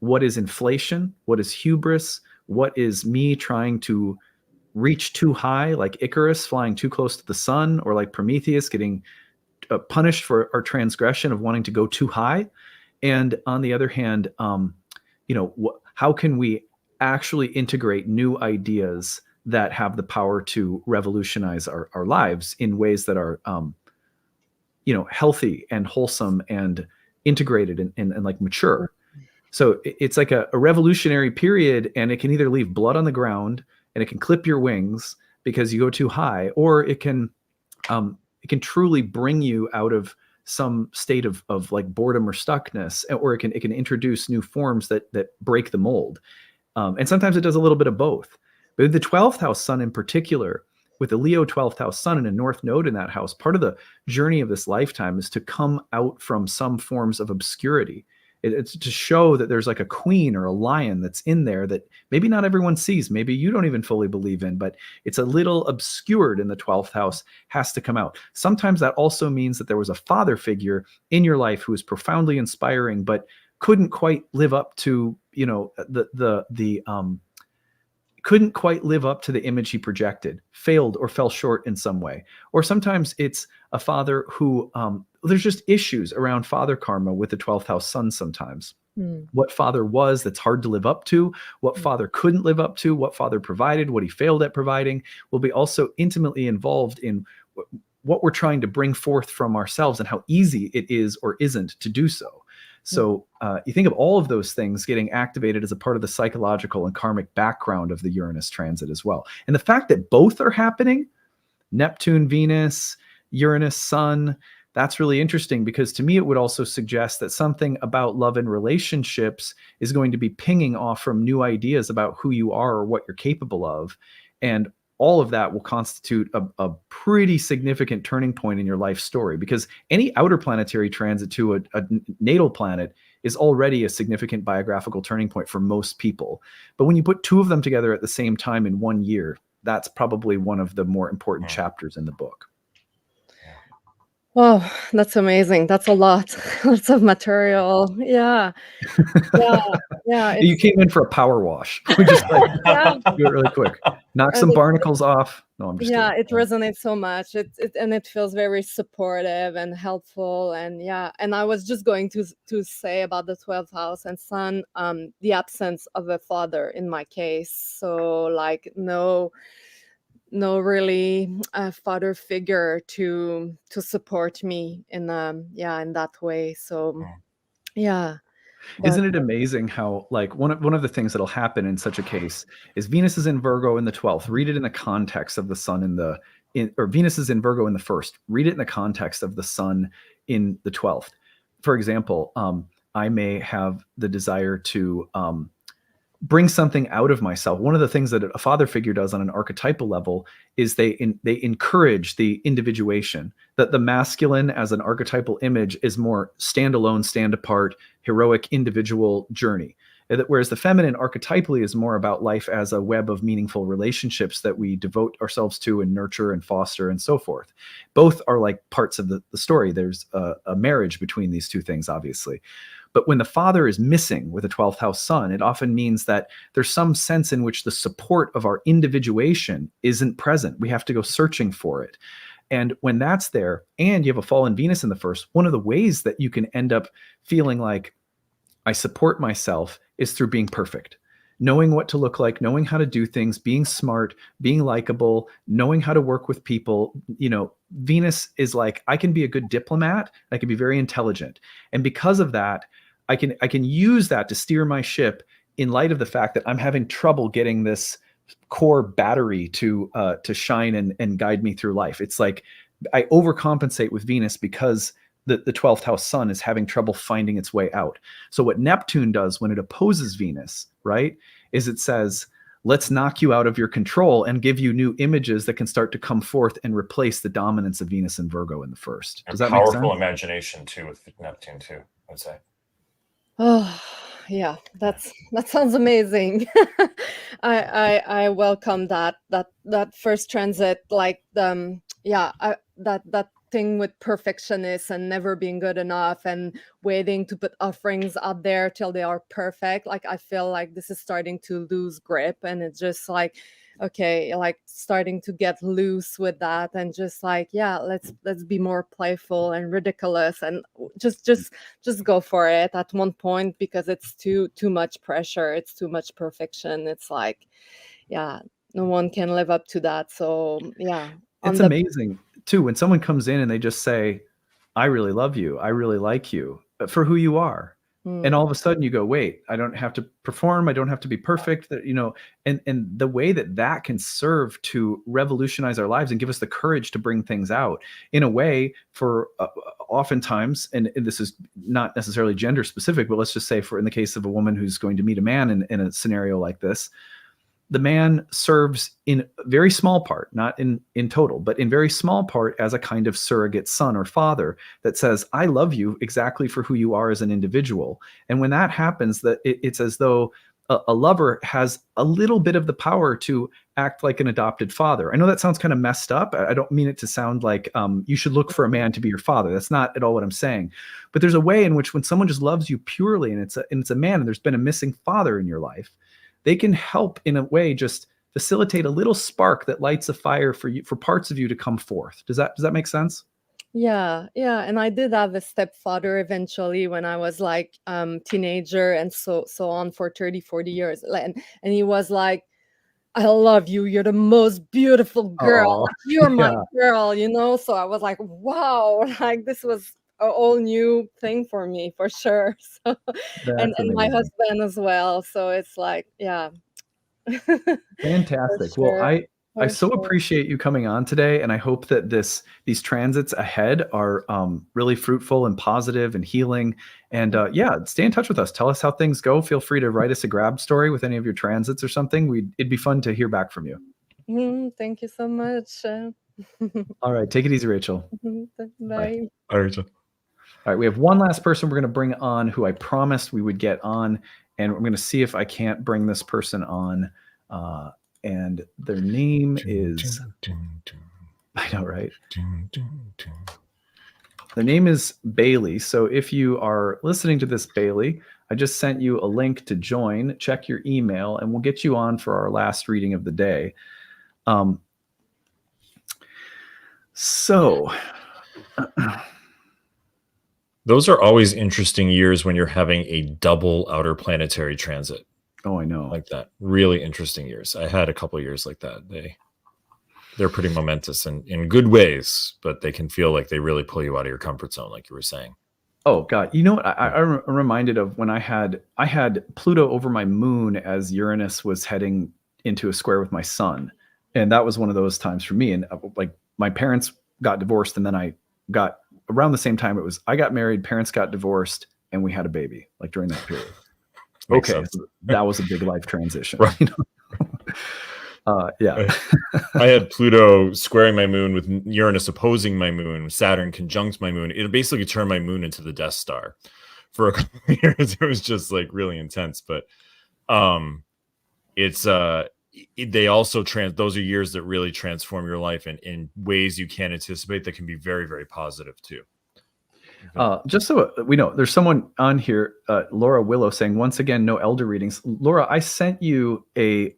what is inflation, what is hubris, what is me trying to reach too high, like Icarus flying too close to the sun, or like Prometheus getting punished for our transgression of wanting to go too high. And on the other hand, how can we actually integrate new ideas that have the power to revolutionize our lives in ways that are, healthy and wholesome and integrated and like mature. So it's like a revolutionary period, and it can either leave blood on the ground and it can clip your wings because you go too high, or it can truly bring you out of some state of like boredom or stuckness, or it can introduce new forms that break the mold. And sometimes it does a little bit of both. But with the 12th house Sun in particular, with the Leo 12th house Sun and a North Node in that house, part of the journey of this lifetime is to come out from some forms of obscurity. It's to show that there's like a queen or a lion that's in there that maybe not everyone sees, maybe you don't even fully believe in, but it's a little obscured in the 12th house, has to come out. Sometimes that also means that there was a father figure in your life who was profoundly inspiring, couldn't quite live up to the image he projected, failed or fell short in some way. Or sometimes it's a father who, there's just issues around father karma with the 12th house sun sometimes. What father was that's hard to live up to, what father couldn't live up to, what father provided, what he failed at providing, will be also intimately involved in what we're trying to bring forth from ourselves and how easy it is or isn't to do so. So you think of all of those things getting activated as a part of the psychological and karmic background of the Uranus transit as well. And the fact that both are happening, Neptune, Venus, Uranus, Sun, that's really interesting, because to me, it would also suggest that something about love and relationships is going to be pinging off from new ideas about who you are or what you're capable of. And all of that will constitute a pretty significant turning point in your life story, because any outer planetary transit to a natal planet is already a significant biographical turning point for most people. But when you put two of them together at the same time in 1 year, that's probably one of the more important chapters in the book. Wow, that's amazing. That's a lot. Lots of material. Yeah. Yeah. You came in for a power wash. We just Yeah. do it really quick. Knock some barnacles off. No, I'm just Yeah, kidding. it resonates so much. And it feels very supportive and helpful. And yeah, and I was just going to say about the 12th house and sun, the absence of a father in my case. So like no really father figure to support me in that way. So yeah. Isn't it amazing how, like, one of the things that'll happen in such a case is Venus is in Virgo in the 12th. Read it in the context of the sun or Venus is in Virgo in the 1st. Read it in the context of the sun in the 12th. For example, I may have the desire to bring something out of myself. One of the things that a father figure does on an archetypal level is they encourage the individuation. That the masculine as an archetypal image is more standalone, stand apart, heroic individual journey. Whereas the feminine archetypally is more about life as a web of meaningful relationships that we devote ourselves to and nurture and foster and so forth. Both are like parts of the story. There's a marriage between these two things, obviously. But when the father is missing with a 12th house sun, it often means that there's some sense in which the support of our individuation isn't present. We have to go searching for it. And when that's there, and you have a fallen Venus in the 1st, one of the ways that you can end up feeling like I support myself is through being perfect. Knowing what to look like, knowing how to do things, being smart, being likable, knowing how to work with people. Venus is like, I can be a good diplomat. I can be very intelligent. And because of that, I can use that to steer my ship in light of the fact that I'm having trouble getting this core battery to shine and guide me through life. It's like I overcompensate with Venus because the 12th house sun is having trouble finding its way out. So what Neptune does when it opposes Venus, right, is it says, let's knock you out of your control and give you new images that can start to come forth and replace the dominance of Venus and Virgo in the 1st. Does that make sense? Powerful imagination too with Neptune too, I'd say. Oh yeah, that sounds amazing. I welcome that first transit, like that thing with perfectionists and never being good enough and waiting to put offerings out there till they are perfect. Like I feel like this is starting to lose grip, and it's just like, okay, like starting to get loose with that, and just like, yeah, let's be more playful and ridiculous, and just go for it at one point, because it's too much pressure, it's too much perfection. It's like, yeah, no one can live up to that. So yeah, it's amazing too when someone comes in and they just say, I really love you, I really like you for who you are. And all of a sudden you go, wait, I don't have to perform, I don't have to be perfect, and the way that can serve to revolutionize our lives and give us the courage to bring things out in a way for oftentimes, and this is not necessarily gender specific, but let's just say in the case of a woman who's going to meet a man in a scenario like this, the man serves in very small part, not in total, but in very small part as a kind of surrogate son or father that says, I love you exactly for who you are as an individual. And when that happens, that it's as though a lover has a little bit of the power to act like an adopted father. I know that sounds kind of messed up. I don't mean it to sound like you should look for a man to be your father. That's not at all what I'm saying. But there's a way in which when someone just loves you purely, and it's a man, and there's been a missing father in your life, they can help in a way just facilitate a little spark that lights a fire for you, for parts of you to come forth. Does that make sense? Yeah, yeah. And I did have a stepfather eventually when I was like teenager and so on for 30, 40 years. And he was like, I love you. You're the most beautiful girl. Oh, Like, you're my yeah, girl, you know? So I was like, wow, like this was a whole new thing for me for sure. So and that's my amazing. husband as well. So it's like, yeah. For Fantastic. Well, sure. I For so sure. appreciate you coming on today, and I hope that these transits ahead are really fruitful and positive and healing. And yeah, stay in touch with us. Tell us how things go. Feel free to write us a grab story with any of your transits or something. It'd be fun to hear back from you. Thank you so much. All right, take it easy, Rachel. Bye. All right. All right, we have one last person we're going to bring on who I promised we would get on, and we're going to see if I can't bring this person on. And their name is, I know, right? Their name is Bailey. So if you are listening to this, Bailey, I just sent you a link to join. Check your email, and we'll get you on for our last reading of the day. So those are always interesting years when you're having a double outer planetary transit. Oh, I know. Like that. Really interesting years. I had a couple of years like that. They're pretty momentous and in good ways, but they can feel like they really pull you out of your comfort zone, like you were saying. Oh God, you know what? I'm reminded of when I had Pluto over my moon as Uranus was heading into a square with my sun, and that was one of those times for me. And like my parents got divorced, and then I got around the same time. I got married, parents got divorced, and we had a baby. Like during that period. Okay, so that was a big life transition. Right. You know? Yeah. I had Pluto squaring my moon with Uranus opposing my moon, Saturn conjunct my moon. It basically turned my moon into the Death Star for a couple of years. It was just like really intense. But they also those are years that really transform your life in ways you can't anticipate that can be very, very positive too. Just so we know, there's someone on here, Laura Willow, saying once again, no elder readings. Laura, I sent you a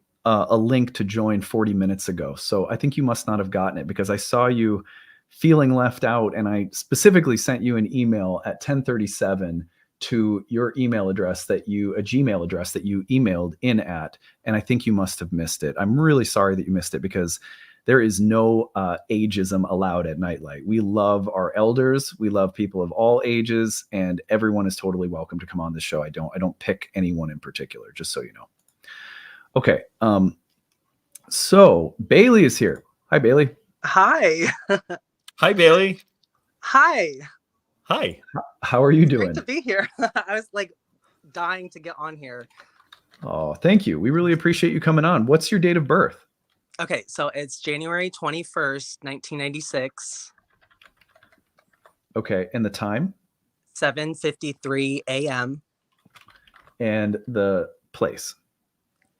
link to join 40 minutes ago, so I think you must not have gotten it because I saw you feeling left out, and I specifically sent you an email at 10:37 to your email address a Gmail address that you emailed in at, and I think you must have missed it. I'm really sorry that you missed it because there is no ageism allowed at Nightlight. We love our elders. We love people of all ages, and everyone is totally welcome to come on the show. I don't pick anyone in particular, just so you know. Okay. So Bailey is here. Hi, Bailey. Hi. Hi, Bailey. Hi. Hi. How are you doing? Great to be here. I was like dying to get on here. Oh, thank you. We really appreciate you coming on. What's your date of birth? Okay, so it's January 21st, 1996. Okay, and the time? 7:53 a.m. And the place?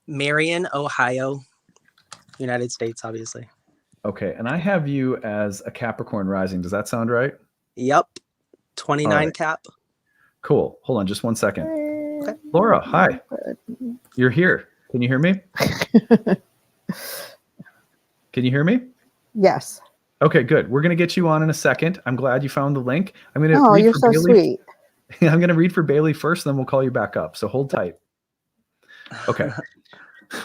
Marion, Ohio, United States, obviously. Okay, and I have you as a Capricorn rising. Does that sound right? Yep. 29 right. cap. Cool. Hold on just one second. Okay. Laura, hi. You're here. Can you hear me? Can you hear me? Yes. Okay, good. We're going to get you on in a second. I'm glad you found the link. I'm going to Oh, read you're for so Bailey. sweet. I'm going to read for Bailey first, then we'll call you back up. So hold tight. Okay.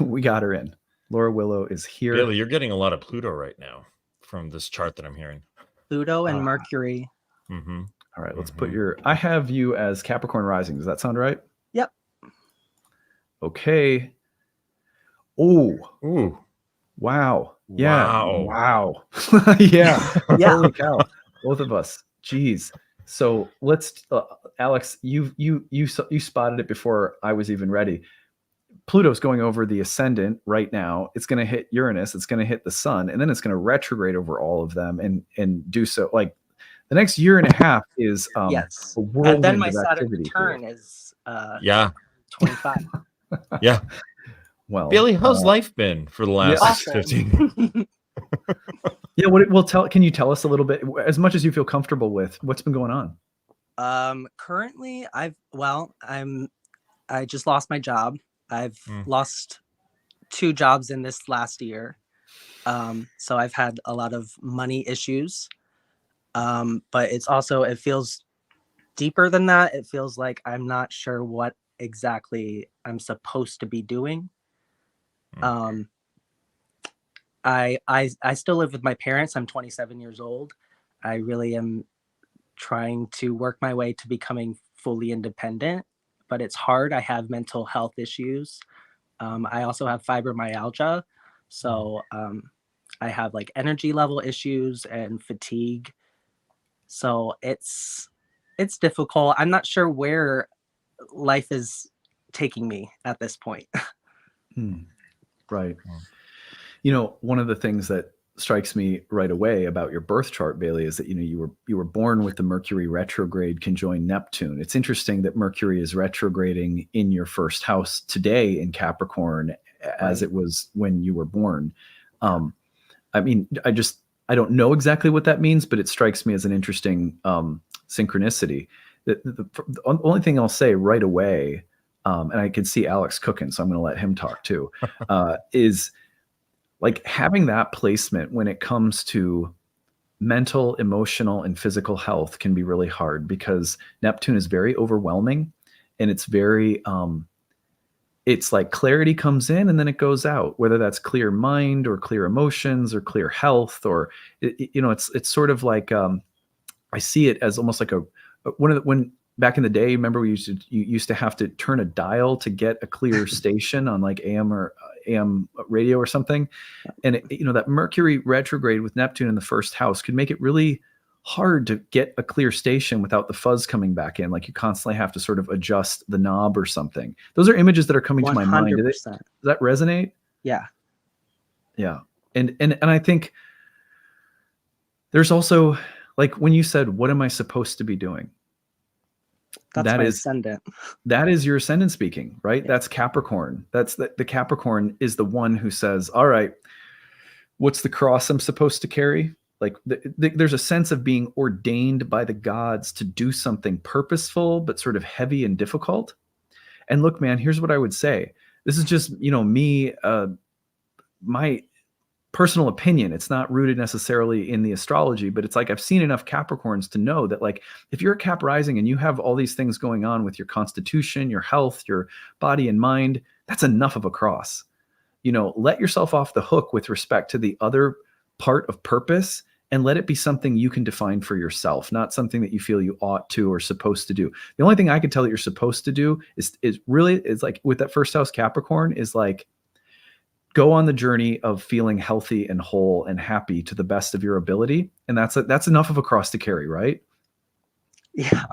We got her in. Laura Willow is here. Bailey, you're getting a lot of Pluto right now from this chart that I'm hearing. Pluto and Mercury. Mm-hmm. All right, let's put I have you as Capricorn rising. Does that sound right? Yep. Okay. Oh. Ooh. Wow. Yeah. Wow. Yeah. Yeah. Holy cow. Both of us. Jeez. So let's, Alex, you spotted it before I was even ready. Pluto's going over the ascendant right now. It's going to hit Uranus. It's going to hit the sun, and then it's going to retrograde over all of them and do so. Like the next year and a half is yes. a whirlwind And then my of Saturn activity return here. is 25. Yeah. Well, Bailey, how's life been for the last awesome. 15? Yeah, can you tell us a little bit, as much as you feel comfortable with, what's been going on? Currently I just lost my job. I've lost 2 jobs in this last year. So I've had a lot of money issues. But it's also, it feels deeper than that. It feels like I'm not sure what exactly I'm supposed to be doing. I still live with my parents. I'm 27 years old. I really am trying to work my way to becoming fully independent, but it's hard. I have mental health issues. I also have fibromyalgia. So I have like energy level issues and fatigue. So it's difficult. I'm not sure where life is taking me at this point. Right. You know, one of the things that strikes me right away about your birth chart, Bailey, is that, you know, you were born with the Mercury retrograde conjoined Neptune. It's interesting that Mercury is retrograding in your first house today in Capricorn, as it was when you were born. I mean, I don't know exactly what that means, but it strikes me as an interesting synchronicity. The only thing I'll say right away, and I can see Alex cooking, so I'm going to let him talk too, is like having that placement when it comes to mental, emotional, and physical health can be really hard, because Neptune is very overwhelming, and it's very, it's like clarity comes in and then it goes out, whether that's clear mind or clear emotions or clear health, or, you know, it's sort of like, I see it as almost like when back in the day, remember you used to have to turn a dial to get a clear station on like AM radio or something. And you know, that Mercury retrograde with Neptune in the first house could make it really hard to get a clear station without the fuzz coming back in. Like you constantly have to sort of adjust the knob or something. Those are images that are coming 100%. To my mind. Does that resonate? Yeah. Yeah. And I think there's also, like when you said, what am I supposed to be doing? That's my ascendant. That is your ascendant speaking, right? Yeah. That's Capricorn. That's the Capricorn is the one who says, all right, what's the cross I'm supposed to carry? Like there's a sense of being ordained by the gods to do something purposeful, but sort of heavy and difficult. And look, man, here's what I would say. This is just, you know, me, my personal opinion. It's not rooted necessarily in the astrology, but it's like I've seen enough Capricorns to know that, like, if you're a Cap rising and you have all these things going on with your constitution, your health, your body and mind, that's enough of a cross. You know, let yourself off the hook with respect to the other part of purpose, and let it be something you can define for yourself, not something that you feel you ought to or supposed to do. The only thing I can tell that you're supposed to do is like with that first house Capricorn is like, go on the journey of feeling healthy and whole and happy to the best of your ability. And that's enough of a cross to carry, right? Yeah.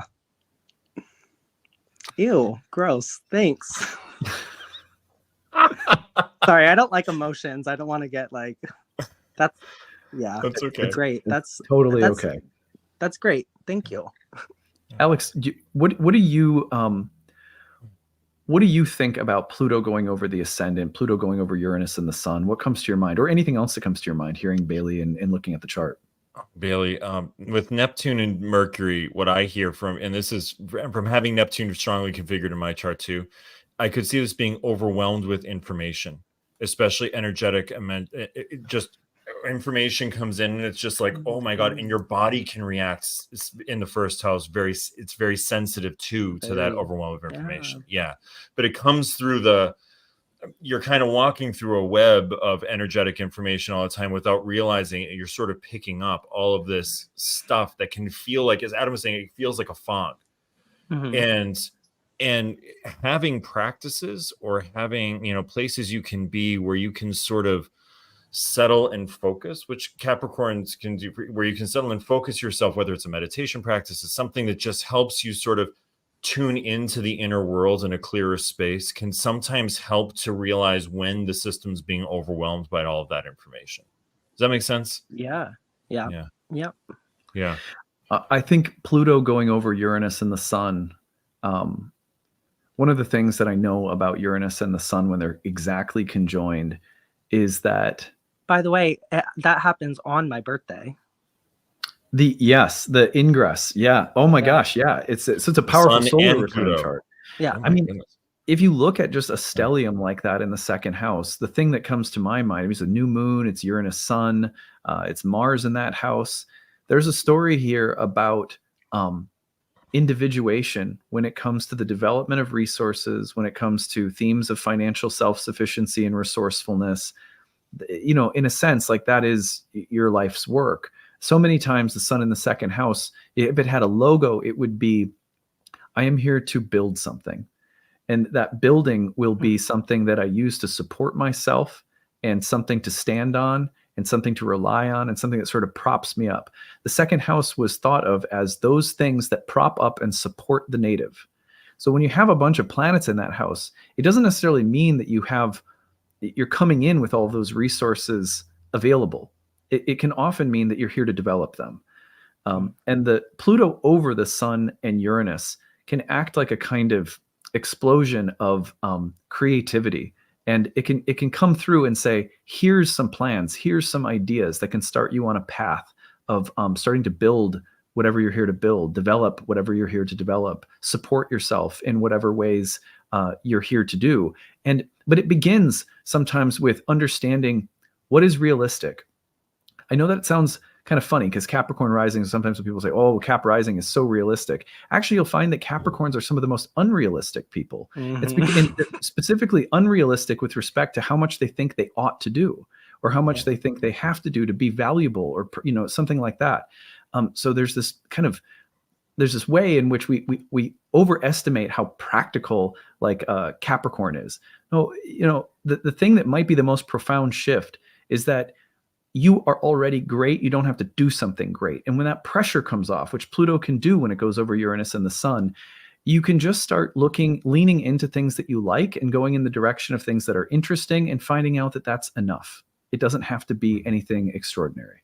Ew, gross. Thanks. Sorry, I don't like emotions. I don't want to get like, that's okay. Great. That's totally okay. That's great. Thank you. Alex, what do you think about Pluto going over the ascendant, Pluto going over Uranus and the sun? What comes to your mind, or anything else that comes to your mind hearing Bailey and looking at the chart? Bailey, with Neptune and Mercury, what I hear from, and this is from having Neptune strongly configured in my chart too, I could see this being overwhelmed with information, especially energetic, and just information comes in and it's just like, oh my God, and your body can react in the first house. It's very sensitive to that overwhelm of information. Yeah. But it comes through you're kind of walking through a web of energetic information all the time without realizing it. You're sort of picking up all of this stuff that can feel like, as Adam was saying, it feels like a fog. Mm-hmm. And having practices or having, you know, places you can be where you can sort of settle and focus, which Capricorns can do, where you can settle and focus yourself, whether it's a meditation practice, it's something that just helps you sort of tune into the inner world in a clearer space, can sometimes help to realize when the system's being overwhelmed by all of that information. Does that make sense? Yeah. I think Pluto going over Uranus and the sun, one of the things that I know about Uranus and the sun when they're exactly conjoined is that, by the way, that happens on my birthday. The ingress. Yeah. Oh my gosh. Yeah. It's a powerful solar return chart. Yeah. I mean, if you look at just a stellium like that in the second house, the thing that comes to my mind is a new moon, it's Uranus sun, it's Mars in that house. There's a story here about individuation when it comes to the development of resources, when it comes to themes of financial self-sufficiency and resourcefulness. You know, in a sense, like that is your life's work. So many times the sun in the second house, if it had a logo, it would be, I am here to build something. And that building will be something that I use to support myself and something to stand on and something to rely on and something that sort of props me up. The second house was thought of as those things that prop up and support the native. So when you have a bunch of planets in that house, it doesn't necessarily mean that you're coming in with all those resources available. It can often mean that you're here to develop them. And the Pluto over the sun and Uranus can act like a kind of explosion of creativity. And it can come through and say, here's some plans, here's some ideas that can start you on a path of starting to build whatever you're here to build, develop whatever you're here to develop, support yourself in whatever ways you're here to do. But it begins sometimes with understanding what is realistic. I know that it sounds kind of funny because Capricorn rising, sometimes when people say, oh, Cap rising is so realistic. Actually, you'll find that Capricorns are some of the most unrealistic people. It's specifically unrealistic with respect to how much they think they ought to do or how much they think they have to do to be valuable or, you know, something like that. So there's this way in which we overestimate how practical like Capricorn is. No, you know, the thing that might be the most profound shift is that you are already great. You don't have to do something great. And when that pressure comes off, which Pluto can do when it goes over Uranus and the sun, you can just start leaning into things that you like and going in the direction of things that are interesting and finding out that that's enough. It doesn't have to be anything extraordinary.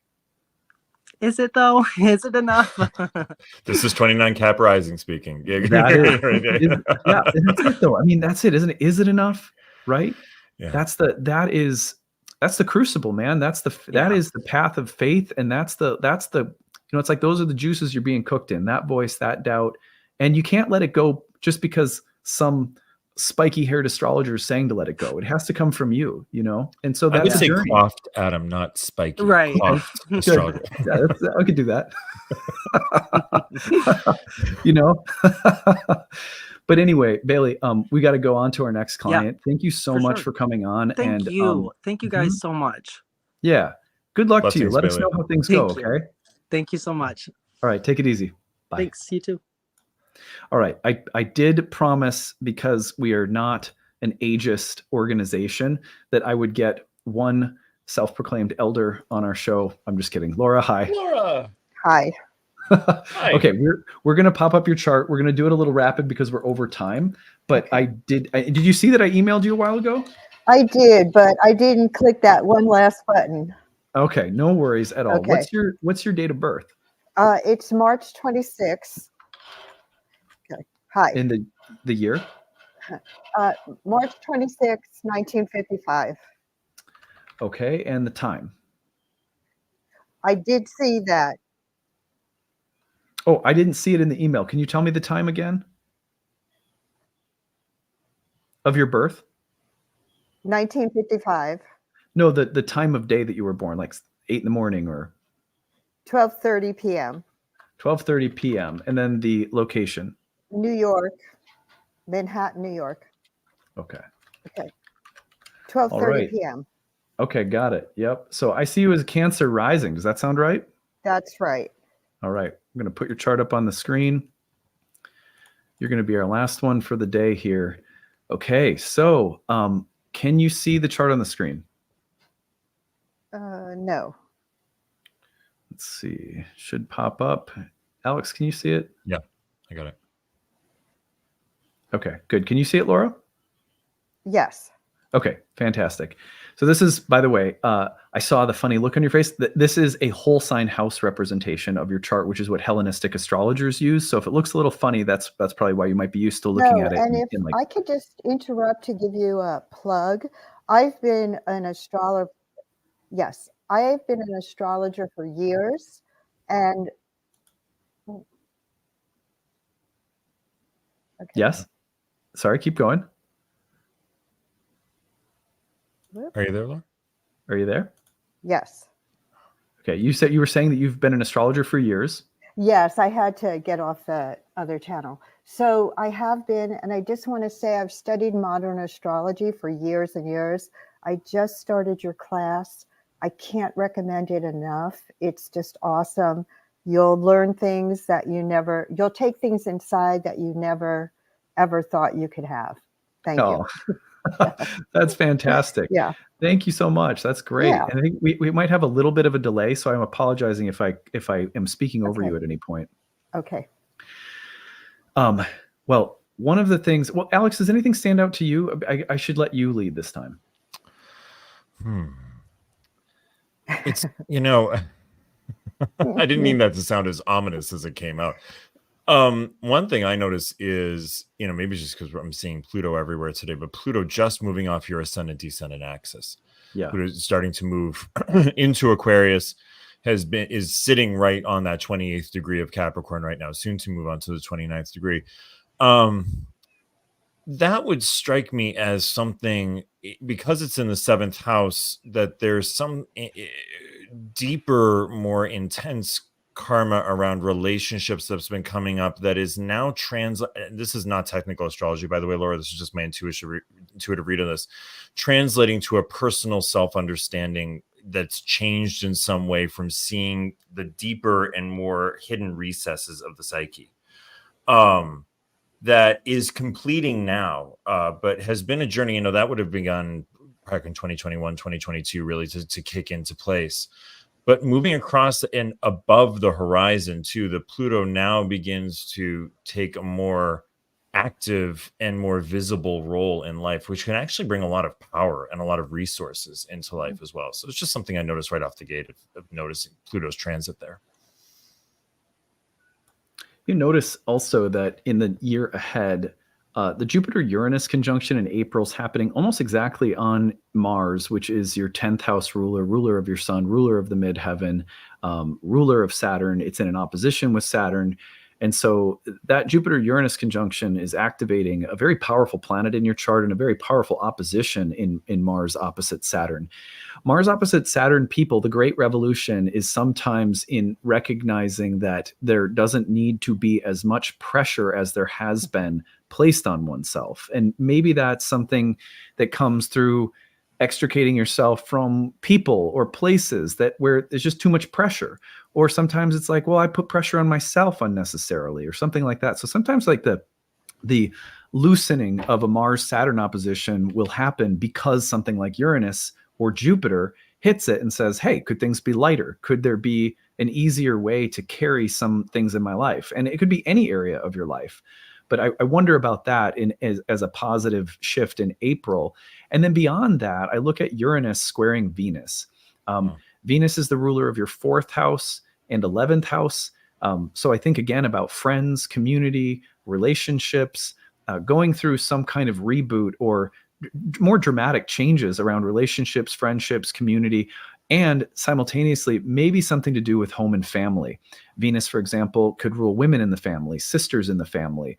Is it though? Is it enough? This is 29 Cap Rising speaking. That is, yeah, that's it though. I mean, that's it, isn't it? Is it enough? Right? Yeah. That's the crucible, man. That is the path of faith. And that's the, you know, it's like, those are the juices you're being cooked in, that voice, that doubt. And you can't let it go just because some spiky haired astrologer is saying to let it go. It has to come from you, you know? And so I would that's a say journey. coiffed Adam, not spiky. Right. Coiffed astrologer. Yeah, I could do that. You know? But anyway, Bailey, we got to go on to our next client. Thank you so much for coming on. Thank you guys so much. Yeah. Good luck to you. Blessings, Let us Bailey. know how things go, okay? Thank you so much. All right, take it easy. Bye. Thanks, you too. All right. I did promise, because we are not an ageist organization, that I would get one self-proclaimed elder on our show. I'm just kidding. Laura, hi. Laura. Hi. Hi. Okay, we're gonna pop up your chart. We're gonna do it a little rapid because we're over time. But did you see that I emailed you a while ago? I did, but I didn't click that one last button. Okay, no worries at all. Okay. What's your date of birth? It's March 26th. Okay. Hi. In the year? March 26th, 1955. Okay, and the time? I did see that. Oh, I didn't see it in the email. Can you tell me the time again? Of your birth? 1955. No, the time of day that you were born, like 8 in the morning or 12:30 p.m. 12:30 p.m. And then the location? New York, Manhattan, New York. Okay. Okay. 12:30 right. p.m. Okay, got it. Yep. So I see you as Cancer rising. Does that sound right? That's right. All right. I'm going to put your chart up on the screen. You're going to be our last one for the day here. Okay. So can you see the chart on the screen? No. Let's see. Should pop up. Alex, can you see it? Yeah, I got it. Okay, good. Can you see it, Laura? Yes. Okay, fantastic. So this is, by the way, I saw the funny look on your face. This is a whole sign house representation of your chart, which is what Hellenistic astrologers use. So if it looks a little funny, that's probably why you might be used to looking at it. And if I could just interrupt to give you a plug, I've been an astrologer. Yes, I have been an astrologer for years, and Yes. Sorry, keep going. Are you there, Laura? Are you there? Yes. Okay. You were saying that you've been an astrologer for years. Yes, I had to get off the other channel. So I have been, and I just want to say I've studied modern astrology for years and years. I just started your class. I can't recommend it enough. It's just awesome. You'll learn things that you'll take things inside that you never, ever thought you could have. Thank you. That's fantastic. Yeah. Thank you so much. That's great. Yeah. And I think we might have a little bit of a delay, so I'm apologizing if I am speaking over you at any point. Okay. Well, one of the things. Well, Alex, does anything stand out to you? I should let you lead this time. It's I didn't mean that to sound as ominous as it came out. One thing I notice is, maybe just because I'm seeing Pluto everywhere today, but Pluto just moving off your ascendant descendant axis. Yeah. Pluto is starting to move into Aquarius, is sitting right on that 28th degree of Capricorn right now, soon to move on to the 29th degree. That would strike me as something, because it's in the 7th house, that there's some deeper, more intense karma around relationships that's been coming up that is now this is not technical astrology, by the way, Laura, this is just my intuitive read of this, translating to a personal self-understanding that's changed in some way from seeing the deeper and more hidden recesses of the psyche. That is completing now, but has been a journey. That would have begun back in 2021, 2022, really to kick into place. But moving across and above the horizon too, the Pluto now begins to take a more active and more visible role in life, which can actually bring a lot of power and a lot of resources into life as well. So it's just something I noticed right off the gate of noticing Pluto's transit there. You notice also that in the year ahead, the Jupiter-Uranus conjunction in April is happening almost exactly on Mars, which is your 10th house ruler of your sun, ruler of the midheaven, ruler of Saturn. It's in an opposition with Saturn. And so that Jupiter-Uranus conjunction is activating a very powerful planet in your chart and a very powerful opposition in Mars opposite Saturn. Mars opposite Saturn people, the great revolution is sometimes in recognizing that there doesn't need to be as much pressure as there has been placed on oneself. And maybe that's something that comes through extricating yourself from people or places where there's just too much pressure. Or sometimes it's like, well, I put pressure on myself unnecessarily or something like that. So sometimes like the loosening of a Mars-Saturn opposition will happen because something like Uranus or Jupiter hits it and says, hey, could things be lighter? Could there be an easier way to carry some things in my life? And it could be any area of your life. But I wonder about that as a positive shift in April. And then beyond that, I look at Uranus squaring Venus. Venus is the ruler of your 4th house and 11th house. So I think again about friends, community, relationships, going through some kind of reboot or more dramatic changes around relationships, friendships, community, and simultaneously maybe something to do with home and family. Venus, for example, could rule women in the family, sisters in the family,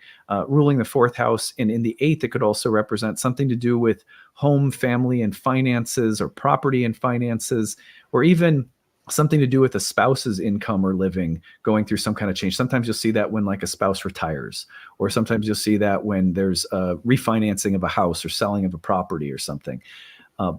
ruling the 4th house. And in the 8th, it could also represent something to do with home, family, and finances, or property and finances, or even something to do with a spouse's income or living going through some kind of change. Sometimes you'll see that when like a spouse retires, or sometimes you'll see that when there's a refinancing of a house or selling of a property or something.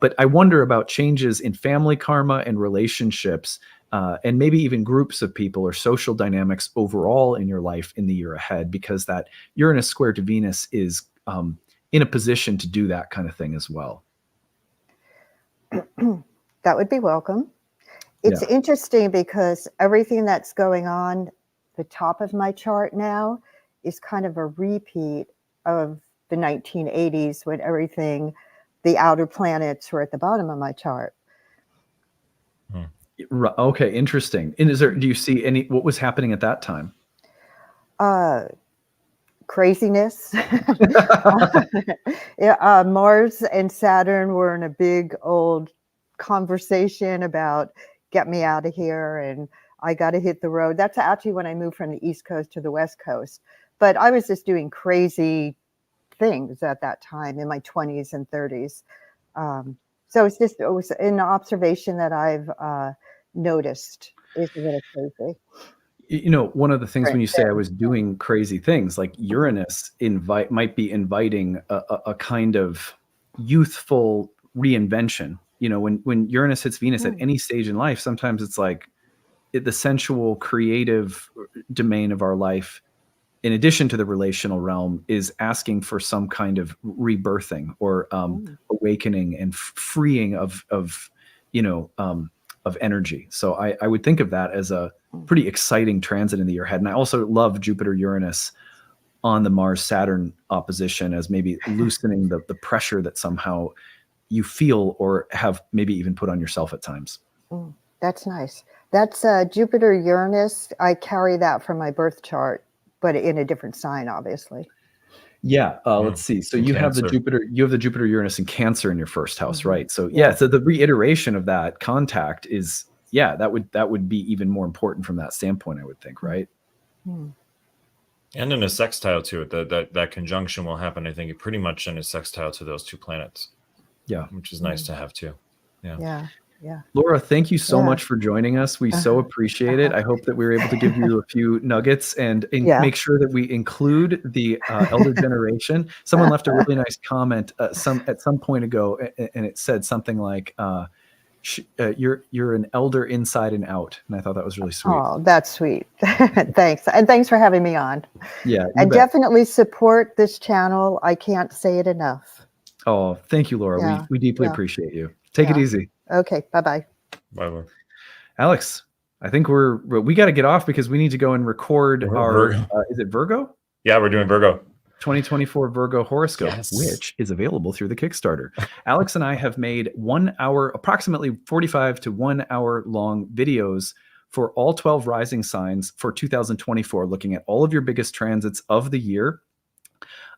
But I wonder about changes in family karma and relationships, and maybe even groups of people or social dynamics overall in your life in the year ahead, because that Uranus square to Venus is in a position to do that kind of thing as well. That would be welcome. It's interesting because everything that's going on the top of my chart now is kind of a repeat of the 1980s when the outer planets were at the bottom of my chart. Okay, interesting. And do you see what was happening at that time? Craziness. Mars and Saturn were in a big old conversation about get me out of here and I got to hit the road. That's actually when I moved from the East Coast to the West Coast. But I was just doing crazy things at that time in my 20s and 30s. So it was an observation that I've noticed. It's a little crazy. You know, one of the things when you say I Very was doing crazy things, like Uranus might be inviting a kind of youthful reinvention. You know, when Uranus hits Venus at any stage in life, sometimes it's like the sensual, creative domain of our life, in addition to the relational realm, is asking for some kind of rebirthing or awakening and freeing of energy. So I would think of that as a pretty exciting transit in the year ahead. And I also love Jupiter Uranus on the Mars Saturn opposition as maybe loosening the pressure that somehow you feel or have maybe even put on yourself at times. That's nice. That's Jupiter Uranus. I carry that from my birth chart, but in a different sign, obviously. Yeah. Let's see. So you have the Jupiter Uranus in Cancer in your first house, right? So so the reiteration of that contact is, that would be even more important from that standpoint, I would think, right? And in a sextile to it, that conjunction will happen, I think, pretty much in a sextile to those two planets. Yeah. Which is nice to have too. Yeah. Laura, thank you so much for joining us. We so appreciate it. I hope that we were able to give you a few nuggets and make sure that we include the elder generation. Someone left a really nice comment at some point ago, and it said something like, you're an elder inside and out. And I thought that was really sweet. Oh, that's sweet. Thanks. And thanks for having me on. Yeah. And definitely support this channel. I can't say it enough. Oh, thank you, Laura. Yeah. We deeply appreciate you. Take it easy. Okay. Bye-bye. Bye-bye. Alex, I think we got to get off because we need to go and record our, is it Virgo? Yeah, we're doing Virgo. 2024 Virgo horoscope, which is available through the Kickstarter. Alex and I have made approximately 45 to 1 hour long videos for all 12 rising signs for 2024, looking at all of your biggest transits of the year.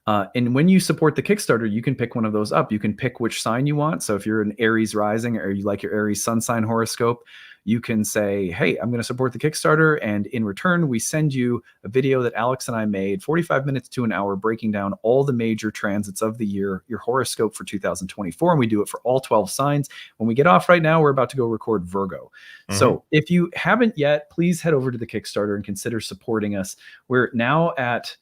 And when you support the Kickstarter, you can pick one of those up. You can pick which sign you want. So if you're an Aries rising or you like your Aries sun sign horoscope, you can say, hey, I'm going to support the Kickstarter. And in return, we send you a video that Alex and I made, 45 minutes to an hour, breaking down all the major transits of the year, your horoscope for 2024. And we do it for all 12 signs. When we get off right now, we're about to go record Virgo. So if you haven't yet, please head over to the Kickstarter and consider supporting us. We're now at...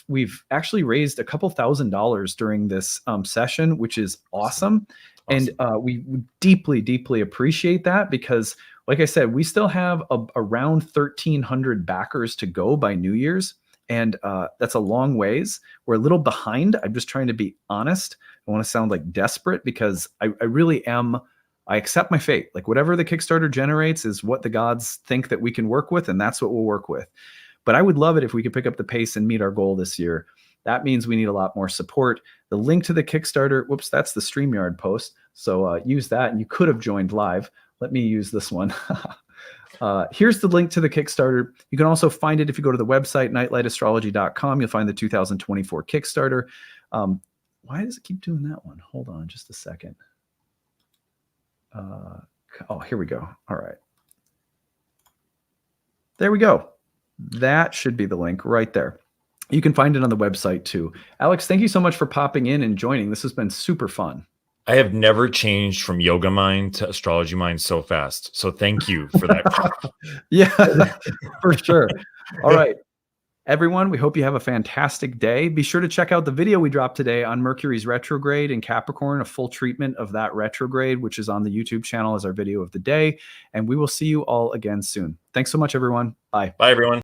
We've actually raised a couple $1,000s during this session, which is awesome. And we deeply, deeply appreciate that because, like I said, we still have around 1,300 backers to go by New Year's. And that's a long ways. We're a little behind. I'm just trying to be honest. I want to sound like desperate because I really am. I accept my fate. Like whatever the Kickstarter generates is what the gods think that we can work with. And that's what we'll work with. But I would love it if we could pick up the pace and meet our goal this year. That means we need a lot more support. The link to the Kickstarter, whoops, that's the StreamYard post. So use that, and you could have joined live. Let me use this one. Here's the link to the Kickstarter. You can also find it if you go to the website, nightlightastrology.com. You'll find the 2024 Kickstarter. Why does it keep doing that one? Hold on just a second. Here we go. All right. There we go. That should be the link right there. You can find it on the website too. Alex, thank you so much for popping in and joining. This has been super fun. I have never changed from yoga mind to astrology mind so fast. So thank you for that. Yeah, for sure. All right. Everyone, we hope you have a fantastic day. Be sure to check out the video we dropped today on Mercury's retrograde in Capricorn, a full treatment of that retrograde, which is on the YouTube channel as our video of the day. And we will see you all again soon. Thanks so much, everyone. Bye. Bye, everyone.